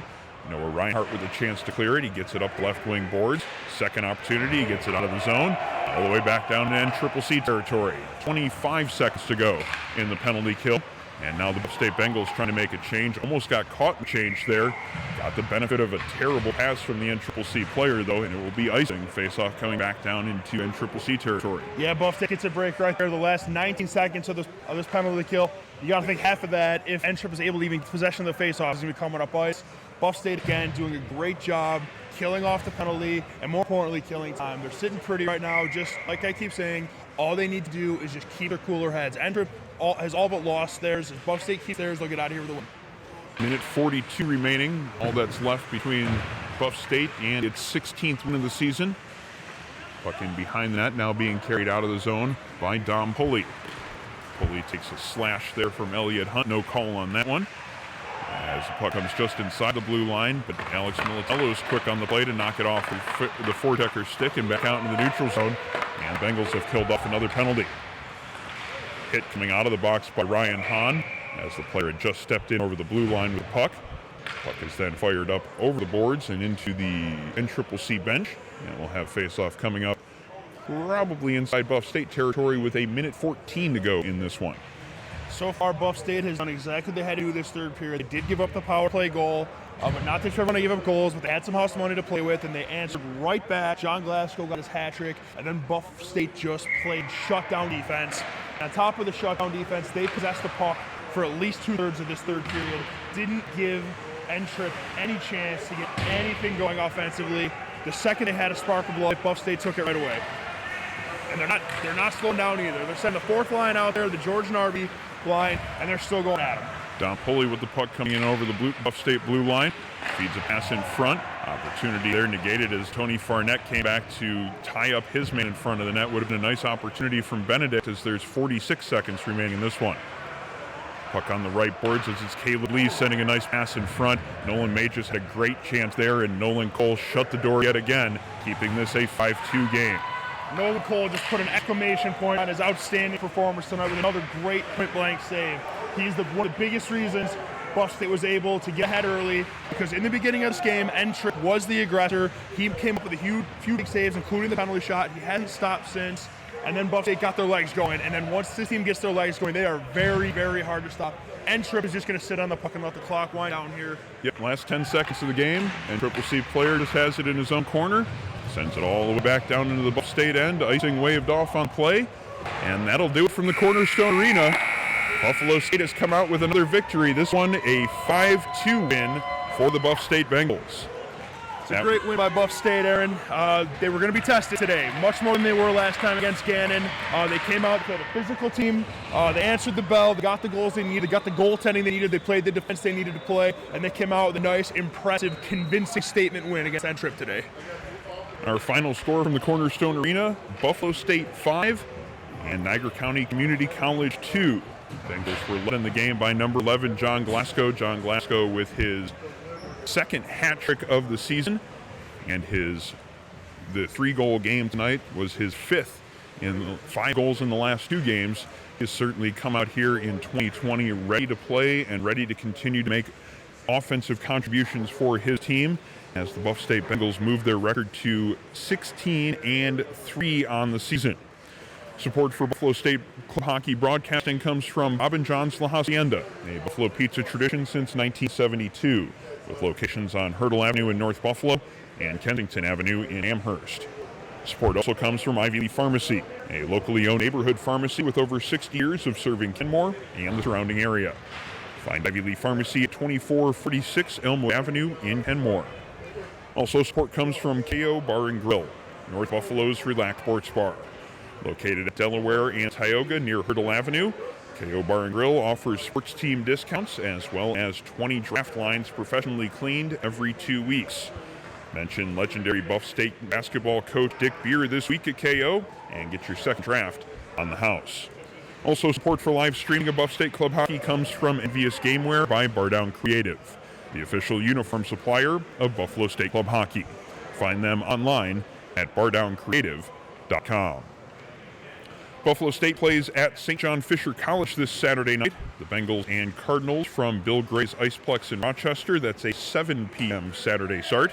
Noah Reinhardt with a chance to clear it. He gets it up left wing boards. Second opportunity, he gets it out of the zone, all the way back down to NCCC territory. 25 seconds to go in the penalty kill. And now the Buff State Bengals trying to make a change. Almost got caught in change there. Got the benefit of a terrible pass from the NCCC player, though, and it will be icing. Face-off coming back down into NCCC territory. Yeah, Buff State gets a break right there. The last 19 seconds of this penalty kill. You got to think half of that, if NCCC is able to even possession of the face-off, is going to be coming up ice. Buff State, again, doing a great job killing off the penalty, and more importantly, killing time. They're sitting pretty right now. Just like I keep saying, all they need to do is just keep their cooler heads. NCCC has all but lost theirs. If Buff State keeps theirs, they'll get out of here with a win. Minute 42 remaining. All that's left between Buff State and its 16th win of the season. Puck in behind that, now being carried out of the zone by Dom Pulley. Pulley takes a slash there from Elliott Hunt. No call on that one, as the puck comes just inside the blue line, but Alex Militello is quick on the play to knock it off the four-decker stick and back out into the neutral zone, and the Bengals have killed off another penalty. Hit coming out of the box by Ryan Hahn as the player had just stepped in over the blue line with the puck. Puck is then fired up over the boards and into the NCCC bench, and we'll have face-off coming up probably inside Buff State territory with a minute 14 to go in this one. So far, Buff State has done exactly what they had to do this third period. They did give up the power play goal, but not that they're going to give up goals, but they had some house money to play with, and they answered right back. John Glasgow got his hat trick, and then Buff State just played shutdown defense. And on top of the shutdown defense, they possessed the puck for at least 2/3 of this third period. Didn't give N-Trip any chance to get anything going offensively. The second they had a spark of life, Buff State took it right away. And they're not slowing down either. They're sending the fourth line out there, the George Narby, line, and they're still going at him. Don Pulley with the puck coming in over the Buff State blue line. Feeds a pass in front. Opportunity there negated as Tony Farnett came back to tie up his man in front of the net. Would have been a nice opportunity from Benedict as there's 46 seconds remaining in this one. Puck on the right boards as it's Caleb Lee sending a nice pass in front. Nolan May just had a great chance there, and Nolan Cole shut the door yet again, keeping this a 5-2 game. Nolan Cole just put an exclamation point on his outstanding performance tonight with another great point-blank save. He's one of the biggest reasons Buff State was able to get ahead early, because in the beginning of this game, N-Trip was the aggressor. He came up with a few big saves, including the penalty shot. He hasn't stopped since. And then Buff State got their legs going. And then once this team gets their legs going, they are very, very hard to stop. N-Trip is just going to sit on the puck and let the clock wind down here. Yep, last 10 seconds of the game. NCCC player just has it in his own corner. Sends it all the way back down into the Buff State end. Icing waved off on play. And that'll do it from the Cornerstone Arena. Buffalo State has come out with another victory. This one a 5-2 win for the Buff State Bengals. It's a great win by Buff State, Aaron. They were going to be tested today, much more than they were last time against Gannon. They came out, played a physical team. They answered the bell. They got the goals they needed. They got the goaltending they needed. They played the defense they needed to play. And they came out with a nice, impressive, convincing statement win against N-Trip today. Our final score from the Cornerstone Arena, Buffalo State 5 and Niagara County Community College 2. Bengals were led in the game by number 11, John Glasgow. John Glasgow with his second hat trick of the season, and the 3-goal game tonight was his 5th in 5 goals in the last 2 games. He's certainly come out here in 2020 ready to play and ready to continue to make offensive contributions for his team as the Buff State Bengals move their record to 16-3 on the season. Support for Buffalo State Club Hockey broadcasting comes from Bob and John's La Hacienda, a Buffalo pizza tradition since 1972, with locations on Hurdle Avenue in North Buffalo and Kensington Avenue in Amherst. Support also comes from Ivy Lee Pharmacy, a locally owned neighborhood pharmacy with over 60 years of serving Kenmore and the surrounding area. Find Ivy Lee Pharmacy at 2446 Elmwood Avenue in Kenmore. Also, support comes from KO Bar and Grill, North Buffalo's Relaxed Sports Bar. Located at Delaware and Tioga near Hurdle Avenue, KO Bar and Grill offers sports team discounts as well as 20 draft lines professionally cleaned every 2 weeks. Mention legendary Buff State basketball coach Dick Beer this week at KO and get your second draft on the house. Also, support for live streaming of Buff State Club Hockey comes from Envious Gameware by Bar Down Creative, the official uniform supplier of Buffalo State Club Hockey. Find them online at bardowncreative.com. Buffalo State plays at St. John Fisher College this Saturday night. The Bengals and Cardinals from Bill Gray's Iceplex in Rochester. That's a 7 p.m. Saturday start.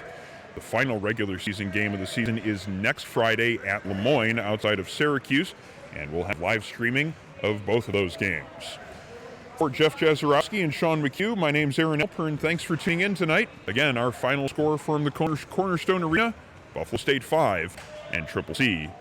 The final regular season game of the season is next Friday at Lemoyne outside of Syracuse, and we'll have live streaming of both of those games. For Jeff Jazarowski and Sean McHugh, my name's Aaron Elpern. Thanks for tuning in tonight. Again, our final score from the Cornerstone Arena, Buffalo State 5 and NCCC